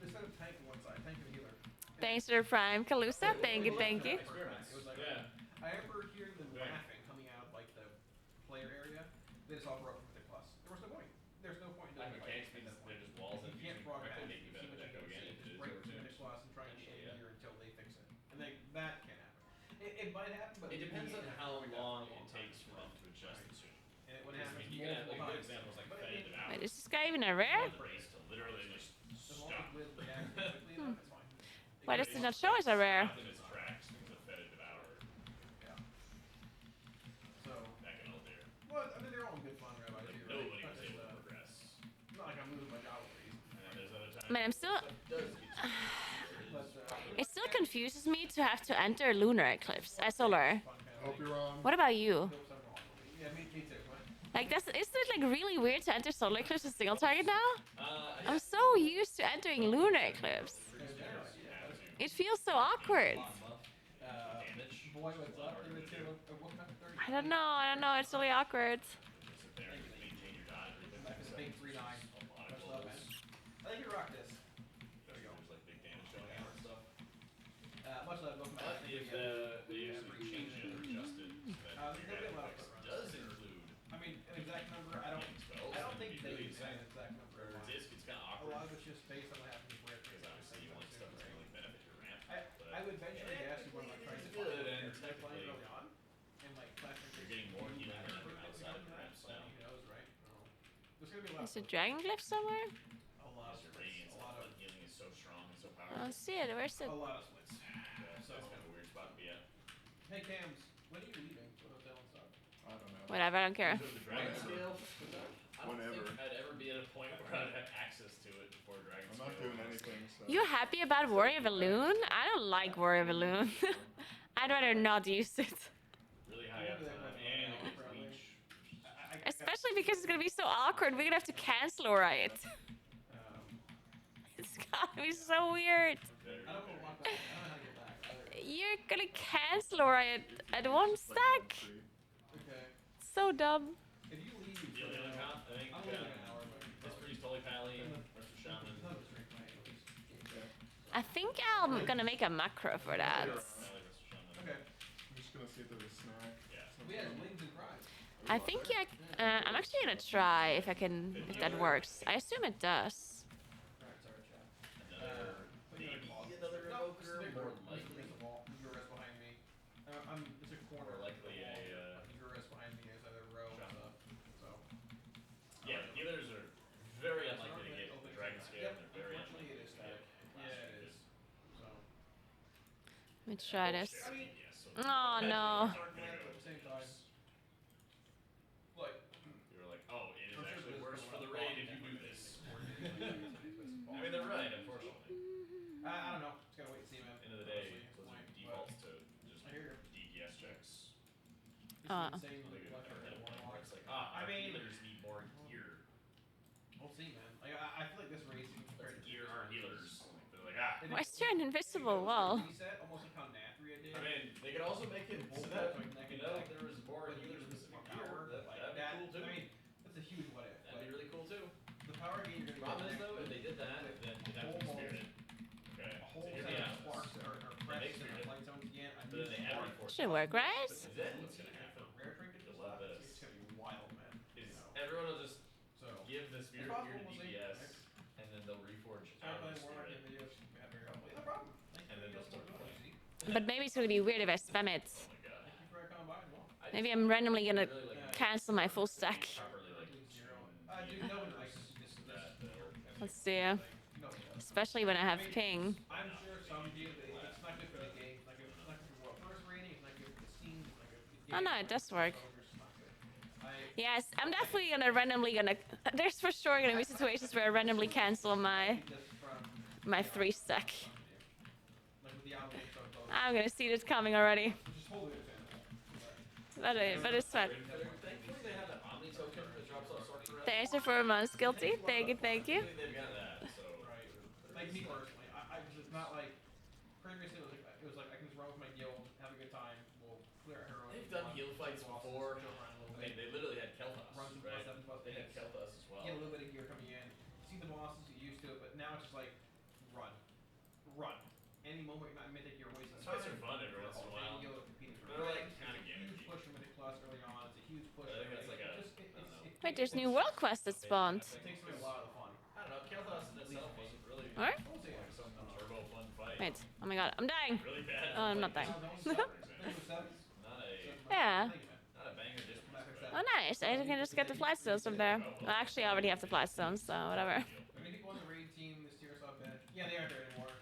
Instead of tank on one side, tank and healer. Thanks to the Prime Calusa. Thank you, thank you. experiments. It was like, Yeah. I remember hearing them Yeah. laughing coming out of like the player area. They just all broke with their plus. There was no point. There's no point in Like doing mechanics fight means at that they're point. just walls You and can't using broadcast correctly it, make you see better what than you Echo can again see, if it just is break over the two. finish plus and try and Potentially, end yeah. here until they fix it. And that can't happen. It might happen, but It depends on it's how going long down it takes for them to adjust the suit. And it would I happen mean, you can have like multiple good times. examples like But Fed and Wait, Hours. is this guy even a rare? The race to literally just As long stop. as Liz reacts quickly enough, it's fine. Why does it not show as a rare? Stop them as Man, I'm still. But It still confuses me to have to enter lunar eclipse. Solar. fun kind I of hope thing. you're wrong. What about you? Hope some wrong. Yeah, me too. What? Like, isn't it like really weird to enter solar eclipse as single target now? I'm so used to entering lunar eclipse. It feels so awkward. Boy, what's up? Give it to what kind of 30? I don't know. It's really awkward. Back to big 3-9. Much love, man. I think you rock this. There we go. There's like big damage going on and stuff. Much love, welcome back. But if they actually change it or adjust it, so that There's gonna be a lot of graphics foot runs. does include I mean, an exact number. I don't think they can say an exact number. or disk, it's kind of A awkward. lot of it's just based on what happens with it. Because obviously you want stuff that's going to benefit your ramp. I would venture to guess you want to try to It's find good, what and they're playing technically early on, and like classic. you're getting more healing than outside of your ramps now. Who knows, right? There's gonna be a lot. Is a dragon glyph somewhere? A lot of Your splits. radiance A lot of. and healing is so strong and so I powerful. don't see it. Where's it? A lot of splits. So it's kind of a weird spot to be at. Hey Cams, when are you leaving for hotel and stuff? I don't know. Whatever. I don't care. So the dragon scale, I don't Whenever. think I'd ever be at a point where I'd have access to it before dragon I'm scale. not doing anything, so. You happy about Warrior Balloon? I don't like Warrior Balloon. I'd rather not use it. Really high up time, and it gets leech. Especially because it's gonna be so awkward. We're gonna have to cancel Orion. It's gonna be so weird. I don't know what I don't know how to get back. Either. You're gonna cancel Orion at one stack. Okay. So dumb. If you leave, The only other comp, I think, I'm leaving an hour. it's pretty Holy Pally, Rest of Shaman. None of us drink my at least. I think I'm gonna make a macro for that. Pally, Rest of Shaman. Okay. I'm just gonna see if there's a snack. Yeah. We had wings and fries. I think I'm actually gonna try if that works. I assume it does. Alright, sorry, chat. Another, maybe another No, it's the evoker, big more room. likely. There's a wall. Euros behind me. It's a corner. More likely a, Euros behind me is either row and stuff. So. yeah, the healers are very unlikely to get the dragon scale, and they're very Unfortunately, unlikely it is to get static. Yeah, it is. So. Let me try this. I mean, yes, so Oh no. At the same time. Like. you were like, oh, it is I'm sure actually there's worse a for lot the of raid problems if you do with this. I I mean, they're right, unfortunately. I don't know. Just gotta wait and see, man. End of the day, Honestly, those are point, defaults to just I hear you. DPS checks. This is Uh. insane Really with good Fletcher at that and point where Warlock. it's like, I our mean- healers need more gear. We'll see, man. Like, I feel like this race compared Let's to gear previous our ones healers. is- They're like, ah. It Why is- is there an invisible wall? Reset, almost like how Nathria did. I mean, they could also make it so Both that, like neck you and know, neck. if there was more But healer healers with specific more gear, power, that'd like be that. cool too. I mean, that's a huge what if. That'd Like, be really cool too. the power gain you're gonna Problem get is though, if next they did that, then it'd have to be spirited. Okay. a whole So hear set me of out. sparks or They press make and spirited. light zones again. I But then they add reforce. Should work, right? But then what's gonna happen? Rare trinket You'll stuff. love this. It's gonna be wild, man. Is You know. everyone will just So. give the spirit possible, gear to we'll see. DPS, and then they'll reforge Start out of playing the Warlock spirit. in videos. We have figured out. No problem. Thank you And for then your they'll start support, playing. see? But maybe it's gonna be weird if I spam it. Oh my god. Thank you for coming by as well. I Maybe just I'm randomly gonna really like cancel my full stack. properly like Zero. tune Dude, no one likes this. that, Let's see. Like, no one does. Especially when I have ping. I'm sure some do, but it's not good for the game. It's not good, it's not good for world first rating. It's not good for the scene. It's not good for the Oh game. no, it does work. Soldiers, it's not good. Yes, I'm definitely gonna randomly there's for sure gonna be situations where I randomly cancel my This from my 3 stack. like with the album being so close, I'm gonna see this coming already. which is totally understandable. But it's fine. thankfully they have that Omni token that drops off sorcerer. Thanks for months guilty. Thank you, thank you. They've got that, so Right. Like me personally, it's not like previously it was like I can just run with my guild, have a good time, we'll clear our heroes. they've done heal fights before. Chill around a little I mean, bit. they literally had Kel'Thas, Run some right? +7/+8. They had Kel'Thas as well. Get a little bit of gear coming in, see the bosses, get used to it, but now it's just like run. Any moment you're not mythic, you're wasting Fights time. are fun every once in a while. You're competing for They're like ranks. kinda It's a huge gimmicky. push for mythic plus early on. It's a huge push. I think that's for like a- everything. I don't know. Wait, there's new world quest that spawned. It takes away a lot of the fun. I don't know, Kel'Thas in itself wasn't really Alright. I won't say like some turbo fun fight. Wait, oh my god, I'm dying. Really bad. Oh, I'm not dying. For example. Yeah. Not a banger disc. Oh nice, I can just get the flight stones from there. Well, actually, I already have the flight stones, so whatever. I mean, people on the raid team this year saw bench. Yeah, they aren't there anymore.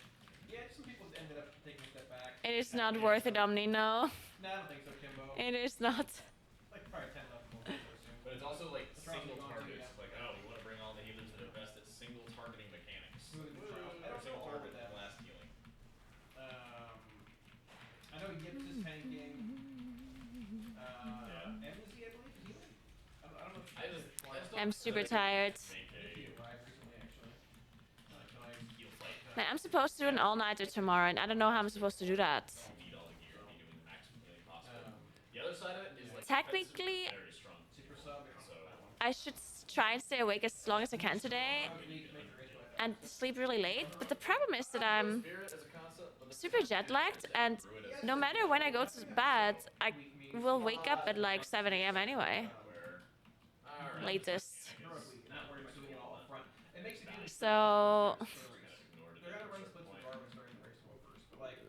Yeah, some people ended up taking a step back. It is not worth it, Omni, no. No, I don't think so, Kimbo. It is not. Like probably 10 left more, I assume. But it's also like That's probably single gone too, targets. yeah. Like, oh, we want to bring all the healers that are best at single targeting mechanics. Who MZ, I believe. Is he in? I don't know if I just don't I'm super tired. make he a arrived recently, actually. Tonight. heel fight. Man, I'm supposed to do an all-nighter tomorrow, and I don't know how I'm supposed to do that. You need all the gear to be doing the maximum healing possible. The other side of it is like Technically, defensive, very strong. Super sub. So I should try and stay awake as long as I can today and sleep really late. But the problem is that I'm spirit as a concept, but super jet lagged, and no matter when I go to bed, I will wake up at like 7 a.m. anyway. where alright. Latest. Heroic week. I'm not worried about doing it all up front. It makes it easy. So They're gonna run splits regardless during the race to go first, but like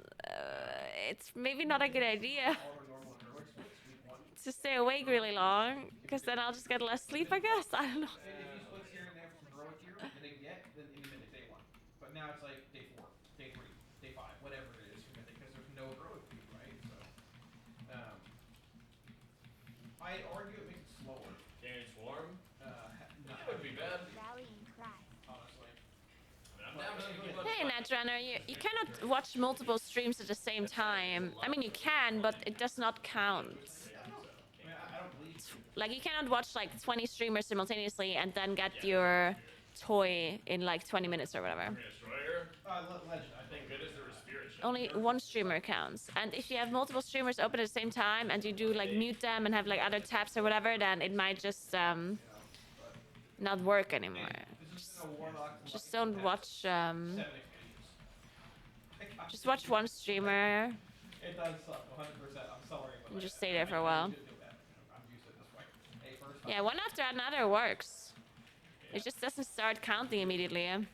it's maybe not a good idea all our normal and heroic splits week 1. to stay awake really long, because then I'll just get less sleep, I guess. I don't know. If you splits here and there from heroic gear, and they get then in minute day 1. But now it's like day 4, day 3, day 5, whatever it is for mythic, because there's no heroic week, right? So I'd argue it makes it slower. Canyon Swarm? Not It would be bad. Rallying cry. honestly. I'm down to do much Hey, Netrunner, you cannot watch multiple streams at the same time. I mean, you can, but it does not count. I mean, I don't believe Like, you cannot watch like 20 streamers simultaneously and then get your toy in like 20 minutes or whatever. Destroyer. Legend. I think Thank goodness there was spirit shit. Only one streamer counts. And if you have multiple streamers open at the same time and you do like mute them and have like other tabs or whatever, then it might just not work anymore. this is no warlock. Just don't watch. 7 expansions. Just watch one streamer It does suck, 100%. I'm sorry, but and just stay there for a while. I'm used to it this way. Hey, first Yeah, one after another works. It just doesn't start counting immediately. Warrior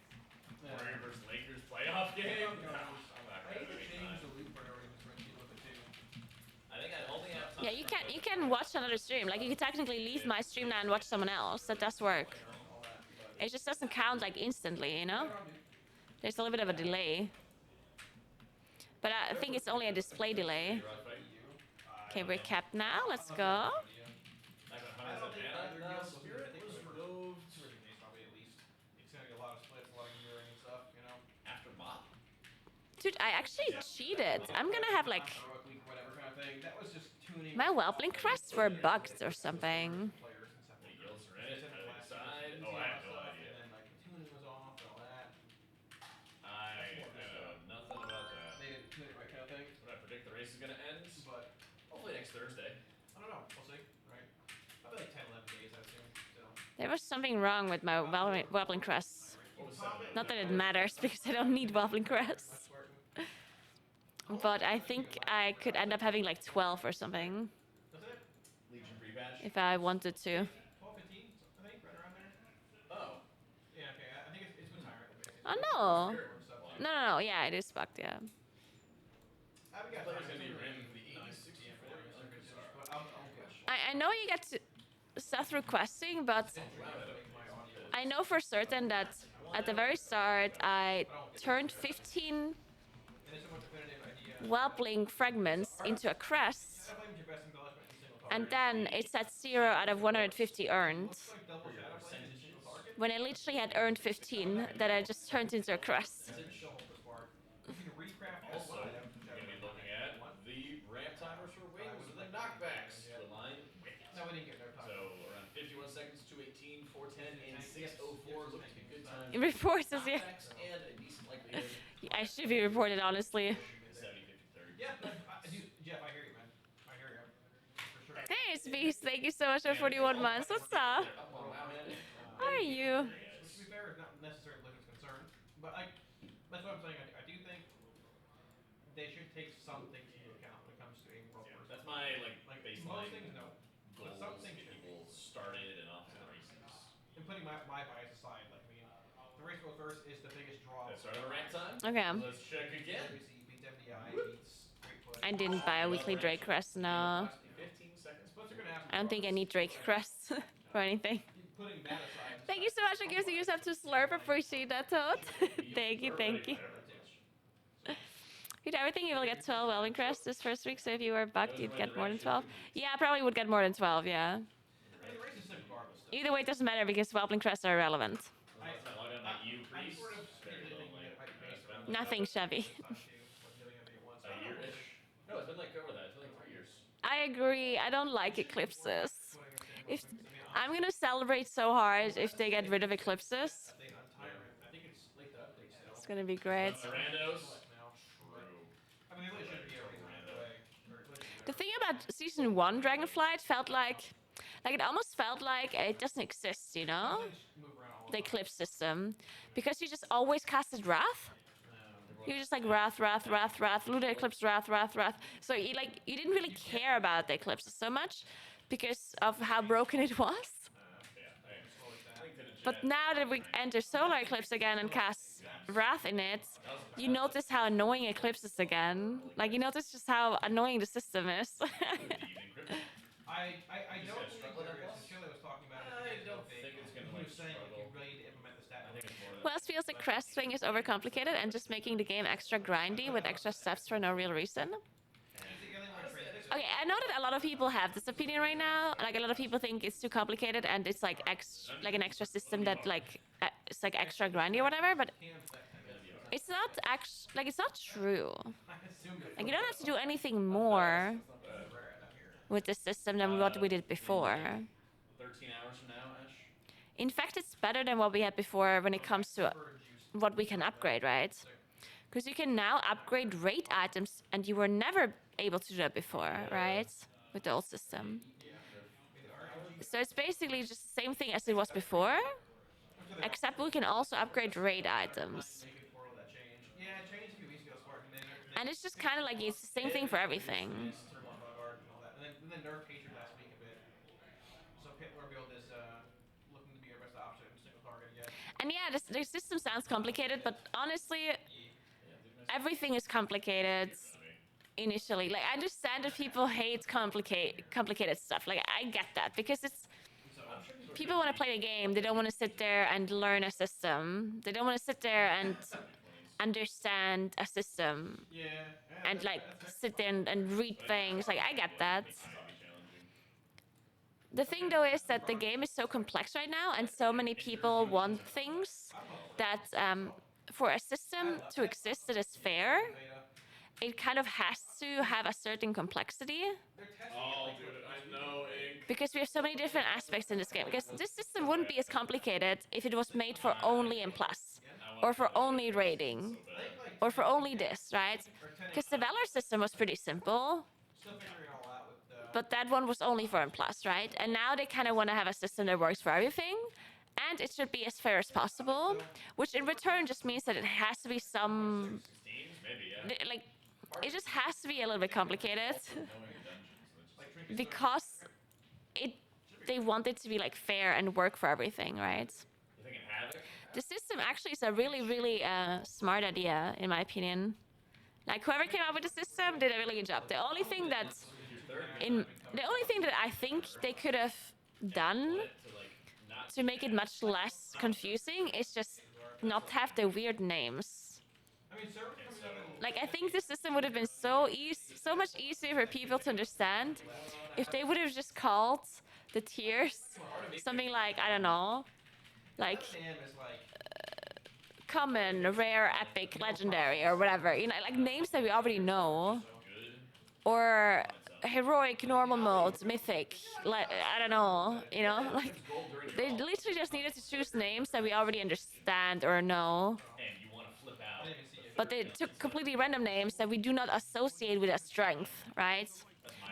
versus Lakers playoff game? I'm No, I'm not I gonna hate to make change time. the loop priority in this spreadsheet with it too. I think I only have time. Yeah, you can watch another stream. Like you can technically leave my stream now and watch someone else. That does work. All that, but It just doesn't count like instantly, you know? There's a little bit of a delay. But I think it's only a display delay. Okay, we're capped now. Let's go. I don't think either No, guild spirit was was mythic removed 2 days probably at least. It's gonna be a lot of splits, a lot of gearing and stuff, you know. after Mop. Dude, I actually cheated. I'm gonna have like Heroic week, whatever kind of thing. That was just tuning. my Whelpling crests were bugged or something. Players and stuff. The guilds are in it. How do they decide? And Oh, I have no stuff, idea. And then like the tuning was off and all that. I know nothing about that. They didn't tune it right kind of thing. But I predict the race is gonna end. But Hopefully next Thursday. I don't know. We'll see. Right. Probably like 10, 11 days, I assume. Still. There was something wrong with my Whelpling crests. What was 7? Not that it matters because I don't need Whelpling crests. That's working. But I think I could end up having like 12 or something That's it. Legion pre-badge? if I wanted to. 12, 15, I think, right around there. Oh. Yeah, okay. I think it's with timer. Oh no. No, yeah, it is bugged, yeah. We got Player's time. gonna be It's ran only for the nine, 80, yeah, 64, whatever, young so it's bizarre. but I'll push. I know you get stuff requesting, but I know for certain that at the very start I turned 15 And it's a more definitive idea. Whelpling fragments into a crest, Shadow Flame is your best embellishment in single and target. then it's at 0 out of 150 earned. Looks like double Shadow Flame is a single target. When I literally had earned 15 that I just turned into a crest. That's still hold this part. You can recraft all Also, one we're item. going to be looking at the ramp timers for wings and the knockbacks to align with it. No, we didn't get no time. So around 51 seconds, 218, 410, and 604 look to be good times. It reports us, yeah. Knockbacks and a decent likelihood I should be reported, honestly. 70, 50, 30. Yeah, no, Jeff, I hear you, man. I hear you. For sure. Hey, Beast, thank you so much for 41 months. What's up? Up on Wow Man. How are you? Which, to be fair, is not necessarily Blizzard's concern. But that's what I'm saying. I do think they should take some things into account when it comes to a world first. That's my like Like baseline most things, no. goals But some to things get should. people started and off to the races. And putting my bias aside, like I mean, the race world first is the biggest draw. Let's start our ramp time. Okay. Let's check again. WC beats MDI beats Great Push. I didn't buy a weekly Drake crest, no. 15 seconds. Splits are gonna happen. I don't think I need Drake crests for anything. Putting that aside. Thank you so much for giving yourself to Slurp. Appreciate that, Toad. Thank you, thank you. Dude, I would think you will get 12 Welding crests this first week, so if you were bugged, you'd get more than 12. Yeah, I probably would get more than 12, yeah. I mean, the race is sick regardless. Though. Either way, it doesn't matter because Welding crests are irrelevant. I log on like you, I'm priest. sort of Very thinking little that it might be based around Nothing Chevy. this time too, like doing everything at once. a year-ish. No, it's been like over that. It's been like 3 years. I agree. I don't like eclipses. If I'm gonna celebrate so hard if they get rid of eclipses. Update on Tyrant. I think it's late to update still. It's gonna be great. The randos. Now. True. I mean, they really shouldn't be a reason either way. The thing about season 1 Dragonflight felt like it almost felt like it doesn't exist, you know? Move around all The eclipse system. Because you just always casted Wrath. You're just like Wrath, Wrath, Wrath, Wrath, Lunar Eclipse, Wrath, Wrath, Wrath. So you didn't really care about the eclipses so much because of how broken it was. But now that we enter Solar Eclipse again and cast Wrath in it, you notice how annoying Eclipse is again. Like, you notice just how annoying the system is. I don't believe there is. Chile was talking about it. I don't think it's gonna He like was saying like, struggle. you really need to implement the stat. I think it's more Who else feels like Crest Swing is overcomplicated and just making the game extra grindy with extra steps for no real reason? Okay, I know that a lot of people have this opinion right now. Like, a lot of people think it's too complicated and it's like an extra system that it's like extra grindy or whatever. But it's not it's not true. Like, you don't have to do anything more with the system than what we did before. 13 hours from now, Ash. In fact, it's better than what we had before when it comes to what we can upgrade, right? Because you can now upgrade raid items, and you were never able to do that before, right? With the old system. So it's basically just the same thing as it was before, except we can also upgrade raid items. Yeah, it changed a few weeks ago, Spartan. And it's just kind of like it's the same thing for everything. And then nerf Patriot last week a bit. So Pit Lord build is looking to be our best option, single target again. And yeah, the system sounds complicated, but honestly, everything is complicated initially. Like, I understand that people hate complicated stuff. Like, I get that because it's people want to play the game. They don't want to sit there and learn a system. They don't want to sit there and understand a system and like sit there and read things. Like, I get that. The thing though is that the game is so complex right now, and so many people want things that for a system to exist that is fair, it kind of has to have a certain complexity. Oh, dude, I know, Ink. Because we have so many different aspects in this game. Because this system wouldn't be as complicated if it was made for only M+, or for only raiding, or for only this, right? Because the Valor system was pretty simple, Still figuring it all out with the. but that one was only for M+, right? And now they kind of want to have a system that works for everything, and it should be as fair as possible, which in return just means that it has to be some, 16s? Maybe, yeah. like, it just has to be a little bit complicated. Because they want it to be like fair and work for everything, right? You thinking Havoc? The system actually is a really, really smart idea, in my opinion. Like, whoever came up with the system did a really good job. The only thing that I think they could have done to make it much less confusing is just not have the weird names. I mean, servers coming out in Like, I think the system would have been so much easier for people to understand if they would have just called the tiers something like, I don't know, like TM is like. common, rare, epic, legendary, or whatever. You know, like names that we already know. Or heroic, normal mode, mythic, like, I don't know, you know? Like, they literally just needed to choose names that we already understand or know. And you want to flip out. But they took completely random names that we do not associate with a strength, right?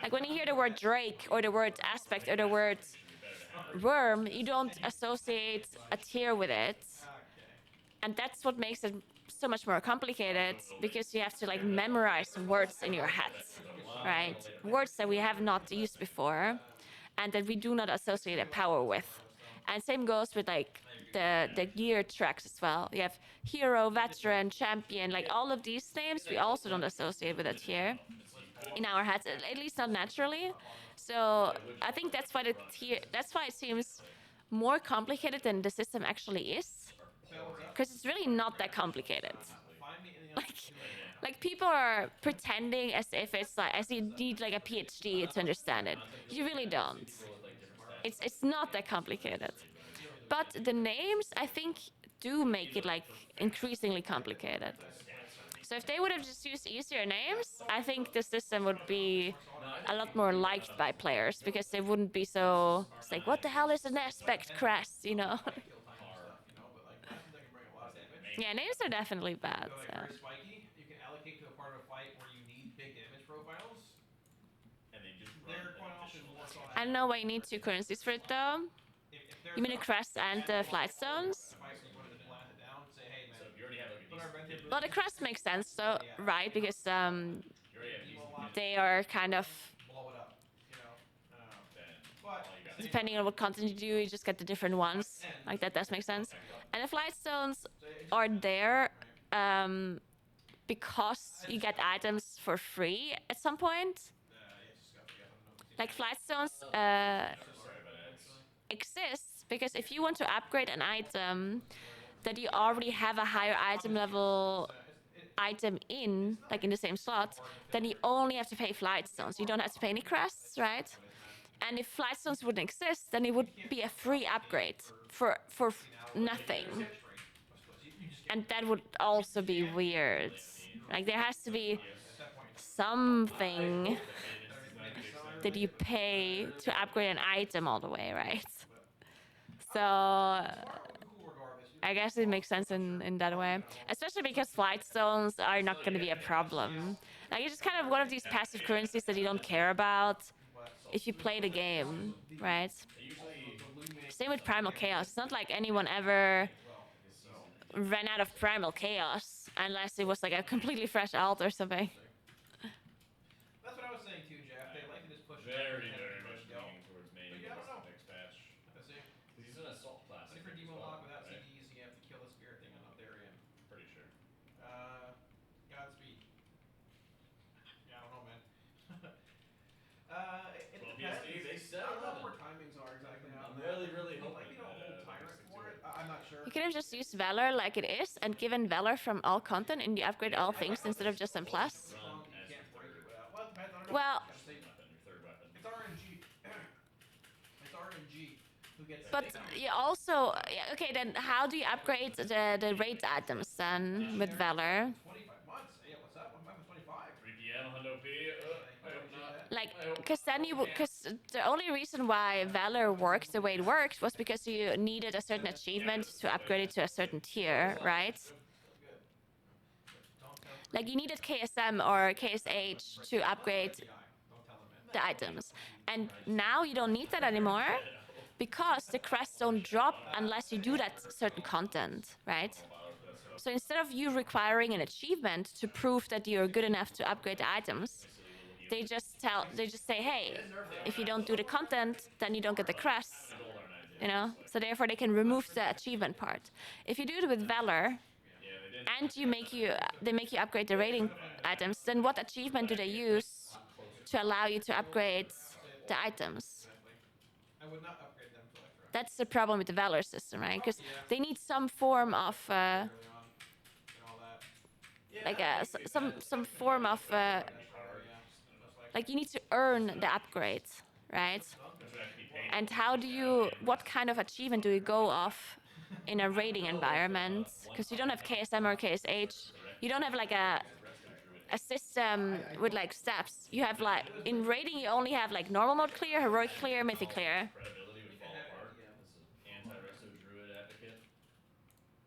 Like, when you hear the word Drake, or the word Aspect, or the word Worm, you don't associate a tier with it. And that's what makes it so much more complicated, because you have to, like, memorize words in your head, right? Words that we have not used before, and that we do not associate a power with. And same goes with, like, the gear tracks as well. You have hero, veteran, champion, like all of these names we also don't associate with a tier in our heads, at least not naturally. So I think that's why that's why it seems more complicated than the system actually is, because it's really not that complicated. Like people are pretending as if it's like, as you need like a PhD to understand it. You really don't. It's not that complicated. But the names, I think, do make it like increasingly complicated. So if they would have just used easier names, I think the system would be a lot more liked by players because they wouldn't be so. It's like, what the hell is an aspect crest, you know? Kill time and stuff, you know, but like lances that can bring a lot of damage. Yeah, names are definitely bad. They're like So. very spiky. You can allocate to a part of a fight where you need big damage profiles. And they just They're run quite an often additional more sought I don't know why you need 2 currencies for it though. If there's You mean the crest and the flight stones? a fight where you wanted to blast it down, say, hey man, So if you already have like a put our decent Vented kid, Well, the crest makes sense though, right? Because you already have a decent kid, they are kind of, blow it up, you know. then But all you got depending on what content you do, you just get the different ones. Like that does make sense. And the flight stones are there because you get items for free at some point. Like flight stones exists because if you want to upgrade an item that you already have a higher item level item in, like in the same slot, then you only have to pay flight stones. You don't have to pay any crests, right? And if flight stones wouldn't exist, then it would be a free upgrade for nothing. And that would also be weird. Like there has to be something that you pay to upgrade an item all the way, right? So I guess it makes sense in that way. Especially because flight stones are not going to be a problem. Like it's just kind of one of these passive currencies that you don't care about if you play the game, right? Same with Primal Chaos. It's not like anyone ever ran out of Primal Chaos unless it was like a completely fresh alt or something. That's what I was saying too, Jeff. They like to just push very, it very and much go. leaning towards main But yeah, I don't know. next patch. Let's see. Because he's an assault class. But if you're demo lock without CDs, you have to kill the spirit thing on Therian. Pretty sure. Godspeed. Yeah, I don't know, man. It Well, depends. PSD, they said I don't know 11. where timings are exactly on I'm that. really, really They hoping likely don't that, hold Tyrant they for stick it. to I'm not sure. You could have just used Valor like it is and given Valor from all content and you upgrade all things instead of just M+. Run You as can't your break it third without. Well, it depends. I don't know. Well, It's weapon, your third weapon. RNG. It's RNG who gets. but you also okay. Then how do you upgrade the raid items then with Valor? 25 months. Hey, what's up? I'm up at 25. 3 p.m. Hundo P. I hope not. Like, because then you because the only reason why Valor worked the way it worked was because you needed a certain achievement to upgrade it to a certain tier, right? Like you needed KSM or KSH to upgrade the items. And now you don't need that anymore because the crests don't drop unless you do that certain content, right? So instead of you requiring an achievement to prove that you're good enough to upgrade the items, they just say, hey, if you don't do the content, then you don't get the crests, you know? So therefore they can remove the achievement part. If you do it with Valor, and they make you upgrade the rating items, then what achievement do they use to allow you to upgrade the items? I would not upgrade them to Electra. That's the problem with the Valor system, right? Because they need some form of Early on and all that. like some form of like you need to earn the upgrade, right? And how do you, what kind of achievement do you go off in a raiding environment? Because you don't have KSM or KSH. You don't have like a system with like steps. You have like, in raiding you only have like normal mode clear, heroic clear, mythic clear. Credibility would fall apart as an anti-resto druid advocate.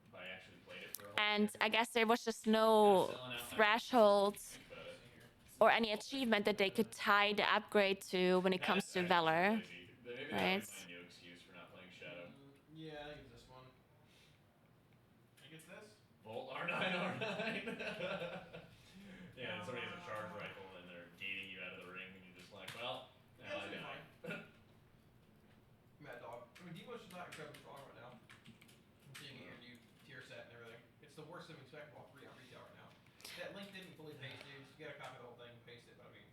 If I actually played it for a whole And I guess there was just no threshold or any achievement that they could tie the upgrade to when it comes to Valor. Right. No excuse for not playing Shadow. Yeah, I think it's this one. I think it's this. Volt R9 R9. Yeah, and somebody has a charge rifle and they're gating you out of the ring and you're just like, well, now I Yeah, die. Mad Dog. I mean, Demo's just not incredibly strong right now. Seeing your new tier set and everything. It's the worst thing expect all 3 on retail right now. That link didn't fully paste, dude. You gotta copy the whole thing and paste it, but I mean.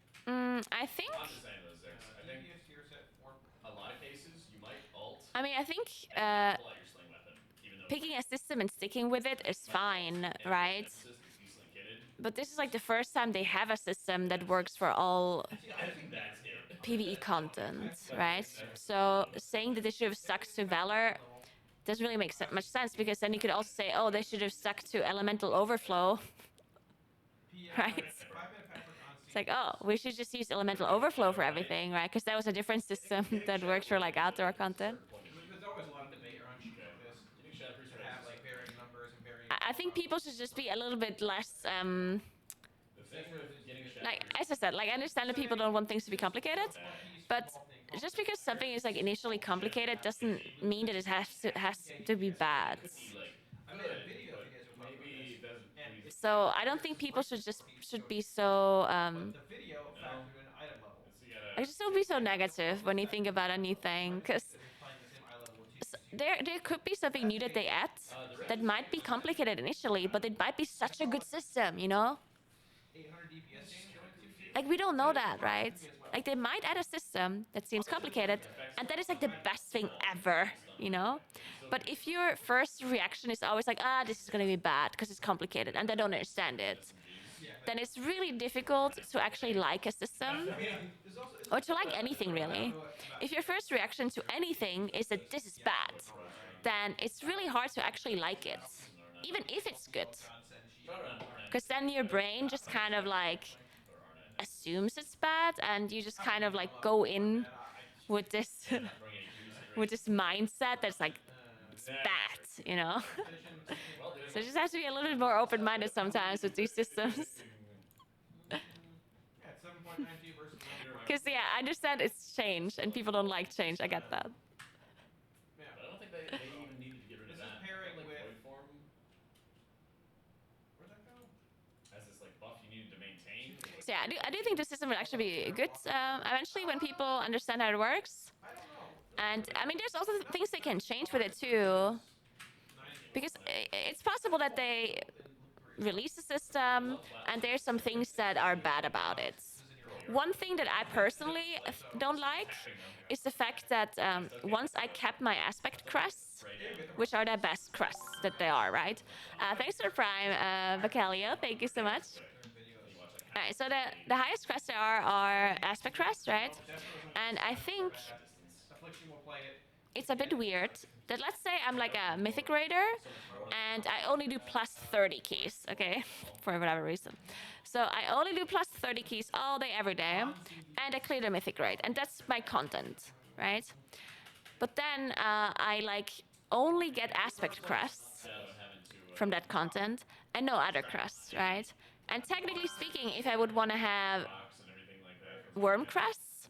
I think. I'm just saying those things. I think DPS tier set 4. a lot of cases you might ult I mean, I think and pull out your sling weapon, even though picking a system and sticking with it is fine, right? it's decently kitted. But this is like the first time they have a system that works for all I think that's it. PvE content, right? So saying that they should have stuck to Valor doesn't really make much sense because then you could also say, oh, they should have stuck to Elemental Overflow Yeah, right? 5-minute password on It's like, oh, we should just use elemental overflow for everything, right? Because that was a different system that worked for like outdoor content. There's always a lot of debate around shit like this. Do you think Shadow Priest To Rise have is like varying numbers and varying. I think people should just be a little bit less, the thing with getting Shadow like Priest as I said, like I understand that people don't want things to be complicated, but just because something is like initially complicated doesn't mean that it has to be bad. like I made a video if you guys are talking maybe it doesn't please So I don't think people should be so But the video factored in item level. so you gotta I just don't be so negative when you think about anything, because If you're playing the same eye level with two there could be something new that they add that might be complicated initially, but it might be such a good system, you know? 800 DPS games going 2 Like we don't know that, right? Like they might add a system that seems complicated, and that is like the best thing ever, you know? But if your first reaction is always like, this is gonna be bad because it's complicated and I don't understand it, then it's really difficult to actually like a system or to like anything really. If your first reaction to anything is that this is bad, then it's really hard to actually like it, even if it's good. Because then your brain just kind of like assumes it's bad, and you just kind of like go in with this with this mindset that's like it's bad, you know. So you just have to be a little bit more open-minded sometimes with these systems. Yeah, it's 7.9G versus 9. Because yeah, I understand it's change and people don't like change. I get that. Yeah. But I don't think they even needed to get rid of This is that. pairing like with- void form Where'd that go? has this like buff you needed to maintain. So yeah, I do think the system will actually be good eventually when people understand how it works. I don't know. And I mean, there's also things they can change with it too, because it's possible that they release the system and there's some things that are bad about it. One thing that I personally don't like is the fact that once I kept my aspect crests, which are the best crests that they are, right? Thanks for the Prime, Bacalio. Thank you so much. Alright, so the highest crests there are aspect crests, right? And I think Affliction will play it. it's a bit weird that let's say I'm like a mythic raider and I only do plus 30 keys, okay, for whatever reason. So I only do plus 30 keys all day, every day, and I clear the mythic raid, and that's my content, right? But then I like only get aspect crests from that content and no other crests, right? And technically speaking, if I would want to have Box and everything like that. worm crests,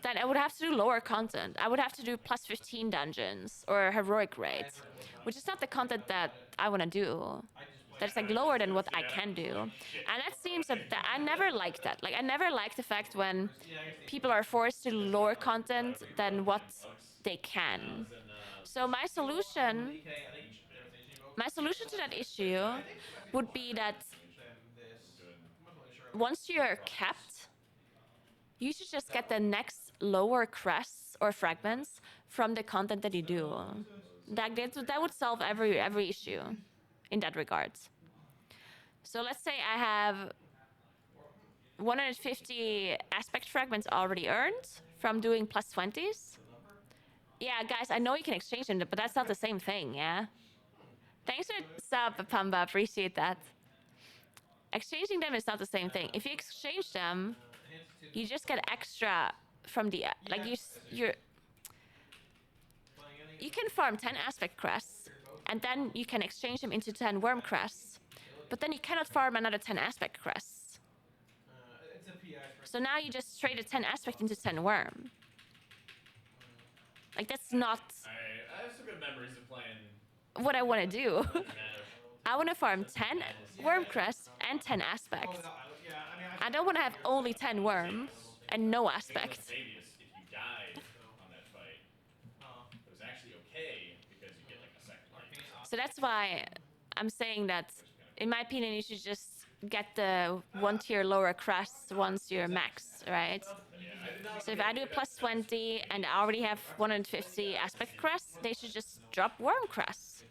then I would have to do lower content. I would have to do plus 15 dungeons or heroic raids, which is not the content that I want to do. That's like lower than what I can do. And that seems that I never liked that. Like I never liked the fact when people are forced to do lower content than what they can. So my solution to that issue would be that once you're capped, you should just get the next lower crests or fragments from the content that you do. That would solve every issue in that regard. So let's say I have 150 aspect fragments already earned from doing plus 20s. Yeah, guys, I know you can exchange them, but that's not the same thing, yeah? Thanks for the sub, Pamba, appreciate that. Exchanging them is not the same thing. If you exchange them, you just get extra from the, like you can farm 10 aspect crests, and then you can exchange them into 10 worm crests, but then you cannot farm another 10 aspect crests. It's a PI for So now you just traded 10 aspect into 10 worm. Like that's not I have some good memories of playing what I want to do. Matter. I want to farm 10 worm crests and 10 aspects. I don't want to have only 10 worm and no aspect. Savius, if you died on that fight, it was actually okay because you get like a second life. So that's why I'm saying that, in my opinion, you should just get the 1 tier lower crests once you're max, right? So if I do a plus 20 and I already have 150 aspect crests, they should just drop worm crests,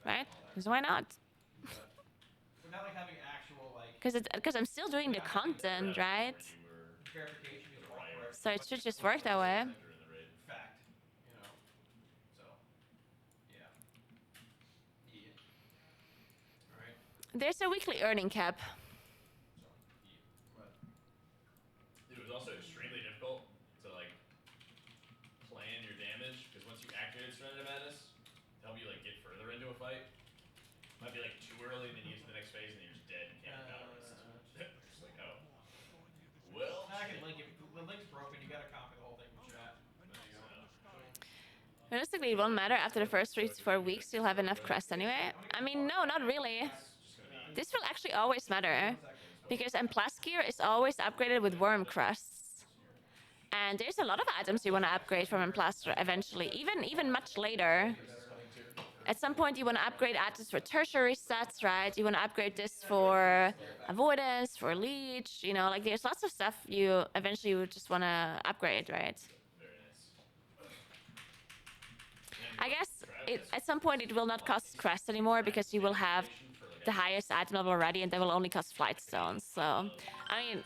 right? Because why not? Without like having actual like Because I'm still doing the content, right? verification of all correct So it should just work that way. fact, you know. So yeah. Yeah. Alright. There's a weekly earning cap. It was also extremely difficult to like plan your damage because once you activated Serenity Madness, to help you like get further into a fight, might be like too early, and then you get to the next phase and you're just dead and can't battle rest. Just like oh, well. I can link it. When Link's broken, you gotta copy the whole thing from chat. Realistically, it won't matter. After the first 3 to 4 weeks, you'll have enough crest anyway. I mean, no, not really. This will actually always matter. Because Plus gear is always upgraded with worm crusts. And there's a lot of items you want to upgrade from Plus eventually, even much later. At some point, you want to upgrade items for tertiary stats, right? You want to upgrade this for avoidance, for leech, you know, like there's lots of stuff you eventually would just want to upgrade, right? I guess at some point it will not cost crest anymore because you will have the highest item level already and they will only cost flight stones. So, I mean,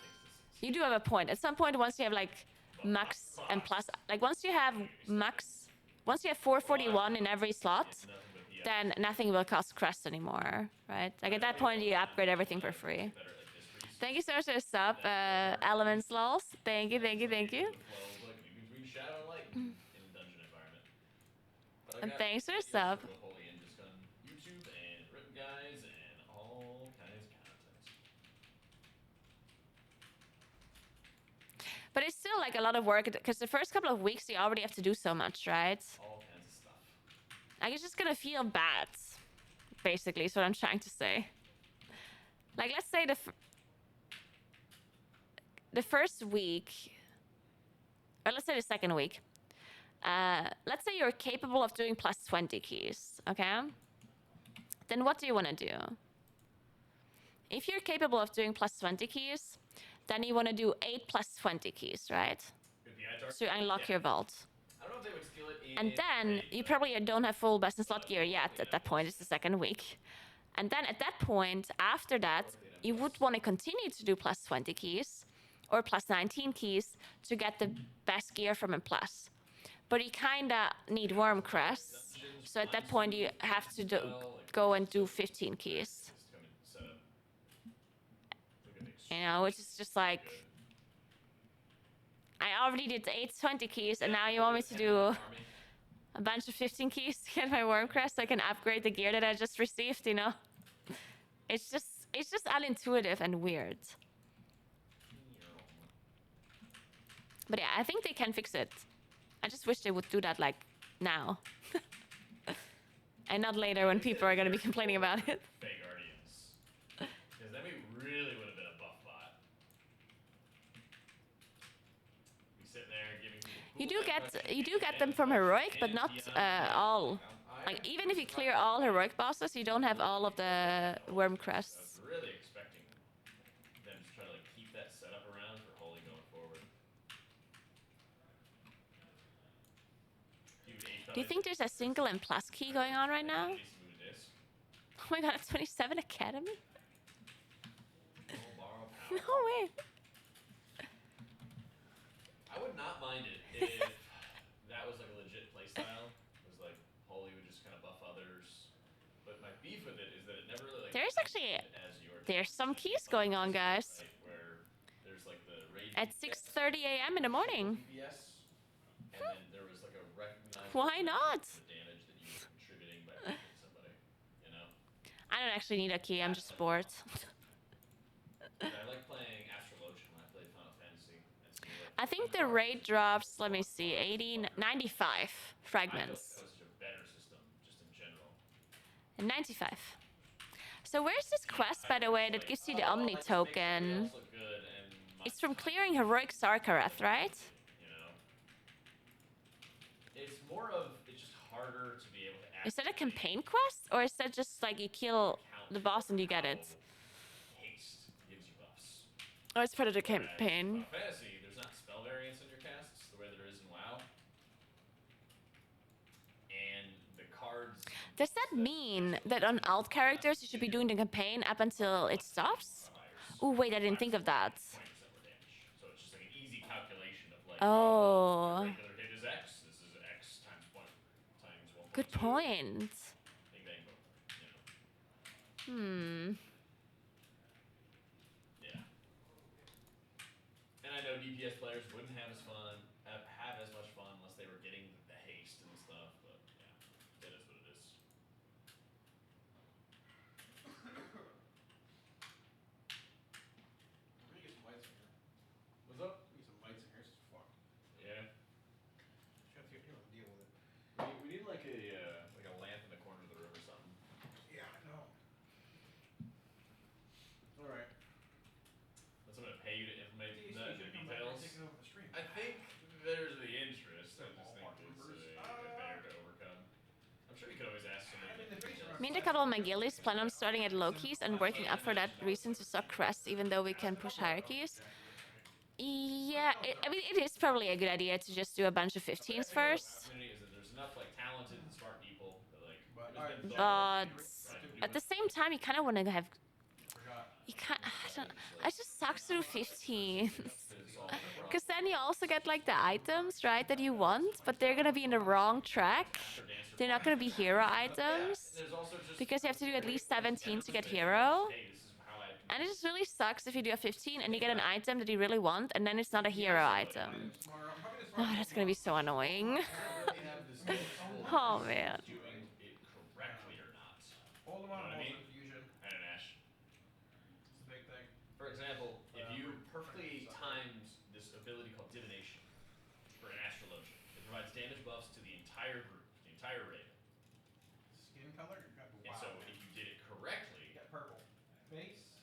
you do have a point. At some point, once you have like max and plus, like once you have 441 in every slot, then nothing will cost crest anymore, right? Like at that point, you upgrade everything for free. Thank you so much for the sub, Elements Lols. Thank you. And thanks for the sub. YouTube and written guys and all kinds of content. But it's still like a lot of work because the first couple of weeks you already have to do so much, right? All kinds of stuff. Like it's just gonna feel bad, basically, is what I'm trying to say. Like let's say the first week, or let's say the second week. Let's say you're capable of doing plus 20 keys, okay? Then what do you want to do? If you're capable of doing plus 20 keys, then you want to do 8 plus 20 keys, right? To unlock your vault. I don't know if they would steal it in And then you probably don't have full best in slot gear yet at that point. It's the second week. And then at that point, after that, you would want to continue to do plus 20 keys or plus 19 keys to get the best gear from a plus. But you kinda need worm crests, so at that point you have to go and do 15 keys. You know, which is just like, I already did 820 keys, and now you want me to do a bunch of 15 keys to get my worm crest so I can upgrade the gear that I just received, you know? It's just unintuitive and weird. But yeah, I think they can fix it. I just wish they would do that, like, now. And not later when people are going to be complaining about it. Fey Guardians. Because then we really would have been a buff bot. We sit there giving people You do get them from heroic, but not all. Like, even if you clear all heroic bosses, you don't have all of the worm crests. I was really expecting them to try to like keep that setup around for Holy going forward. Do you think there's a single and plus key going on right now? Oh my god, it's 27 Academy? No way. I would not mind it if that was like a legit playstyle. It was like Holy would just kind of buff others. But my beef with it is that it never really like There's some keys going on, guys. Where there's like the at 6:30 a.m. in the morning. And then there was like a recognized Why not? the damage that you were contributing by hitting somebody, you know? I don't actually need a key, I'm just bored. I like playing Astrologian when I played Final Fantasy. I think the raid drops, let me see, 95 fragments. That was such a better system, just in general. And 95. So where's this quest, by the way, that gives you the Omni token? It's from clearing Heroic Sarkarath, right? It's more of, it's just harder to be able to Is that a campaign quest? Or is that just like you kill the boss and you get it? haste gives you buffs. Or it's part of the campaign. Final Fantasy, there's not spell variance in your casts the way there is in WoW. And the cards... Does that mean that on alt characters you should be doing the campaign up until it stops? Oh wait, I didn't think of that. 20% more damage. So it's just like an easy calculation of like, Oh, regular hit is X, this is X times 1. good point. Bing, bang, boom. You know. DPS players wouldn't have as much fun unless they were getting the haste and stuff. But yeah, it is what it is. We need to get some lights in here. What's up? We need some lights in here. This is fucked. Yeah. You have to deal with it. We need like a lamp in the corner of the room or something. Yeah, I know. All right. Unless I'm gonna pay you to implement DC, the should come back and details. take it over the stream. I think there's the interest. I just Ballpark think numbers. it's a barrier to overcome. I'm sure you could always ask somebody. I mean, the base are Me and a couple of my guildies plan on starting at low keys and working up for that reason to suck crests, even though we can push hierarchies. Yeah, I mean, it is probably a good idea to just do a bunch of 15s first. Community is that there's enough like talented and smart people that like. But at the same time, you kind of want to have. Forgot. You can't. It just sucks to do 15s. Because then you also get like the items, right, that you want, but they're gonna be in the wrong track. They're not gonna be hero items. Because you have to do at least 17 to get hero. And it just really sucks if you do a 15 and you get an item that you really want, and then it's not a hero item. Oh, that's gonna be so annoying. Oh man. Doing it correctly or not. Hold them You know on, what I mean? confusion. I don't know, Ash. It's the big thing. For example, if you perfectly timed this ability called divination for an astrologian, it provides damage buffs to the entire group, the entire raid. Skin color? Wow. And so if you did it correctly, You got purple. Face?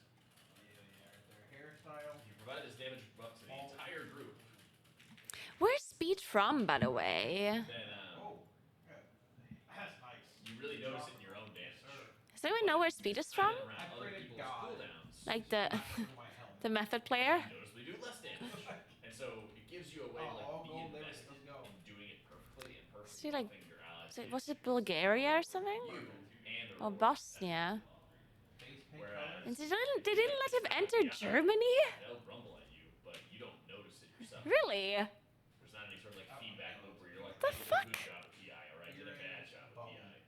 Yeah, right there. Hairstyle. if you provide this damage buff to the entire group, Where's speed from, by the way? then Oh, good. That's nice. you really notice it in your own damage. Does anyone know where speed is from? And around other pray to people's God. cooldowns, Like the My helmet. the method player? you noticeably do less damage. And so it gives you a way to all like be gold, invested let's go. in doing it perfectly and See, perfectly like, helping your allies. Was it Bulgaria or something? You and Or or Bosnia? Face paint Whereas- And they didn't let him enter Germany? they'll grumble at you, but you don't notice it yourself. Really? There's not any sort of like feedback loop where you're like, The I did fuck? a good job at PI, or I did a bad job at PI.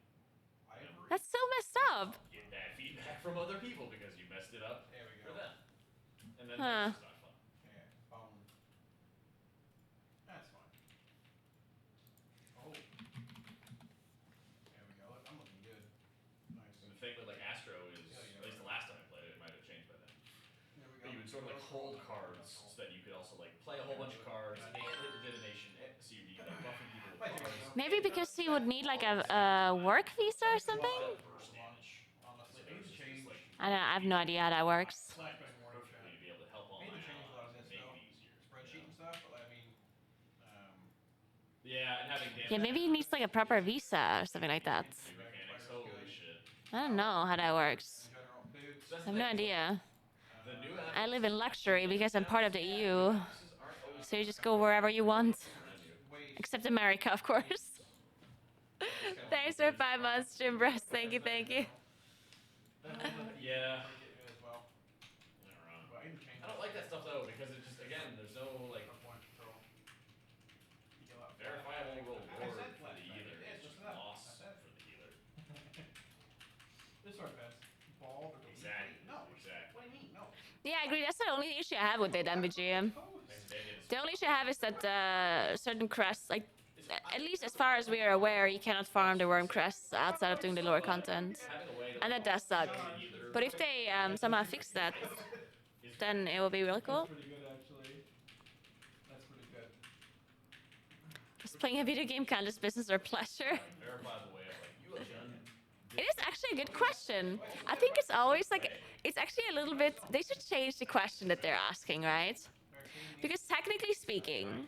Ivory? That's so messed up. Get bad feedback from other people because you messed it up There we for go. them. And then Huh. it's not fun. Yeah, bone. That's fine. Oh. There we go. I'm looking good. Nice. And the thing with like Astro is, at least the last time I played it, it might have changed by then. There we go. But you would sort of like hold cards so that you could also like play a whole bunch of cards and hit the divination, so you'd be like buffing people with cards. Maybe because he would need like a work visa or something? Burst damage. Honestly, So I need it's to just change. like I have no idea how that works. Flashback more in perfectly chat. to be able to help all I my need to change a lot of allies this and make though. it easier. Spreadsheet and stuff, but I mean, Yeah, and having damage. Yeah, maybe he needs like a proper visa or something like that. New mechanics, holy shit. I don't know how that works. in general, boots. That's I have no idea. The new I live in luxury because I'm part of the EU. So you just go wherever you want. Wait, Except America, of course. Thanks for 5 months, Jim Breast. Thank you, thank you. Yeah. I get it as well. I don't know. But I need to change. I don't like that stuff though because it just again there's no like Point control. You go up. verifiable reward I said for the flashback. healer. It is, It's just listen up. loss I said. for the healer. This sort of best. Ball or Exactly. No. Exactly. What do you mean? No. Yeah, I agree. That's the only issue I have with it, MBG. The only issue I have is that certain crests, like, at least as far as we are aware, you cannot farm the worm crests outside of doing the lore content. And that does suck. But if they somehow fix that, then it will be really cool. Pretty good actually. That's pretty good. Is playing a video game count as business or pleasure? Verifiable way of like you have done. It is actually a good question. I think it's always like, it's actually a little bit, they should change the question that they're asking, right? Because technically speaking,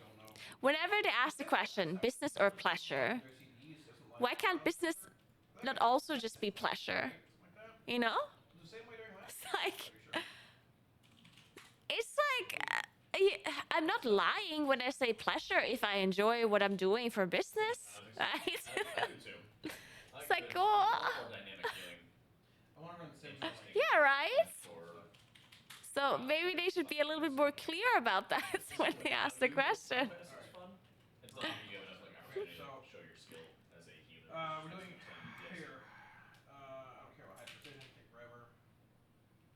whenever they ask the question, business or pleasure, why can't business not also just be pleasure? You know? The same way during last. It's like, I'm not lying when I say pleasure if I enjoy what I'm doing for business, right? I do too. It's like, the oh. more dynamic feeling. I want to run the same Interesting. Yeah, right? Or So maybe they should be a little bit more clear about that when they ask the question. this is fun. It's not like you have enough like opportunity to show your skill as a healer. We're doing here. I don't care about high precision. Take forever.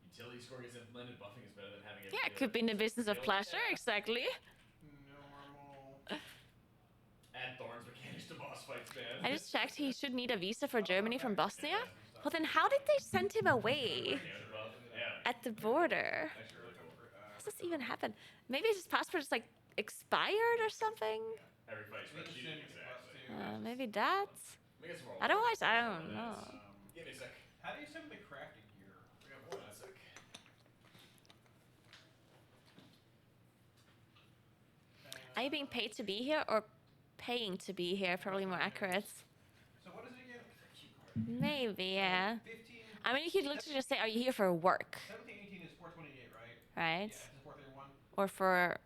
Utility release score gets implemented, buffing is better than having it. Yeah, it could be in the business of pleasure, exactly. Normal. Add Thorn's mechanics to boss fights, man. I just checked he should need a visa for Germany from Bosnia. Well, then how did they send him away at the border? Actually, really cool. How does this even happen? Maybe his passport is like expired or something? Every fight's We about can cheating, send exactly. Maybe that? Make it some more. Otherwise, I don't know. Give me a sec. How do you assemble the crafting gear? We have one sec. Are you being paid to be here or paying to be here? Probably more accurate. So what is it again? Cue card. Maybe, yeah. 15, I mean, you could literally just say, are you here for work? 17, 18 is 428, right? Right? Yeah, it's 431. Or for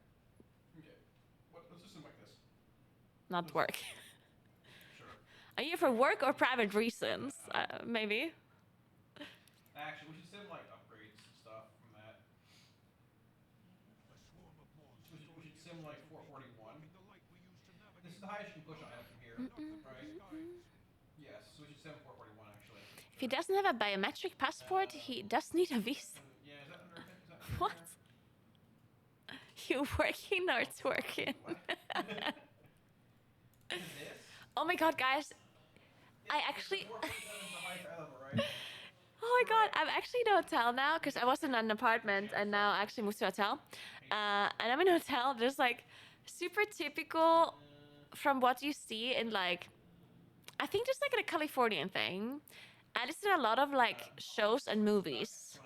Okay. Let's assume like this. not work? Sure. Are you here for work or private reasons? Maybe. Actually, we should send like upgrades and stuff from that. We should sim like 441. This is the highest you can push on item from here, right? Yes, so we should sim 441 actually. If he doesn't have a biometric passport, he does need a visa. Yeah, is that under? Is that under What? You working or twerking? Is this? Oh my god, guys. I actually... 447 is the highest level, right? Oh my god, I'm actually in a hotel now because I was in an apartment and now I actually moved to a hotel. And I'm in a hotel. There's like super typical from what you see in like, I think just like a Californian thing. And it's in a lot of like shows and movies.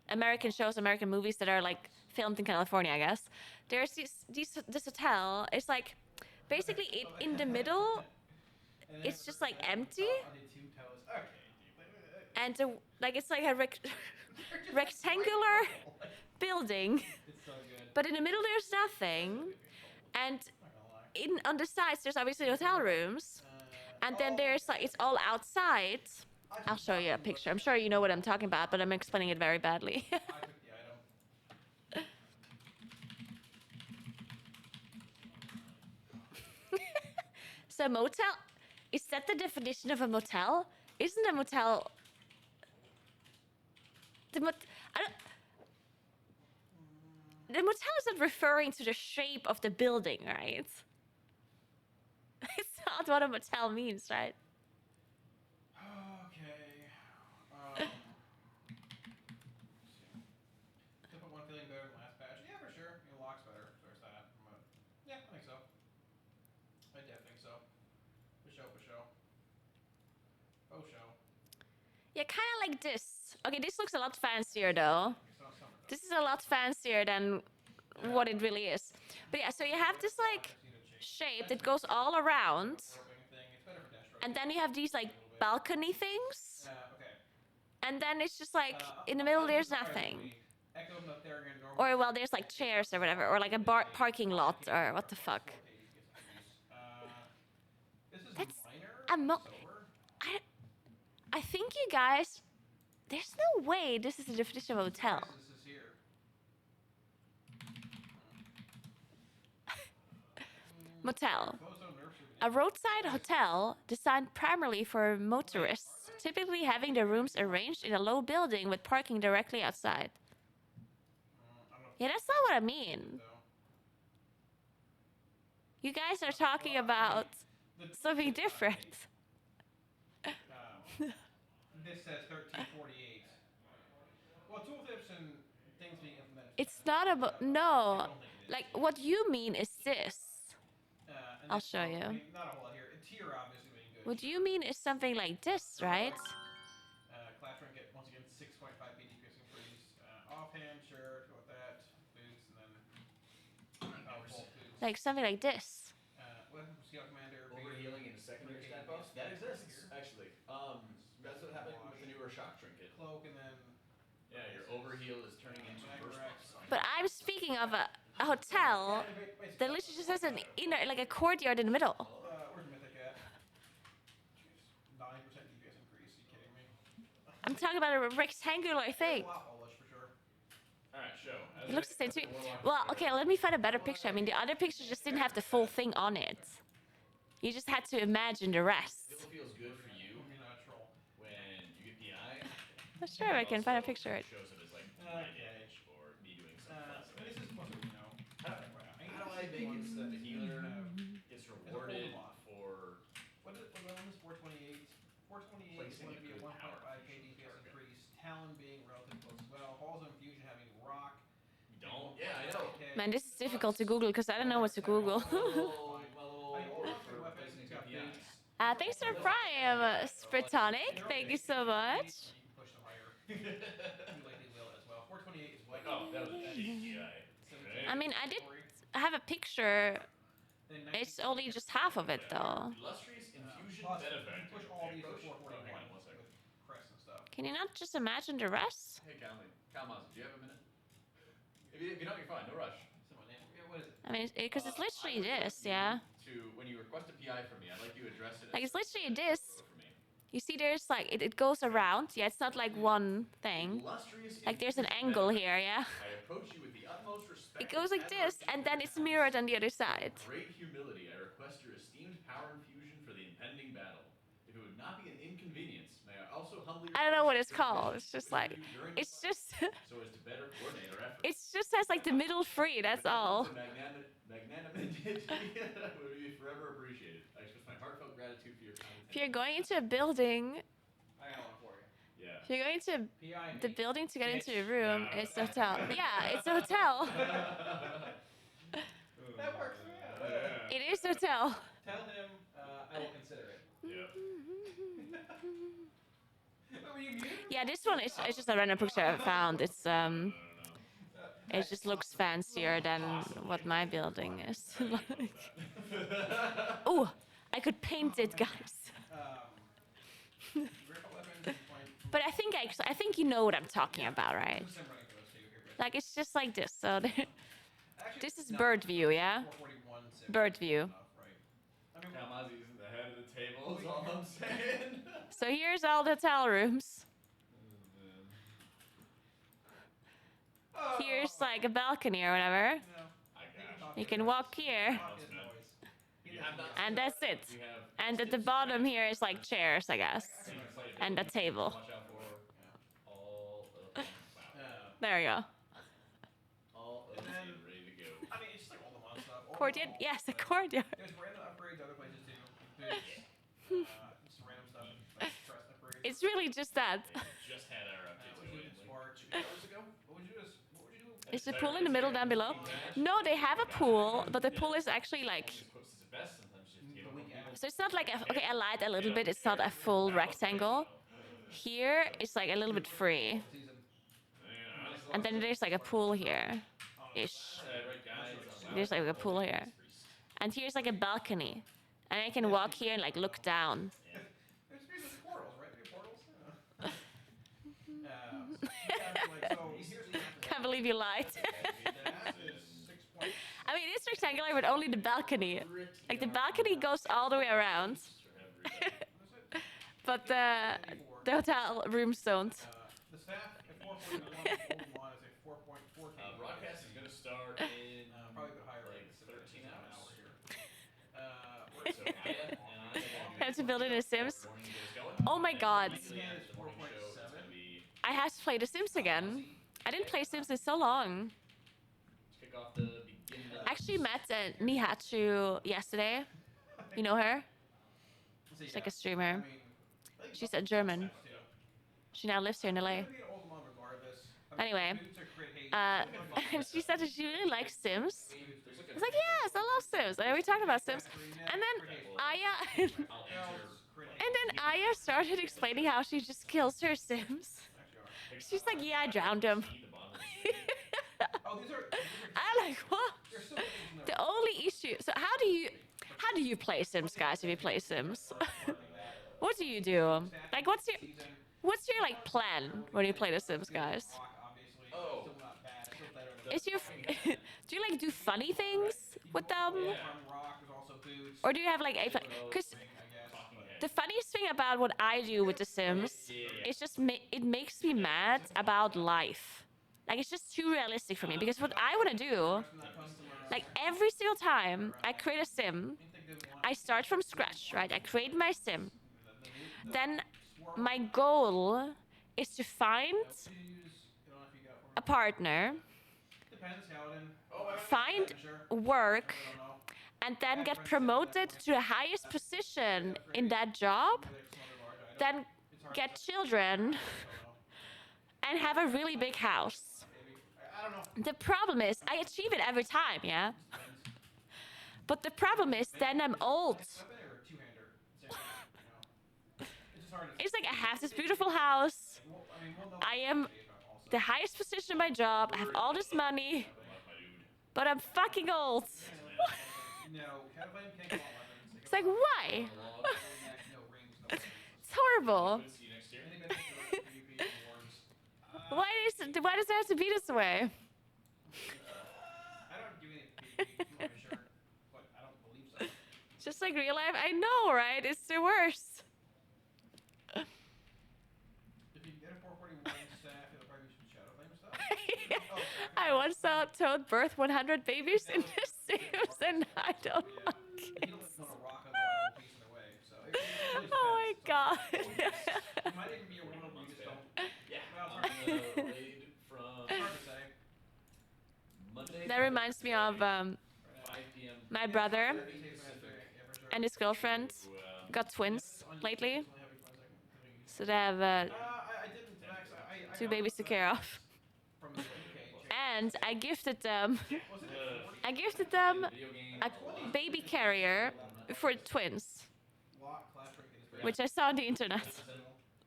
American shows, American movies that are like filmed in California, I guess. There's this hotel. It's like basically in the middle. It's just like empty. And like it's like a rectangular building, It's so good. but in the middle there's nothing, and on the sides there's obviously hotel rooms, and then there's like it's all outside. I'll show you a picture. I'm sure you know what I'm talking about, but I'm explaining it very badly. I took the item. So motel, is that the definition of a motel? Isn't a motel the motel is not referring to the shape of the building, right? It's not what a motel means, right? Okay. Different one feeling better than last patch. Yeah, for sure. You know, lock's better. So there's that. But yeah, I think so. I definitely think so. For show. Oh, show. Yeah, kind of like this. Okay, this looks a lot fancier though. This is a lot fancier than what it really is. But yeah, so you have this like shape that goes all around, and then you have these like balcony things, Okay. and then it's just like in the middle there's nothing. Or well, there's like chairs or whatever, or like a parking lot or what the fuck. That's I think you guys, there's no way this is the definition of a hotel. This is here. Motel. A roadside hotel designed primarily for motorists, typically having the rooms arranged in a low building with parking directly outside. Yeah, that's not what I mean. You guys are talking about something different. This says 1348. Well, tooltips and things being implemented. It's not about, no. Like, what you mean is this. And I'll this- show you. I mean, not a whole lot here. It's here, obviously, being good. What you mean is something like this, right? Class rank get, once again, 6.5 BD increase. Offhand, sure, go with that. Boots, and then. Full boots. Like something like this. Weapon Scout Commander. Overhealing in a secondary stat buff? That exists, actually. That's what happened with the newer shock trinket. Cloak, and then. Yeah, your overheal is turning into burst buffs. But I'm speaking of a hotel that literally just has an inner, like a courtyard in the middle. Where's Mythic at? Jeez. 9% DPS increase. Are you kidding me? I'm talking about a rectangular thing. A lot bullish for sure. Alright, show. It looks the same to me. Well, okay, let me find a better picture. I mean, the other picture just didn't have the full thing on it. You just had to imagine the rest. Still feels good for you Natural. when you get the eye. I'm sure I can find a picture. Shows it as like my Okay. damage or me doing some fun But stuff. this is supposed to, you know. How do I make it so that the healer gets hold rewarded them off. for What on this 428? 428 is placing going a to be a good 1.5k power fusion DPS target? increase. Talon being relatively close as well. Halls of Infusion having rock. Don't. Yeah, I know. Man, this is difficult to Google because I don't know what to Google. For replacing a good PI. Thanks for Prime, Spritonic. Thank you so much. You can push them higher. You likely will as well. 428 is what. Oh, that was a shitty PI. I mean, I did have a picture. It's only just half of it, though. Illustrious infusion Plus, bed you effect. push all these to Approach? 441 Oh, hang on one second. with crest and stuff. Can you not just imagine the rest? Hey, Kalmaz, do you have a minute? If you don't, you're fine. No rush. What is it? I mean, because it's literally I would this, like yeah. you when you request a PI from me, I'd like you to address it. Like, as it's literally a this. photo for me. You see, there's like, it goes around. Yeah, it's not like one thing. Illustrious Like, there's an infusion angle bed here, yeah. effect. I approach you with the utmost respect. It goes like this, and then it's mirrored on the other side. With great humility, I request your esteemed power infusion for the impending battle. If it would not be an inconvenience, may I also humbly I don't know what request it's called. It's just with like, you during it's the just, fight, so as to better coordinate our efforts. it just has like the middle free, that's all. Magnanimity would be forever appreciated. I express my heartfelt gratitude for your kind If you're attention. going into a building, I got one for you. Yeah. if you're going to PI and the me. building to get into a Bitch. room, it's a hotel. Yeah, it's a hotel. That works. Yeah. It is a hotel. Tell him I will consider it. Yeah. Were you muted? Yeah, this one is it's just a random picture I found. It's it just looks fancier than what my building is. Like, oh, I could paint it, guys. Rifle weapons and point. But I think you know what I'm talking about, right? Who's I'm running for those two here, Chris? Like it's just like this. So Actually, this is no, bird view, yeah. 441 sim Bird is view. enough, right? I mean, Kalmazi isn't the head of the table, is all I'm saying. So here's all the hotel rooms. oh, Here's like a balcony or whatever. no. I got You can walk here, Talk his voice. You have not and that's it. You have And at the bottom here is like chairs, I guess, and a table. watch out for all of them. Wow. There you go. All of And then- them ready to go. I mean, it's just like all the mod stuff. All Courtyard, all- yes, a courtyard. There's random upgrades other places too. Boots, just random stuff, like trust upgrades. It's really just that. They just had our update What would you do to Spark 2 hours ago? What would you do? What would you do? Is the pool in the middle down below? No, they have a pool, but the pool is actually like, Post is the best. Sometimes you have to give up on people. so it's not like, okay, I lied a little bit, it's not a full rectangle. Here, it's like a little bit free. Season. And then there's like a pool here, ish. There's like a pool here. And here's like a balcony. And I can walk here and like look down. There's portals, right? There are portals. So here's the Can't believe you lied. that is 6 points. I mean, it's rectangular, but only the balcony. Like the balcony goes all the way around. But the hotel rooms don't. The staff at 441 is a 4.4 Broadcast is going to start in probably a bit higher. like right? 13 An hours. hour here. So Aya and I I have to build it in Sims. morning is going. Oh my god. Usually after the morning show, it's going to be I have to play The Sims again. I didn't play Sims in so long. kick off the beginning of I actually met Nihachu yesterday. You know her? She's like a streamer. She's a German. She now lives here in LA. Anyway, and she said that she really likes Sims. I was like, yes, I love Sims. And we talked about Sims. And then Aya, and then Aya started explaining how she just kills her Sims. She's like, yeah, I drowned him. I'm like, what? The only issue. So how do you play Sims, guys? If you play Sims, what do you do? Like, what's your like plan when you play The Sims, guys? Oh. Is your do you like do funny things with them, or do you have like a? Because the funniest thing about what I do with The Sims is just it makes me mad about life. Like it's just too realistic for me because what I want to do, like every single time I create a sim, I start from scratch, right? I create my sim. Then my goal is to find a partner, Depends, Paladin. find Sure. work, I don't know. and then get promoted to the highest position in that job, Maybe like some other large item. then It's hard get to children, I don't know. and have a really big house. Maybe. I don't know. The problem is, I achieve it every time, yeah? Depends. But the problem is, then I'm old. Weapon or two-hander? Same thing, you know. It's just hard to It's like I have this beautiful house, Well, I mean, we'll know I am also. the highest position in my job, I have all this money, but I'm fucking old. No, Cataflame can't go on weapons. It's like, why? No rings, no weapons. It's horrible. See you next year. Anything that's good for PvP and wards. Why does it have to be this way? I don't do any PvP, I'm sure, but I don't believe so. Just like real life, I know, right? It's the worst. If you can get a 441 staff, it'll probably be some Shadowflame stuff. Oh, I once saw Toad birth 100 babies in the Sims, and I don't yeah. like You it. don't want to rock on the iron piece in their way, so it really Oh my depends. god. It might even be a world where you just don't. Yeah. Well, On it's the raid from hard to say. Monday. That reminds me of 5 p.m. my brother Yeah, for sure. and his girlfriend to, got twins lately, It's only heavy for a second. so they have I didn't, Max. I two got babies to this, care of. from the UK. And I gifted them Was it 40? I gifted them Video game. a baby carrier for twins, Lock, class ranking is very which I saw on the internet.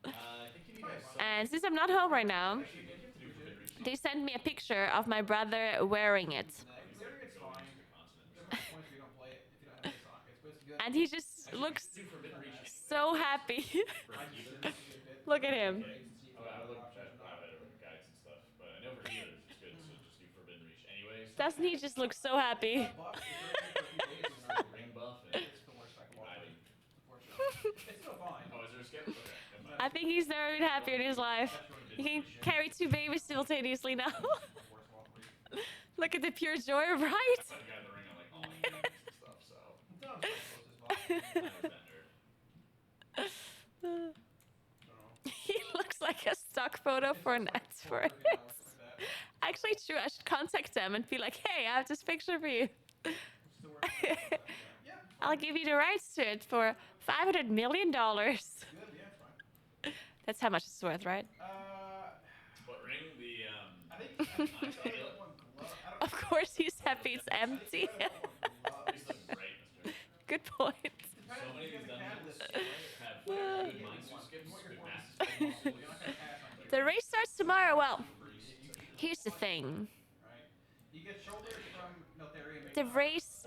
I think you need to have some. And since I'm not home right now, Actually, what do you have to do for bid reach? they sent me a picture of my brother wearing it. Considering it's fine. Continent. There's no point if you don't play it if you don't have any sockets, but it's good. And he just looks Do for bid reach. so happy. Look at him. Oh, I look at guides and stuff, but I know for healers it's good to just do forbidden reach anyway. So Doesn't he just look so happy? ring buff and It's the worst I can watch. diving. Unfortunately. It's still fine. Oh, is there a skip? Okay, never mind. I think he's very happy in his life. He can carry two babies simultaneously now. Worst walk for you. Look at the pure joy, right? I put the guy in the ring on like all my games and stuff, so No, it's not close as I was that nerd. Don't know. He looks like a stock photo for Netflix. Actually, true. I should contact them and be like, "Hey, I have this picture for you. Yeah, I'll give you the rights to it for $500 million." good. Yeah, it's fine. That's how much it's worth, right? What ring? The I think I got one glove. I don't Of course, he's happy it's empty. I got one glove. these look great, Mister. Good point. So many of these dungeons Catalyst. have good mindsuit skips, good massive skips. You're not gonna pass on it, The race starts tomorrow. Well, here's the thing. right? You get shoulders from Meltarian. The race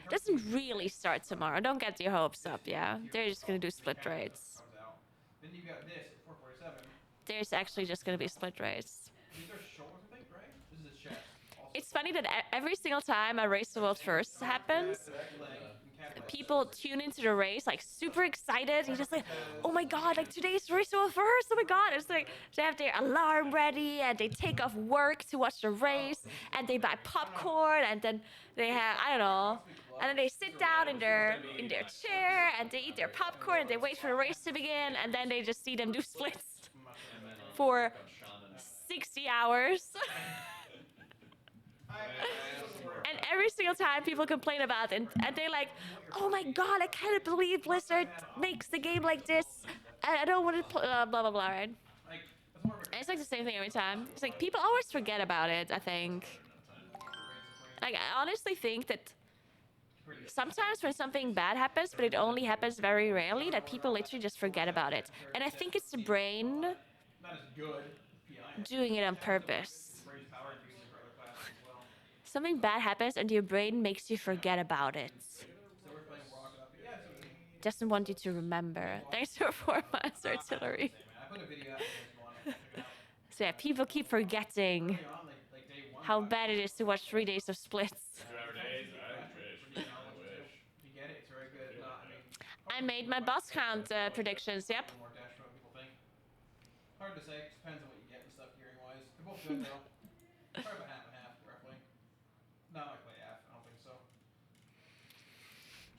doesn't really start tomorrow. Don't get your hopes up, yeah? They're just gonna do split raids. Then you got this at 447. There's actually just gonna be split raids. These are shoulders, I think, right? This is his chest. Also. It's funny that every single time a race the world first happens, people tune into the race like super excited. You're just like, oh my god, like today's race the world first. Oh my god! It's like they have their alarm ready and they take off work to watch the race and they buy popcorn and then they have I don't know, and then they sit down in their chair and they eat their popcorn and they wait for the race to begin and then they just see them do splits for 60 hours. And every single time people complain about it, and they're like, oh my god, I can't believe Blizzard makes the game like this. And I don't want to blah, blah, blah, right? Like, that's more of a And it's like the same thing every time. It's like people always forget about it, I think. Like, I honestly think that sometimes when something bad happens, but it only happens very rarely, that people literally just forget about it. And I think it's the brain not as good PI. doing it on purpose. Brain's power increases for other classes as well. Something bad happens and your brain makes you forget about it. So we're playing Rock Up. Yeah, it's Doesn't want you to remember. Thanks for 4 months, artillery. I put a video out there if you want to check it out. So yeah, people keep forgetting Early on, like day one. how bad it is to watch 3 days of splits. 2 hour days? I wish. I wish. If you get it, it's very good. If not, I mean, I made my boss count predictions, yep. more dash from what people think. Hard to say. It depends on what you get and stuff gearing wise. They're both good though. Probably about half and half, roughly. Not like half. I don't think so.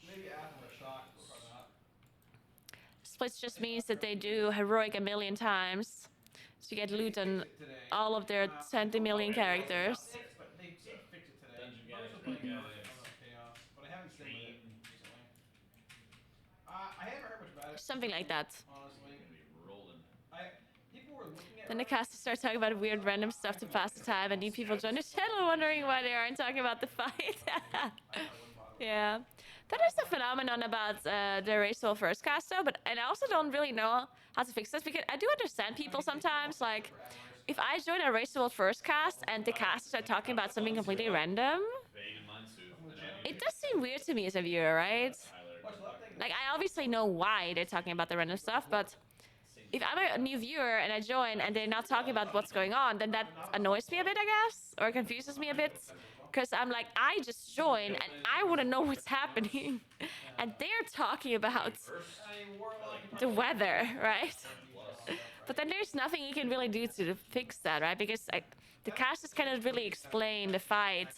Maybe half with a shock, but probably not. Splits just means that they do heroic a million times. So you get loot on Fixed it today. all of their 20 million characters. Fixed, but they did fix it today. Dungeon I was guys, still playing dungeon Chaos, but I haven't seen it Dream. recently. I haven't heard much about it. Something like that. Honestly, Gonna be rolling. people were looking at. Then the cast starts talking about weird random stuff to pass the time, and new people join the channel wondering why they aren't talking about the fight. Yeah. That is the phenomenon about the racial first cast though, but and I also don't really know how to fix this because I do understand people sometimes, like if I join a racial first cast and the casters are talking about something completely random, Fade in mine suit. it does seem weird to me as a viewer, right? Like I obviously know why they're talking about the random stuff, but if I'm a new viewer and I join and they're not talking about what's going on, then that annoys me a bit, I guess, or confuses me a bit. Because I'm like, I just joined and I want to know what's happening. And they're talking about the weather, right? But then there's nothing you can really do to fix that, right? Because the casters cannot really explain the fight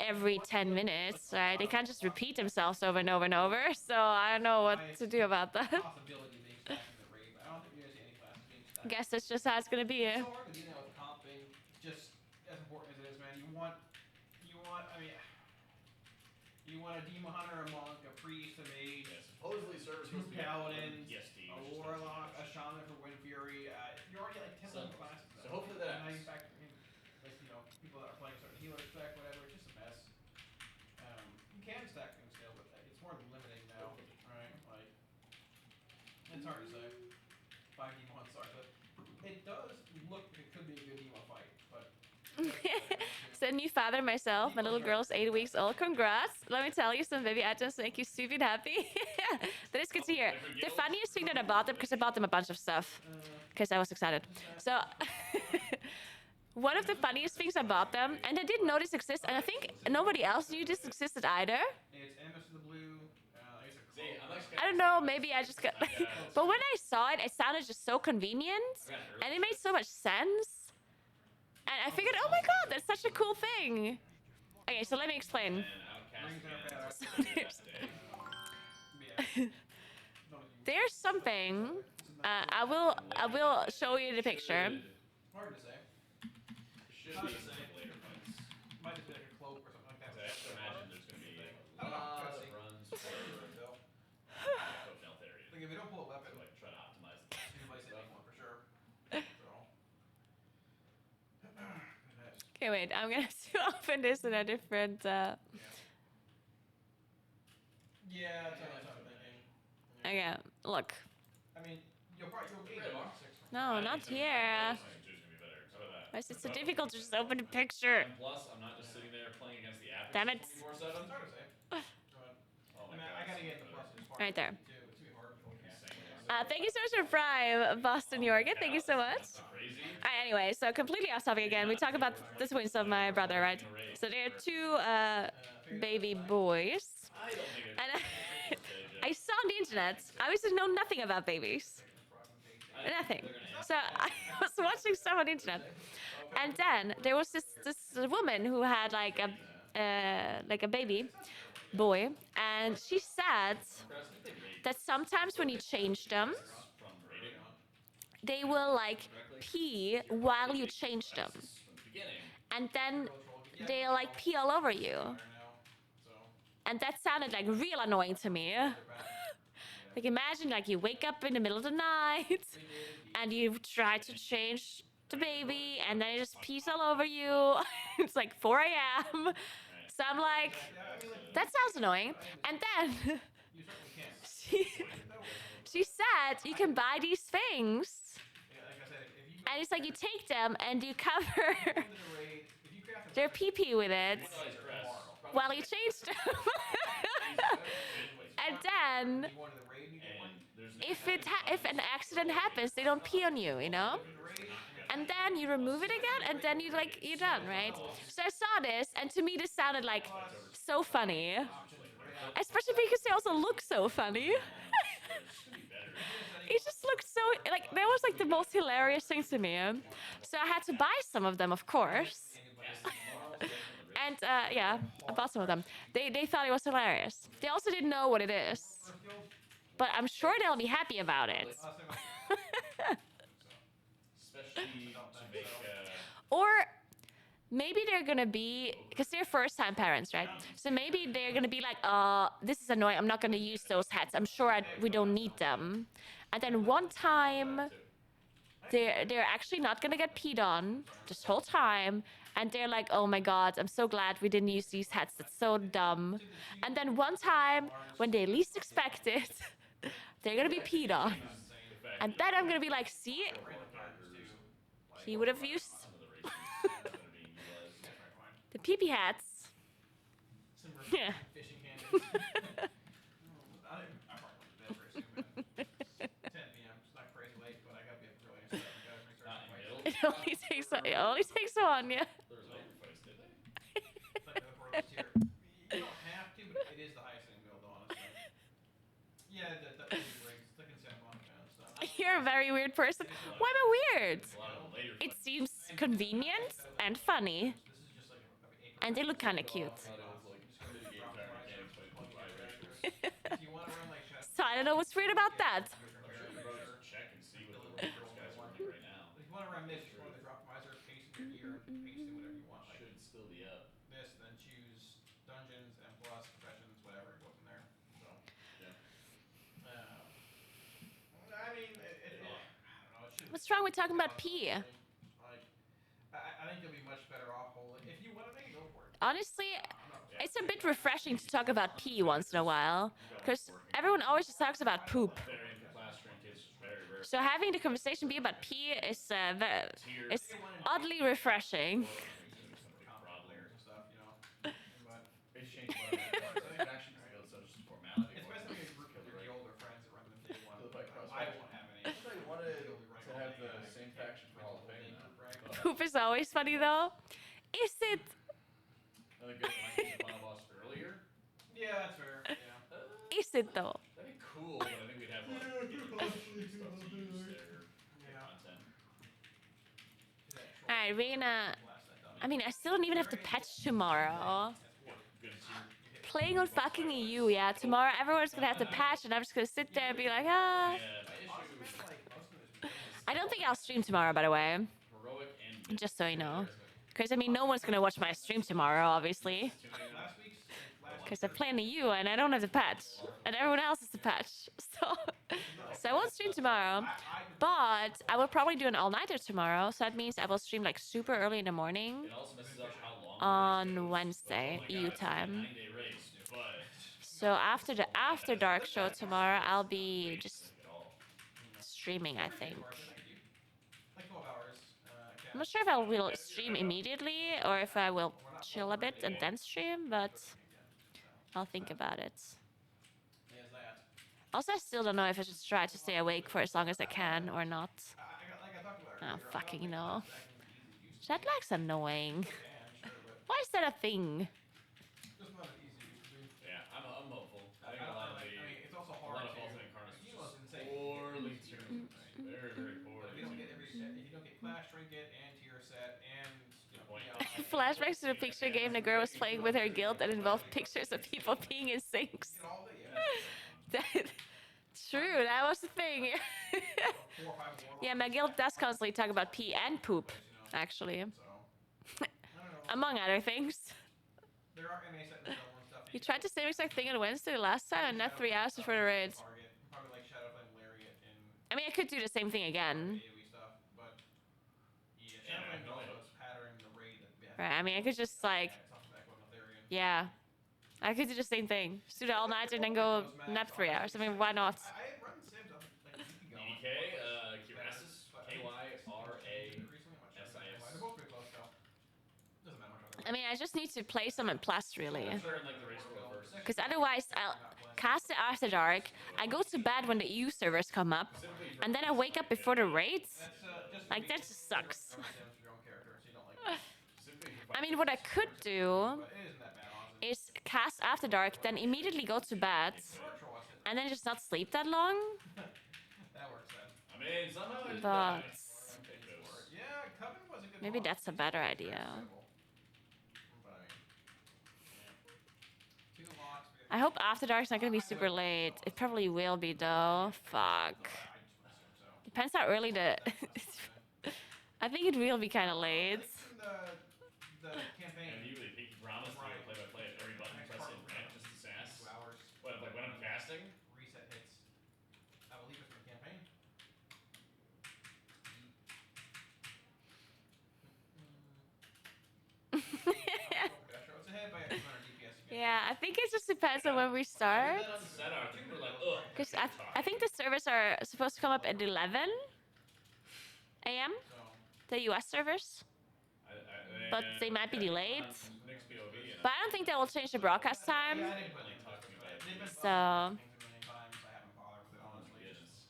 every 10 minutes, right? They can't just repeat themselves over and over and over. So I don't know what to do about that. Possibility of being stacked in the raid, but I don't think you're gonna see any classes being I stacked. guess that's just how it's going to be. It's so hard to do that with comping. Just as important as it is, man. You want a demon hunter, a monk, a priest, a mage, Supposedly serves two paladins, Yes, Steve. a warlock, a shaman for Wind Fury. You're already like 10 different classes. So hopefully that And now you happens. factor in, like, people that are playing certain healer spec, whatever. It's just a mess. You can stack things still, but it's more limiting now, right? Like, it's hard to say. 5 demon hunts are, but it does look like it could be a good demon fight, but. So a new father myself, my little girl's 8 weeks old. Congrats. Let me tell you, some baby items make you stupid happy. That is good to hear. The funniest thing that I bought them, because I bought them a bunch of stuff, because I was excited. So one of the funniest things I bought them, and I didn't know this exists, and I think nobody else knew this existed either. It's Amethyst of the Blue. I don't know, maybe I just got... But when I saw it, it sounded just so convenient, and it made so much sense. And I figured, oh my god, that's such a cool thing. Okay, so let me explain. So there's something. I will show you the picture. Hard to say. Hard to say. Might just be like a cloak or something like that. I have to imagine there's gonna be I don't know. lots Gotta of see. runs for Delta area. Like if we don't pull a weapon, Like try to optimize the we might say anymore for sure. Okay, wait, I'm gonna have to open this in a different. Yeah, that's what I'm thinking. Okay, look. I mean, you'll gain it on 6. No, not here. Why is it so difficult to just open the picture? And plus, I'm not just sitting there playing against the average. Damn it. 24/7. It's hard to say. Go ahead. Oh I my mean, god. I gotta get the plus. It's hard Right there. too. It's gonna be hard. Thank you so much for Prime, Boston Yorgan. Thank you so much. Crazy. Alright, anyway, so completely off topic again. We talk about the twins of my brother, right? So there are 2 baby boys. I don't think it's And I saw on the internet, I used to know nothing about babies. Nothing. So I was watching stuff on the internet. And then there was this woman who had like a baby boy. And she said that sometimes when you change them, they will like pee while you change them. And then they'll like pee all over you. And that sounded like real annoying to me. Like imagine like you wake up in the middle of the night and you try to change the baby and then it just pees all over you. It's like 4 a.m. So I'm like, that sounds annoying. And then she said you can buy these things. And it's like you take them and you cover their pee-pee with it while you change them. And then if an accident happens, they don't pee on you, you know? And then you remove it again, and then you're done, right? So I saw this, and to me this sounded like so funny. Especially because they also look so funny. It just looked so, like, that was like the most hilarious thing to me. So I had to buy some of them, of course. And yeah, I bought some of them. They thought it was hilarious. They also didn't know what it is. But I'm sure they'll be happy about it. key to make Or maybe they're gonna be, because they're first-time parents, right? So maybe they're gonna be like, this is annoying. I'm not gonna use those hats. I'm sure we don't need them. And then one time, they're actually not gonna get peed on this whole time, and they're like, oh my god, I'm so glad we didn't use these hats. That's so dumb. And then one time, when they least expect it, they're gonna be peed on. And then I'm gonna be like, see, he would have used the pee-pee hats. Some Yeah. fishing cannons. I probably went to bed very soon, man. 10 p.m. It's not crazy late, but I gotta be up early and stuff. Gotta make sure I'm It only takes one, yeah. There was sacrifice, did they? like the report was here. You don't have to, but it is the highest thing build, honestly. Yeah, the rigs, the consent one kind of stuff. You're a very weird person. Why am I weird? A lot of the later It seems convenient and funny, This is just like and they look kind of cute. if you want to run like So I don't know what's weird about that. check and see what the those guys are running right now. if you want to run this, you want the drop visor, paste in your gear, and paste in whatever you want. Like Should still be up. this, then choose dungeons and plus professions, whatever, go from there. So. Yeah. I mean, I don't know. It should. What's wrong with talking about pee? Like, I think you'll be much better off holding. If you want to make it, go for it. Honestly, it's a bit refreshing to talk about pee once in a while, because everyone always just talks about poop. Variant class trained kids is very rare. So having the conversation be about pee is oddly refreshing. Players and stuff, you know. But They changed a lot of that. Faction skills, so it's just formality. it's best when you group of the older friends that run them day one. Look like cross I faction. won't have any. I thought you wanted to have the same faction for Hall of Fame now. Poop is always funny though. Is it? Another good one, I think the final boss earlier. Yeah, that's fair. Yeah. Is it though? That'd be cool, but I think we'd have like stuff to use their content. Alright, we're gonna. I mean, I still don't even have to patch tomorrow. Good to see. Playing on fucking EU, yeah. Tomorrow everyone's gonna have to patch, and I'm just gonna sit there and be like, ah. I don't think I'll stream tomorrow, by the way. Heroic and Just so you know. Because, I mean, no one's gonna watch my stream tomorrow, obviously. Last week's Because I play in the EU and I don't have to patch. And everyone else has to patch. So I won't stream tomorrow. But I will probably do an all-nighter tomorrow. So that means I will stream like super early in the morning it also messes up how long on Wednesday, EU time. 9-day race, but So after the After Dark show tomorrow, I'll be just streaming, I think. like 12 hours. I'm not sure if I will stream immediately or if I will chill a bit and then stream, but I'll think about it. There's that. Also, I still don't know if I should try to stay awake for as long as I can or not. I talked about I earlier. don't fucking know. Easy use Jet lag's annoying. can, sure, but Why is that a thing? just not as easy to do. yeah, I'm hopeful. I I think a lot of I mean, the it's also a hard lot of to. Ultimate Incarnates You is know, just it's insane. poorly tuned. Very, very But poorly if you don't get tuned. if you don't get Clash Trinket and tier set and point. Flashbacks to the picture game the girl was playing with her guild that involved pictures of people peeing in sinks. get all the That, true, that was the thing. 4 or 5 warlocks. Yeah, my guild does constantly talk about pee and poop, actually. So I don't know. Among other things. There are MA set and stuff. You tried the same exact thing on Wednesday last time and not 3 hours before the raid. Target. Probably like Shadowflame Lariat and I mean, I could do the same thing again. AoE stuff, but yeah, Shadowflame knows pattern the raid that Right, I mean, I could just like, something back with Ethereum. yeah. I could do the same thing. Just do it all night and then go nap 3 hours. I mean, why not? I had run Sims up like a week ago. DK, Kirasis, KYRASIS. They're both pretty close though. Doesn't matter much. I mean, I just need to play some in Plus, really. I'm sure in like the race world first. Because otherwise, I'll cast it after dark. I go to bed when the EU servers come up. And then I wake up before the raids. Like, that just sucks. I mean, what I could do is cast after dark, then immediately go to bed, and then just not sleep that long. That works then. I mean, somehow there's But Yeah, Coven was a good maybe mod. that's a better idea. But I mean, 2 locks. I hope after dark's not gonna be super late. It probably will be though. Fuck. Depends how early the I think it will be kind of late. The campaign. And you really picky promise to do a play-by-play of every button Next press part in will come rant out just to sass. 2 hours. What, like when I'm casting? Reset hits. I believe it's from the campaign. It's ahead by 200 DPS again. Yeah, I think it just depends on when we I start. did that on setup, and people were like, ugh. Because I think the servers are supposed to come up at 11 a.m. So The US servers. But they might be delayed. Nick's POV, and But I don't think that will change the broadcast time. yeah, I didn't put Like, names talk to me about it. They've been So things a million times. I haven't bothered with it Oh my honestly. goodness.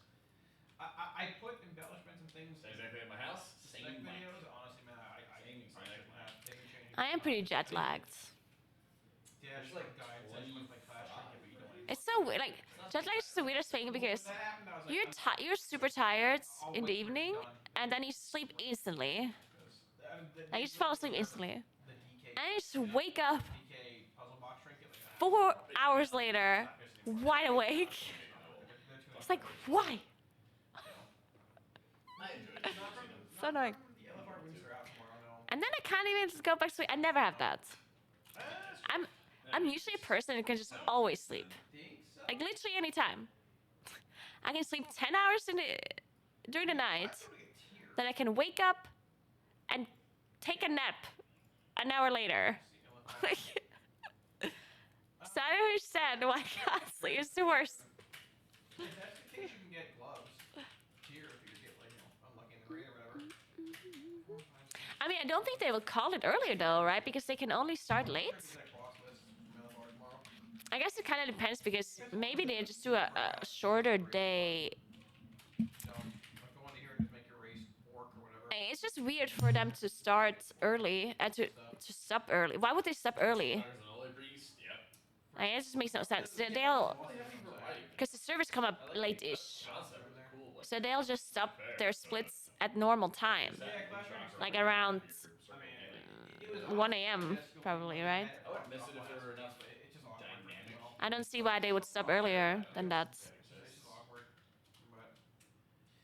I put embellishments and things. Is that exactly at my house? Spec Same mic. videos. Honestly, man, I Same exact shouldn't mic. have. They've been changing. I am pretty jet lagged. Yeah, There's like like guide says you like flash trinket, but you don't. It's so weird. Like jet lag is just the weirdest thing because That happened. I was like, you're super tired I'll in the wait for it to be evening done. and then you sleep instantly. I Like you just fall asleep instantly. The DK. And you just wake up DK puzzle box trinket. Like 4 hours later, wide awake. It's like, why? I enjoyed it. So annoying. The LFR rooms are out tomorrow. No. And then I can't even just go back to sleep. I never have that. I'm usually a person who can just always sleep. Like literally any time. I can sleep 10 hours during the night. Then I can wake up and take a nap an hour later. So I don't understand why I can't sleep. It's the worst. If that's the case, you can get gloves here if you get like unlucky in the rain or whatever. I mean, I don't think they will call it earlier though, right? Because they can only start late. I guess it kind of depends because maybe they just do a shorter day. It's just weird for them to start early and to stop early. Why would they stop early? I mean, it just makes no sense. They'll because the servers come up late-ish, so they'll just stop their splits at normal time, like around 1 a.m. probably, right? I would miss it if there were enough dynamic. I don't see why they would stop earlier than that.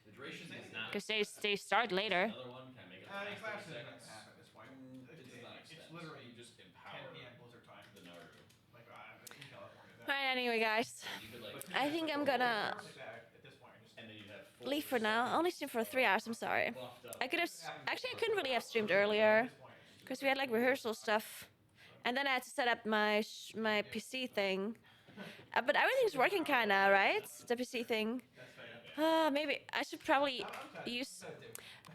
The duration does not. Because they start later. Another one can make it I mean, last 30 class isn't seconds. gonna happen at this point. It does not extend. It's literally You just 10 empower p.m. Blizzard time. the Naru. Like in California. Alright, anyway, guys. You could like. I think I'm gonna At this point, just And then you'd have leave for now. I only streamed for 3 hours. I'm sorry. buffed up. I could have. Actually, I couldn't really have streamed earlier because we had like rehearsal stuff, and then I had to set up my my PC thing. But everything's working kinda, right? The PC thing. Maybe I should probably use.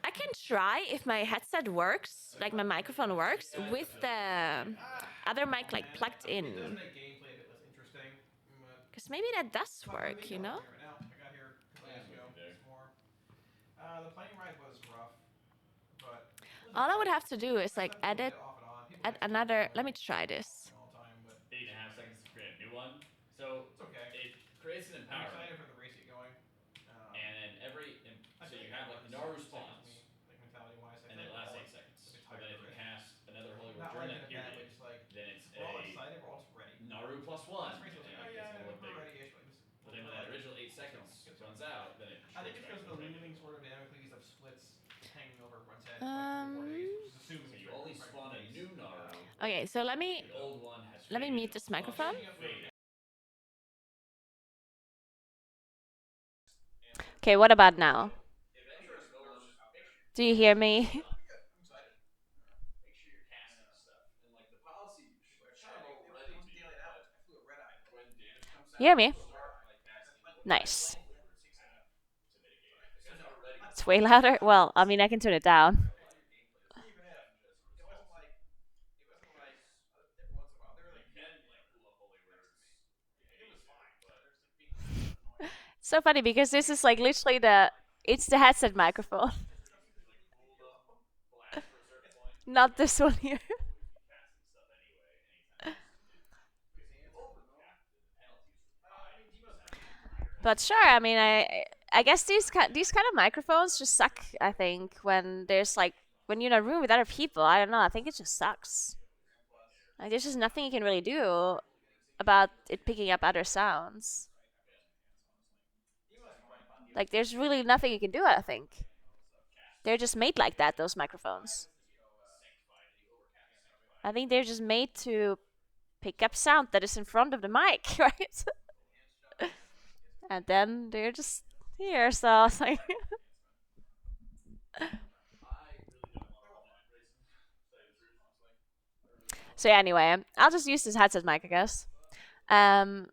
I can try if my headset works, like my microphone works, with the other mic like plugged in. it does make gameplay a bit less interesting. Because maybe that does work, you know? I got here 2 days ago. It's more. The plane ride was rough, but All I would have to do is like edit off and on. People add another. Let me try this. all the time, but 8.5 seconds to create a new one. So it's okay. it creates an I'm empowerment, excited for the race to get going. and then so you have like the Naru spawns, like mentality-wise. and then it lasts 8 seconds. But then if you cast another Holy War Not during like that in a bad way, period, just like then it's we're all a excited, we're all just ready. Naru +1. Last race was and like, it oh gets yeah, a little we're bigger. ready-ish. Like this. But then when that original 8 seconds runs out, then it. I think it's shrinks because back of the to looming sort of Damocles of splits hanging over everyone's head. Um, So you only spawn a new Naru. Okay, so let me The old one has. let me faded. mute this microphone. Faded. Okay, what about now? Do you hear me? Make sure you're casting stuff. And like the policy, kind of already to you, but when damage comes out, You hear me? start like casting. Nice. It's way louder. Well, I mean, I can turn it down. So funny because this is like literally it's the headset microphone. Not this one here. But sure, I mean, I guess these kind of microphones just suck. I think when there's like when you're in a room with other people, I don't know. I think it just sucks. Like there's just nothing you can really do about it picking up other sounds. Like there's really nothing you can do. I think. They're just made like that, those microphones. I think they're just made to pick up sound that is in front of the mic, right? And then they're just here, so it's like so yeah, anyway, I'll just use this headset mic, I guess. I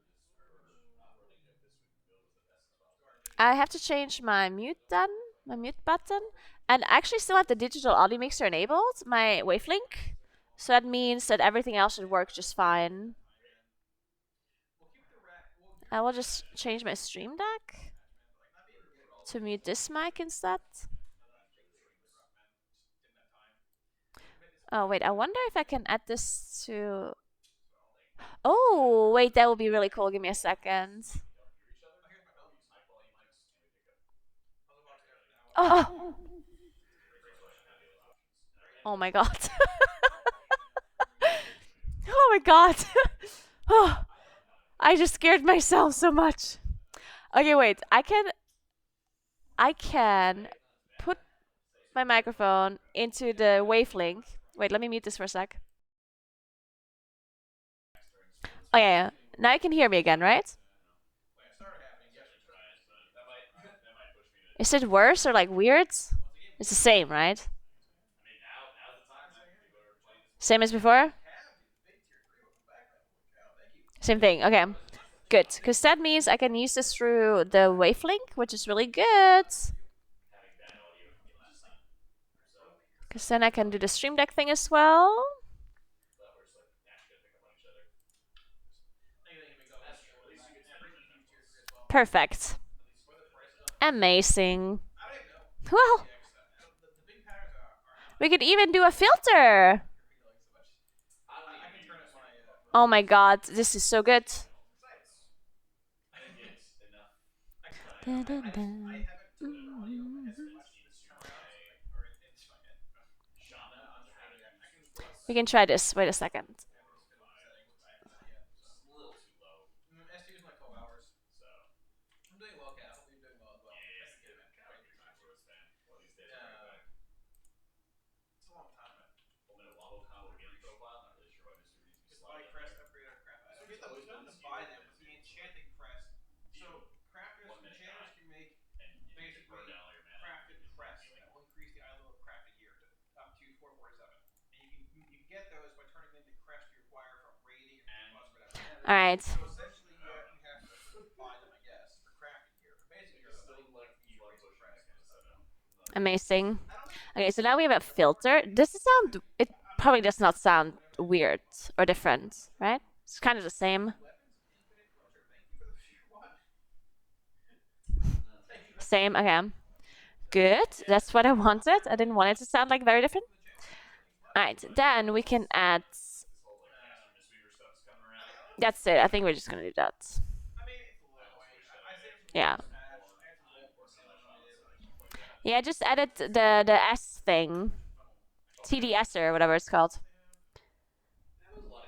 have to change my mute button, and I actually still have the digital audio mixer enabled, my Wavelink. So that means that everything else should work just fine. I will just change my Stream Deck to mute this mic instead. Oh, wait, I wonder if I can add this to... Oh, wait, that would be really cool. Give me a second. Oh! Oh my god. Oh my god. Oh, I just scared myself so much. Okay, wait. I can put my microphone into the Wavelink. Wait, let me mute this for a sec. Oh yeah. Now you can hear me again, right? Is it worse or like weird? It's the same, right? Same as before? Same thing. Okay. Good. Because that means I can use this through the Wavelink, which is really good. Because then I can do the Stream Deck thing as well. Perfect. Amazing. Well, we could even do a filter. Oh my god, this is so good. Dun, dun, dun. We can try this. Wait a second. All right. Amazing. Okay, so now we have a filter. Does it sound... It probably does not sound weird or different, right? It's kind of the same. Same, okay. Good, that's what I wanted. I didn't want it to sound like very different. Alright, then we can add... That's it, I think we're just gonna do that. Yeah. Yeah, I just added the S thing. TDS or whatever it's called.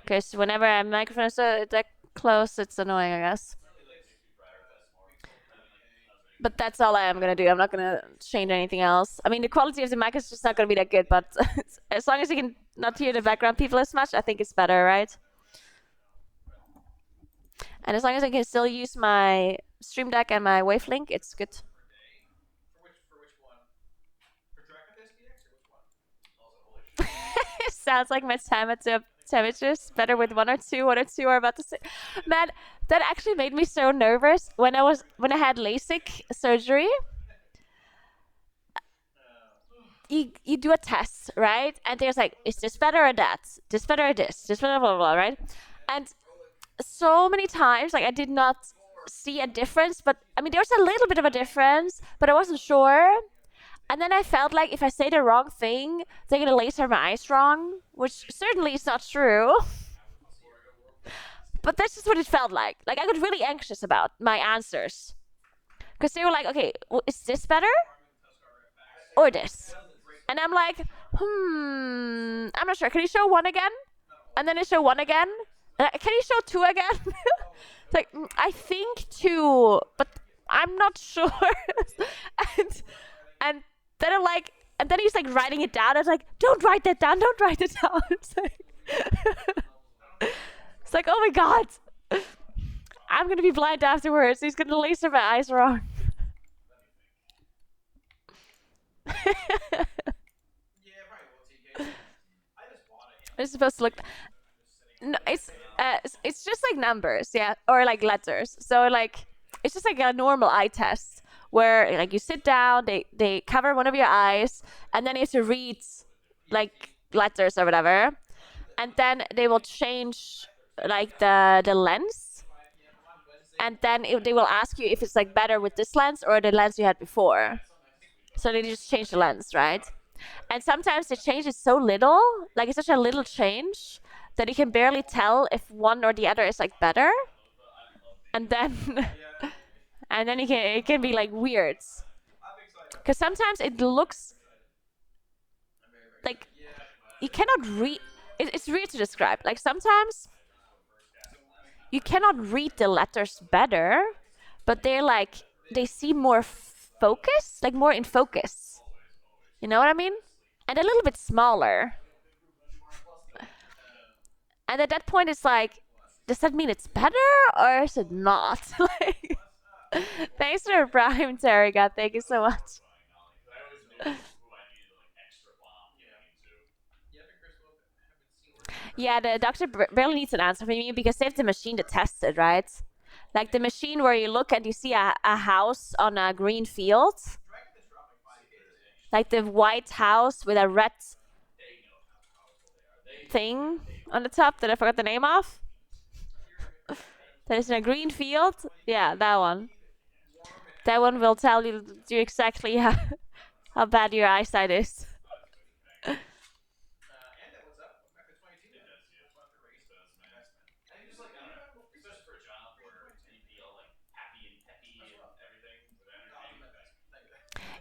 Because whenever a microphone is that close, it's annoying, I guess. But that's all I am gonna do. I'm not gonna change anything else. I mean, the quality of the mic is just not gonna be that good, but as long as you can not hear the background people as much, I think it's better, right? And as long as I can still use my Stream Deck and my Wavelink, it's good. Sounds like my temperatures better with one or two are about to say. Man, that actually made me so nervous when I had LASIK surgery. You do a test, right? And there's like, is this better or that? This better or this? This better, blah, blah, blah, right? And so many times, like, I did not see a difference, but I mean, there was a little bit of a difference, but I wasn't sure. And then I felt like if I say the wrong thing, they're gonna laser my eyes wrong, which certainly is not true. But that's just what it felt like. Like, I got really anxious about my answers. Because they were like, okay, well, is this better? Or this? And I'm like, I'm not sure. Can you show one again? And then I show one again. Can you show two again? It's like, I think two, but I'm not sure. and then I'm like, and then he's like writing it down. I was like, don't write that down. Don't write it down. It's like, oh my god, I'm gonna be blind afterwards. He's gonna laser my eyes wrong. Yeah, probably will, TK. I just bought it. It's supposed to look. No, it's just like numbers, yeah, or like letters. So like it's just like a normal eye test where like you sit down, they cover one of your eyes, and then you have to read like letters or whatever, and then they will change like the lens, and then they will ask you if it's like better with this lens or the lens you had before. So they just change the lens, right? And sometimes the change is so little, like it's such a little change that you can barely tell if one or the other is like better. And then and then it can be like weird. Because sometimes it looks like you cannot read. It's weird to describe. Like sometimes you cannot read the letters better, but they seem more focused, like more in focus. You know what I mean? And a little bit smaller. And at that point, it's like, does that mean it's better or is it not? Like, thanks for Prime, Tarika. Thank you so much. Yeah, the doctor barely needs an answer from me because they have the machine to test it, right? Like the machine where you look and you see a house on a green field. Like the white house with a red thing on the top that I forgot the name of. That is in a green field. Yeah, that one. That one will tell you exactly how bad your eyesight is.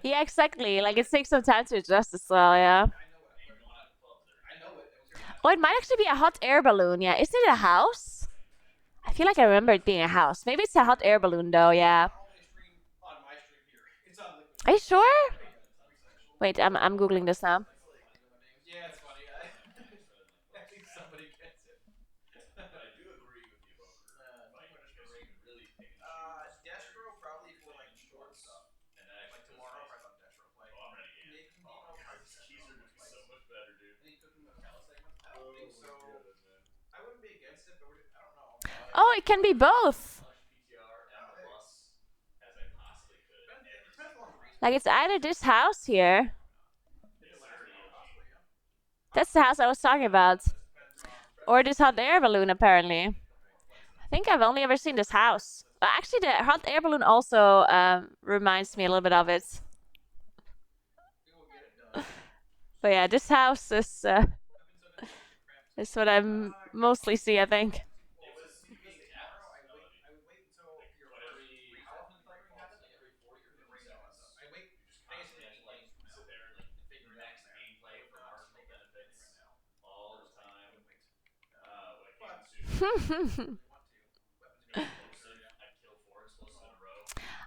Yeah, exactly. Like it takes some time to adjust as well, yeah. Oh, it might actually be a hot air balloon, yeah. Isn't it a house? I feel like I remember it being a house. Maybe it's a hot air balloon though, yeah. Are you sure? Wait, I'm googling this now. Yeah, it's funny. I think somebody gets it. But I do agree with you, Destro probably for like short stuff. Like tomorrow, if I thought Destro play. Oh, I'm ready. Nick Nemo probably keys are gonna be so much better, dude. Any cooking with Kala segments? I don't think so. I wouldn't be against it, but I don't know. Oh, it can be both. Like it's either this house here. That's the house I was talking about. Or this hot air balloon, apparently. I think I've only ever seen this house. Actually, the hot air balloon also reminds me a little bit of it. But yeah, this house is what I mostly see, I think.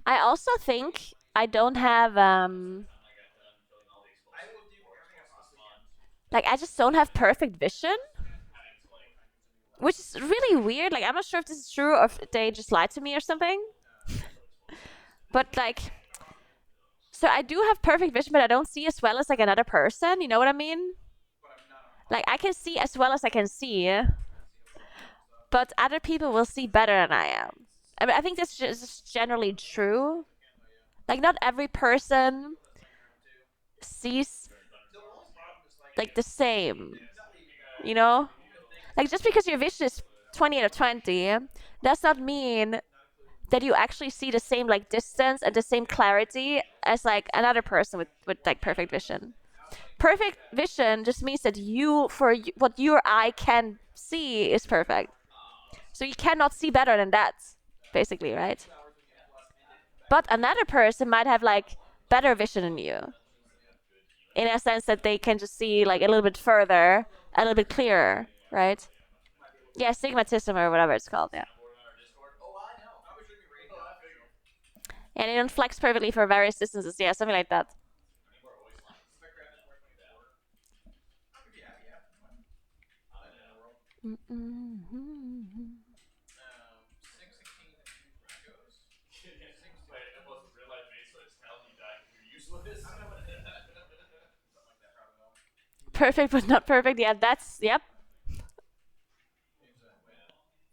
I also think I don't have like I just don't have perfect vision, which is really weird. Like I'm not sure if this is true or if they just lied to me or something. But like, so I do have perfect vision, but I don't see as well as like another person. You know what I mean? Like I can see as well as I can see, but other people will see better than I am. I mean, I think this is just generally true. Like not every person sees like the same, you know? Like just because your vision is 20 out of 20 does not mean that you actually see the same like distance and the same clarity as like another person with like perfect vision. Perfect vision just means that what your eye can see is perfect. So you cannot see better than that, basically, right? But another person might have like better vision than you. In a sense that they can just see like a little bit further, a little bit clearer, right? Yeah, stigmatism or whatever it's called, yeah. And they don't flex perfectly for various distances, yeah, something like that. Mm-mm-hmm. 616 and 2 Broncos. Wait, it wasn't real life base, so it's telling you died because you're useless. I don't know what it is. Something like that, probably though. Perfect, but not perfect. Yeah, that's yep.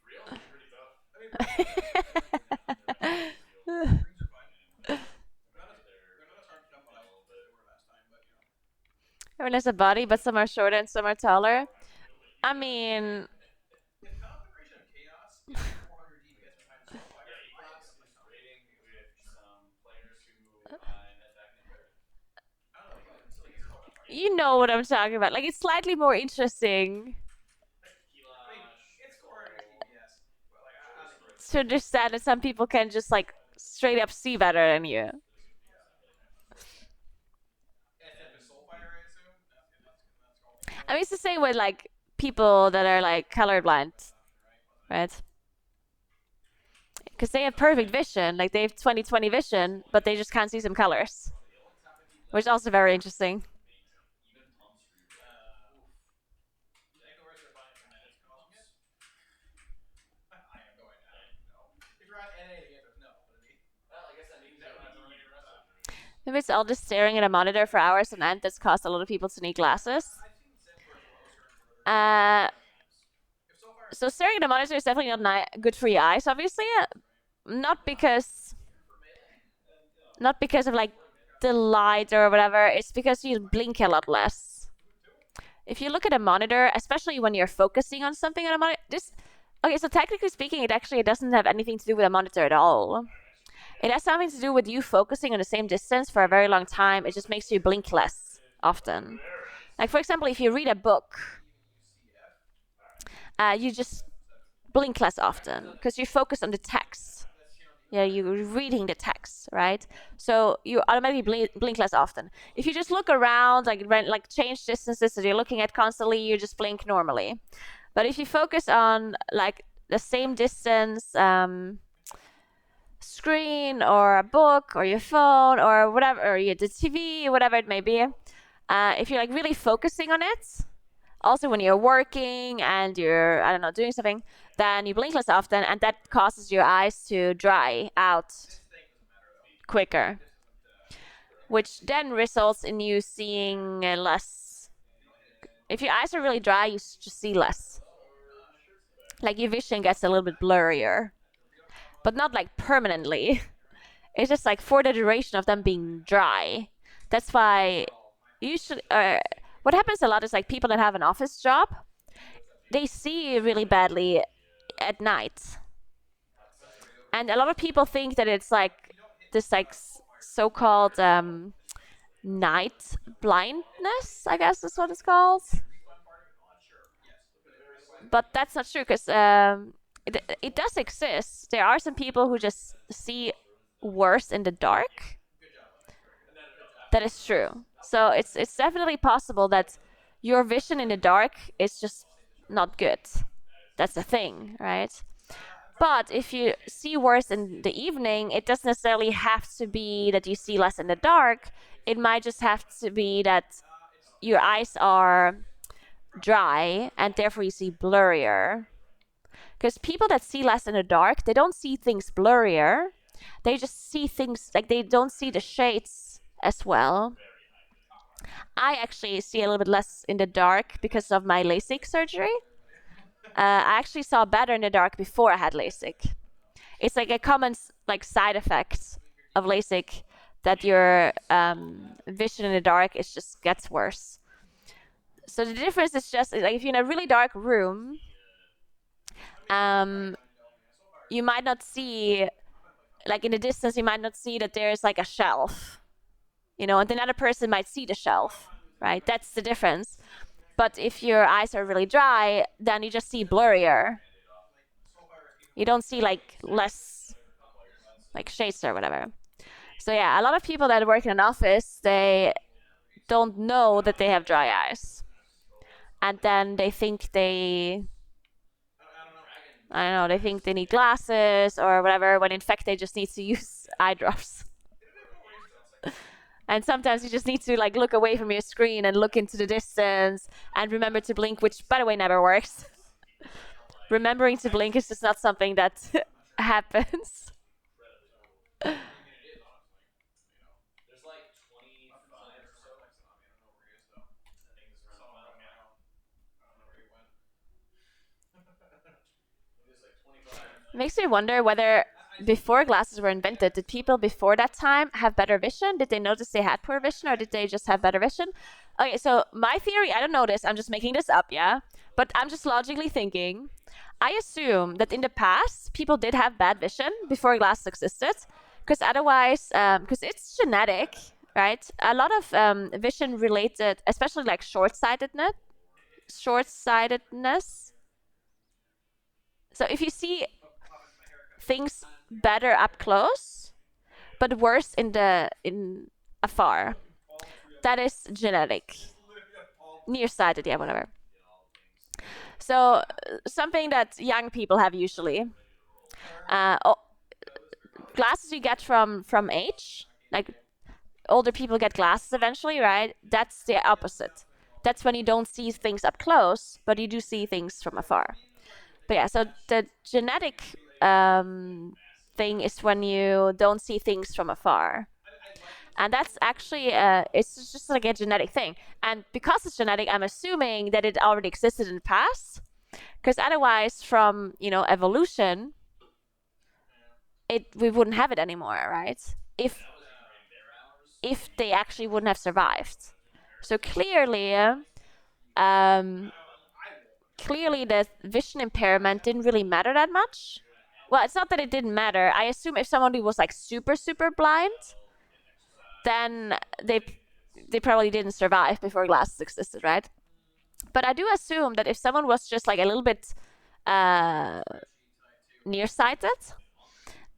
Real is pretty tough. I mean, rings are fine. They're not as hard to jump on as they were last time, but you know. Everyone has a body, but some are shorter and some are taller. I mean, If Confederation of Chaos is 400 DPS behind Soulfire, Yeah, he Glass is is something. raiding with some players who I met back in the third. I don't know, like it's called you know what I'm talking about. Like, it's slightly more interesting I mean, it's 400 DPS, but like I think it's to understand that some people can just like straight up see better than you. SF is Soulfire, I assume. That's called. I mean, it's the same with like people that are like colorblind, right? Because they have perfect vision, like they have 20/20 vision, but they just can't see some colors, which is also very interesting. Jaguars are fine for minutes causing it. I have no idea. I don't know. If you're on NA, the answer is no. But I mean, Well, I guess that means you don't have to run your rest. Maybe it's all just staring at a monitor for hours on end that's caused a lot of people to need glasses. I've seen Simper as well. Certain Uh, if Soulfire so staring at a monitor is definitely not good for your eyes, obviously. Not because of like the light or whatever. It's because you blink a lot less. If you look at a monitor, especially when you're focusing on something on a monitor, okay. So technically speaking, it doesn't have anything to do with a monitor at all. It has something to do with you focusing on the same distance for a very long time. It just makes you blink less often. Like for example, if you read a book, you just blink less often because you focus on the text. Yeah, you're reading the text, right? So you automatically blink less often. If you just look around, like change distances that you're looking at constantly, you just blink normally. But if you focus on like the same distance, screen or a book or your phone or whatever, or the TV, whatever it may be, if you're like really focusing on it, also when you're working and you're, I don't know, doing something, then you blink less often, and that causes your eyes to dry out quicker, which then results in you seeing less. If your eyes are really dry, you just see less. Like your vision gets a little bit blurrier, but not like permanently. It's just like for the duration of them being dry. That's why usually, what happens a lot is like people that have an office job, they see really badly at night. And a lot of people think that it's like this like so-called night blindness, I guess is what it's called. But that's not true because it does exist. There are some people who just see worse in the dark. That is true. So it's definitely possible that your vision in the dark is just not good. That's the thing, right? But if you see worse in the evening, it doesn't necessarily have to be that you see less in the dark. It might just have to be that your eyes are dry and therefore you see blurrier. Because people that see less in the dark, they don't see things blurrier. They just see things like they don't see the shades as well. I actually see a little bit less in the dark because of my LASIK surgery. I actually saw better in the dark before I had LASIK. It's like a common like side effect of LASIK that your vision in the dark just gets worse. So the difference is just like if you're in a really dark room, you might not see, like in the distance, you might not see that there's like a shelf, and another person might see the shelf, right? That's the difference. But if your eyes are really dry, then you just see blurrier. You don't see like less like shades or whatever. So yeah, a lot of people that work in an office, they don't know that they have dry eyes. And then they think I don't know, they think they need glasses or whatever, when in fact they just need to use eye drops. And sometimes you just need to like look away from your screen and look into the distance and remember to blink, which by the way never works. remembering to blink is just not something that happens. There's like 25 or so. I don't know where he is though. I think it's around the final count. I don't know where he went. It's like 25. Makes me wonder whether before glasses were invented, did people before that time have better vision? Did they notice they had poor vision, or did they just have better vision? Okay, so my theory, I don't know this, I'm just making this up, yeah? But I'm just logically thinking. I assume that in the past, people did have bad vision before glasses existed, because otherwise, because it's genetic, right? A lot of vision related, especially like short-sightedness. So if you see things better up close, but worse in afar, that is genetic. Nearsighted, yeah, whatever. So something that young people have usually. Glasses you get from age, like older people get glasses eventually, right? That's the opposite. That's when you don't see things up close, but you do see things from afar. But yeah, so the genetic thing is when you don't see things from afar. And that's actually, it's just like a genetic thing. And because it's genetic, I'm assuming that it already existed in the past. Because otherwise, from, evolution, we wouldn't have it anymore, right? If they actually wouldn't have survived. So clearly, the vision impairment didn't really matter that much. Well, it's not that it didn't matter. I assume if somebody was like super, super blind, then they probably didn't survive before glasses existed, right? But I do assume that if someone was just like a little bit nearsighted,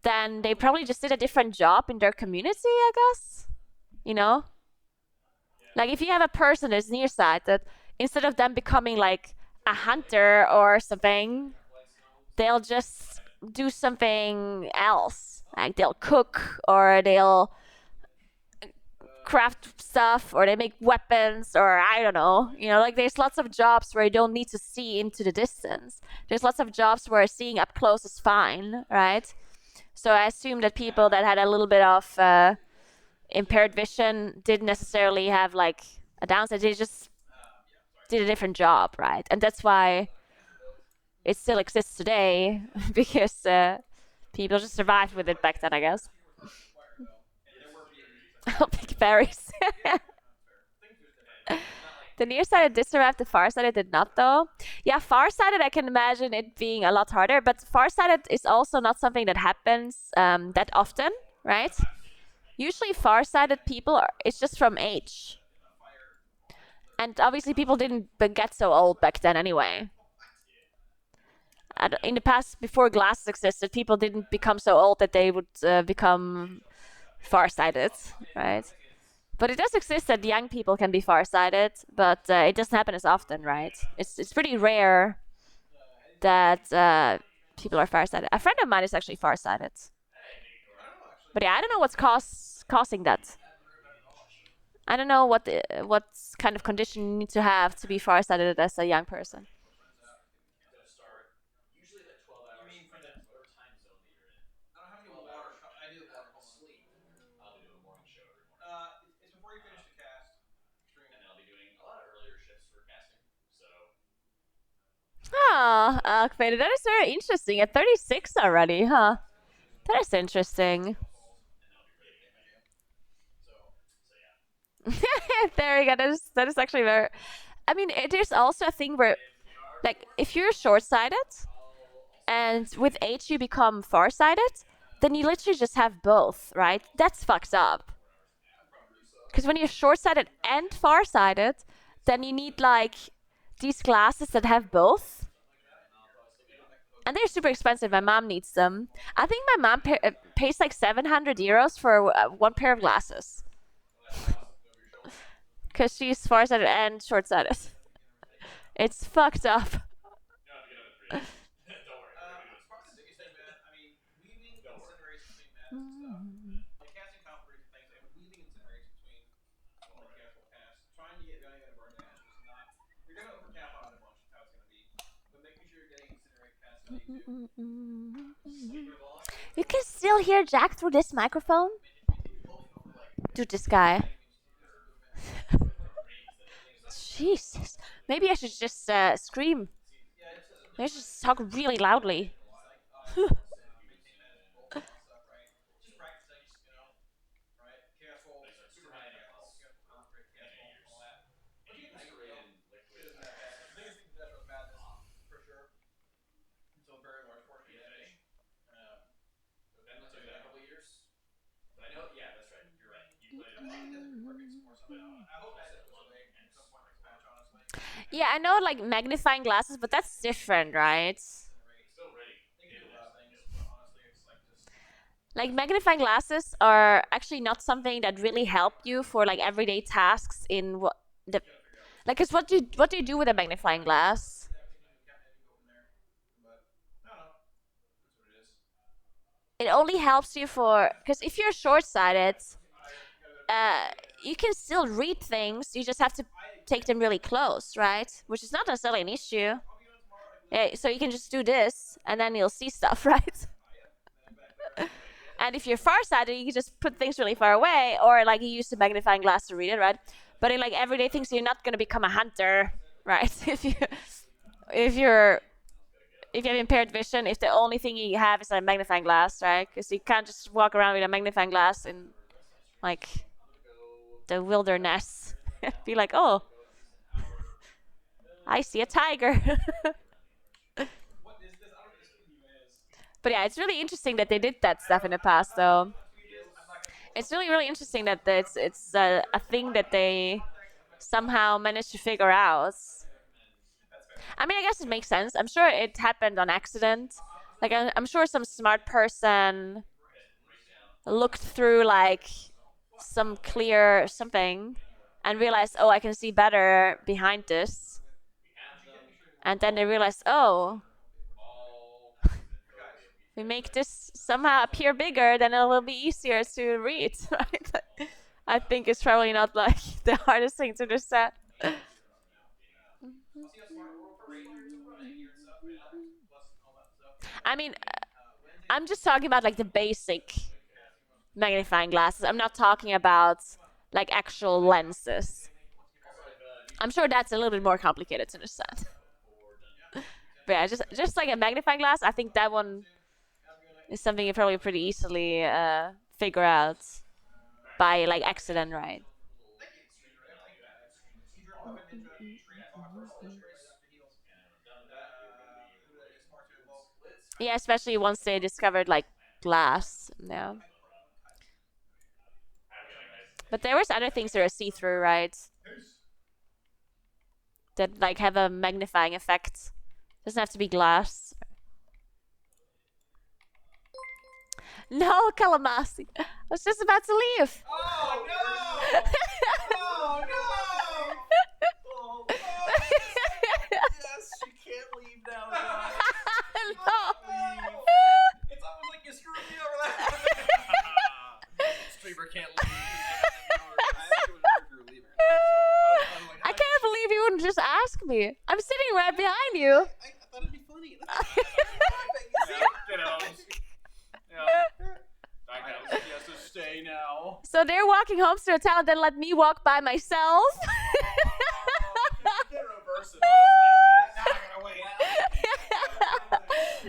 then they probably just did a different job in their community, I guess. Like if you have a person that's nearsighted, instead of them becoming like a hunter or something, they'll just do something else. Like they'll cook, or they'll craft stuff, or they make weapons, or I don't know. Like there's lots of jobs where you don't need to see into the distance. There's lots of jobs where seeing up close is fine, right? So I assume that people that had a little bit of impaired vision didn't necessarily have like a downside. They just did a different job, right? And that's why it still exists today, because people just survived with it back then, I guess. Big berries. The nearsighted did survive, the farsighted did not, though. Yeah, farsighted, I can imagine it being a lot harder, but farsighted is also not something that happens that often, right? Usually farsighted people, it's just from age. And obviously people didn't get so old back then anyway. In the past, before glasses existed, people didn't become so old that they would become farsighted, right? But it does exist that young people can be farsighted, but it doesn't happen as often, right? It's pretty rare that people are farsighted. A friend of mine is actually farsighted. But yeah, I don't know what's causing that. I don't know what kind of condition you need to have to be farsighted as a young person. Usually like 12 hours. You mean for the time zone that you're in? I don't have any water. I do sleep. I'll be doing a morning show every morning. It's before you finish the cast. And then I'll be doing a lot of earlier shifts for casting. So. Oh, Kvader, that is very interesting. At 36 already, huh? That is interesting. There you go. That is actually very. I mean, there's also a thing where, like, if you're short-sighted, and with age you become far-sighted, then you literally just have both, right? That's fucked up. Because when you're short-sighted and far-sighted, then you need like these glasses that have both. And they're super expensive. My mom needs them. I think my mom pays like 700 euros for one pair of glasses. Because she's far-sighted and short-sighted. It's fucked up. You can still hear Jack through this microphone? Dude, this guy. Jesus. Maybe I should just scream. Maybe I should just talk really loudly. Yeah, I know like magnifying glasses, but that's different, right? Like magnifying glasses are actually not something that really help you for like everyday tasks in what the like. Cause what do you do with a magnifying glass? It only helps you for because if you're short-sighted, you can still read things. You just have to take them really close, right? Which is not necessarily an issue. Yeah, so you can just do this, and then you'll see stuff, right? And if you're farsighted, you can just put things really far away, or like you use the magnifying glass to read it, right? But in like everyday things, you're not gonna become a hunter, right? if you're if you have impaired vision, if the only thing you have is a magnifying glass, right? Because you can't just walk around with a magnifying glass in like the wilderness. Be like, oh, I see a tiger. But yeah, it's really interesting that they did that stuff in the past, though. It's really interesting that it's a thing that they somehow managed to figure out. I mean, I guess it makes sense. I'm sure it happened on accident. Like, I'm sure some smart person looked through like some clear something and realized, oh, I can see better behind this. And then they realized, oh, we make this somehow appear bigger, then it will be easier to read, right? I think it's probably not like the hardest thing to understand. I mean, I'm just talking about like the basic magnifying glasses. I'm not talking about like actual lenses. I'm sure that's a little bit more complicated to understand. But yeah, just like a magnifying glass, I think that one is something you probably pretty easily figure out by like accident, right? Yeah, especially once they discovered like glass. Yeah. But there was other things that are see-through, right? That like have a magnifying effect. Doesn't have to be glass. No, Kalamasi. I was just about to leave. Oh no! Oh no! Oh, yes, she can't leave now, guys. No. It's almost like you screwed me over that. Streamer can't leave. I can't believe you wouldn't just ask me. I'm sitting right behind you. I thought it'd be funny. Get out. He has to stay now. So they're walking home to the hotel and then let me walk by myself.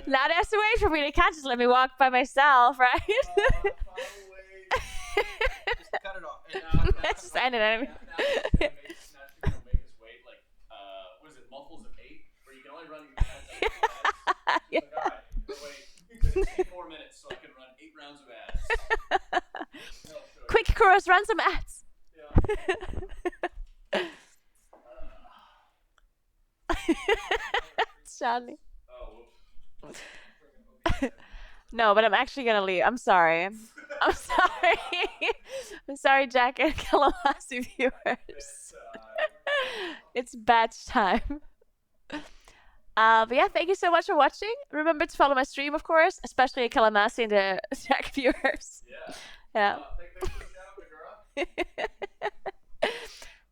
Now they have to wait for me. They can't just let me walk by myself, right? Just cut it off. Let's just end it. I mean. Make us wait like what is it, multiples of 8, where you can only run ads. Yeah. Like, all right, wait 4 minutes so I can run 8 rounds of ads. Quick, Kuros, run some ads. Yeah. Charlie. Oh, whoops. No, but I'm actually gonna leave. I'm sorry. I'm sorry. I'm sorry, Jack and Kalamasi viewers. It's batch time. But yeah, thank you so much for watching. Remember to follow my stream, of course, especially Kalamasi and the Jack viewers. Yeah. Thanks for the shout out, Naguura.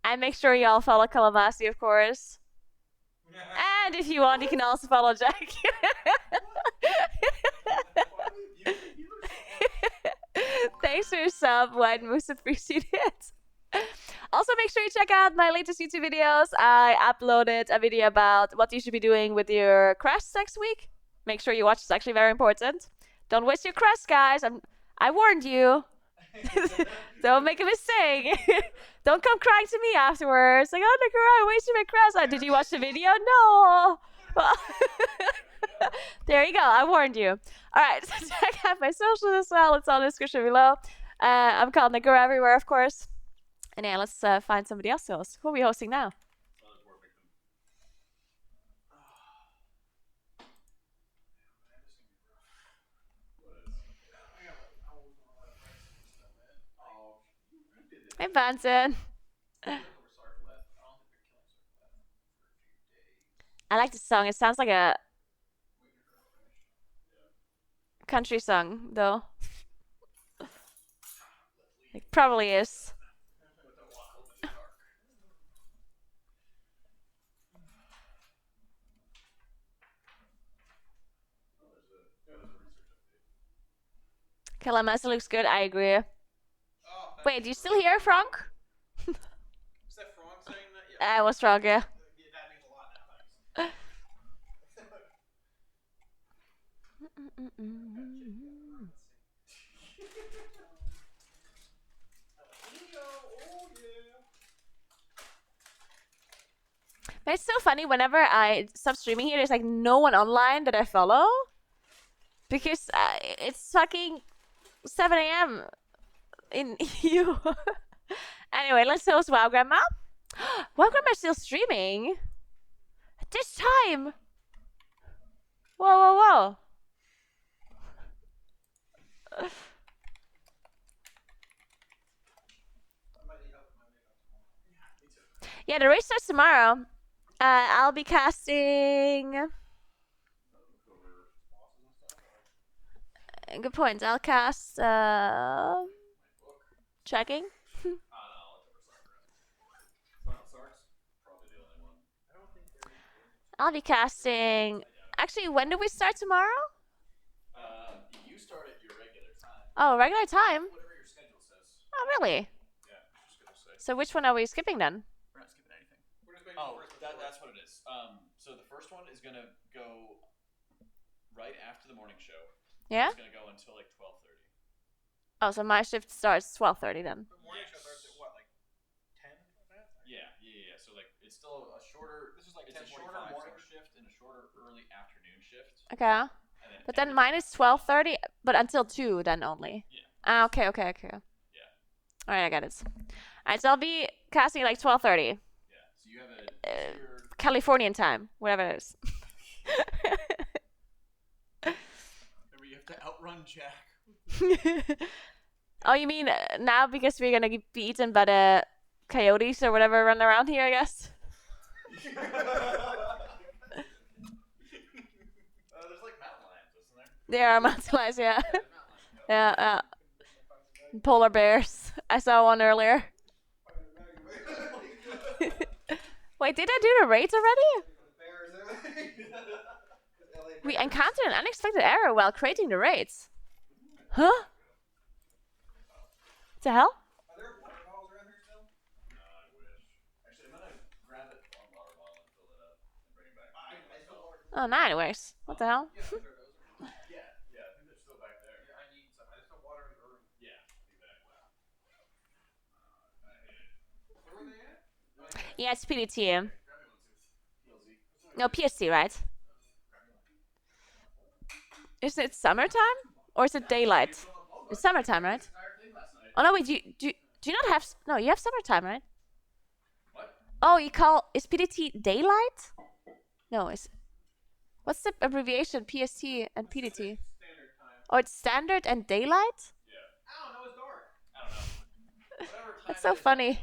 And make sure y'all follow Kalamasi, of course. And if you want, you can also follow Jack. Thanks for your sub, White Moose. Appreciate it. Also, make sure you check out my latest YouTube videos. I uploaded a video about what you should be doing with your crest next week. Make sure you watch. It's actually very important. Don't waste your crest, guys. I warned you. Don't make a mistake. Don't come crying to me afterwards. Like, oh, Naguura, I wasted my crest. Did you watch the video? No. Well, there you go. I warned you. All right. So check out my socials as well. It's all in the description below. I'm called Naguura everywhere, of course. And yeah, let's find somebody else to host. Who are we hosting now? Hey, Benson. I like this song. It sounds like a country song, though. It probably is. Kalamasa looks good. I agree. Wait, do you still hear Frank? Is that Frank saying that? Yeah. I was Frank, yeah. That means a lot now, thanks. But it's so funny whenever I stop streaming here, there's like no one online that I follow. Because it's fucking 7 a.m. in EU. Anyway, let's host WoW Grandma. WoW Grandma's still streaming? At this time? Whoa, whoa, whoa. Yeah, the race starts tomorrow. I'll be casting... Good point. I'll cast... Checking. I'll be casting... Actually, when do we start tomorrow? You start at your regular time. Oh, regular time? Whatever your schedule says. Oh, really? Yeah, your schedule says. So which one are we skipping then? We're not skipping anything. Oh, that's what it is. So the first one is gonna go right after the morning show. Yeah? It's gonna go until like 12:30. Oh, so my shift starts 12:30 then. The morning show starts at what, like 10? Yeah. So like it's still a shorter. This is like it's a shorter morning shift and a shorter early afternoon shift. Okay. But then mine is 12:30, but until 2 then only. Yeah. Ah, okay. Yeah. All right, I got it. All right, so I'll be casting at like 12:30. Yeah. So you have a Californian time, whatever it is. Remember, you have to outrun Jack. Oh, you mean now because we're gonna be eaten by the coyotes or whatever run around here, I guess? There's like mountain lions, isn't there? There are mountain lions, yeah. Yeah. Polar bears. I saw one earlier. Wait, did I do the raids already? We encountered an unexpected error while creating the raids. Huh? What the hell? Are there water bottles around here still? No, I wish. Actually, I'm gonna grab it one water bottle and fill it up and bring it back. I still ordered. Oh, no, anyways. What the hell? Yeah, those are those. Yeah, I think they're still back there. Yeah, I need some. I just don't water in the room. Yeah, exactly. Where were they at? Yeah, it's PDT. Grab me one too. PLZ. No, PST, right? Is it summertime? Or is it daylight? It's summertime, right? Oh, no, wait, do you not have... No, you have summertime, right? What? Oh, you call... Is PDT daylight? No, it's... What's the abbreviation? PST and PDT? Standard time. Oh, it's standard and daylight? I don't know. It's dark. I don't know. Whatever time That's so it is funny. now.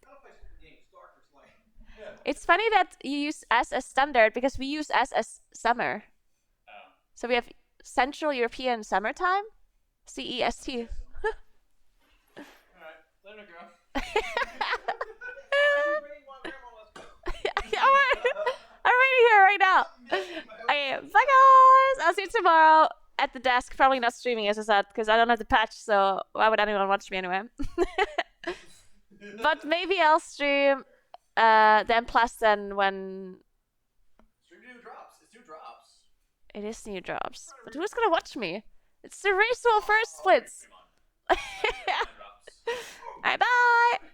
Gotta play some games. Dark or light. It's funny that you use S as standard because we use S as summer. Oh. So we have Central European Summertime, CEST. Alright, let her go. see you tomorrow at the desk. Probably not streaming, as I said, because I don't have the patch, so why would anyone watch me anyway? But maybe I'll stream then plus then when Stream new drops. It's new drops. it is new drops. But who's gonna watch me? It's the race to first splits. Come on. Alright, bye!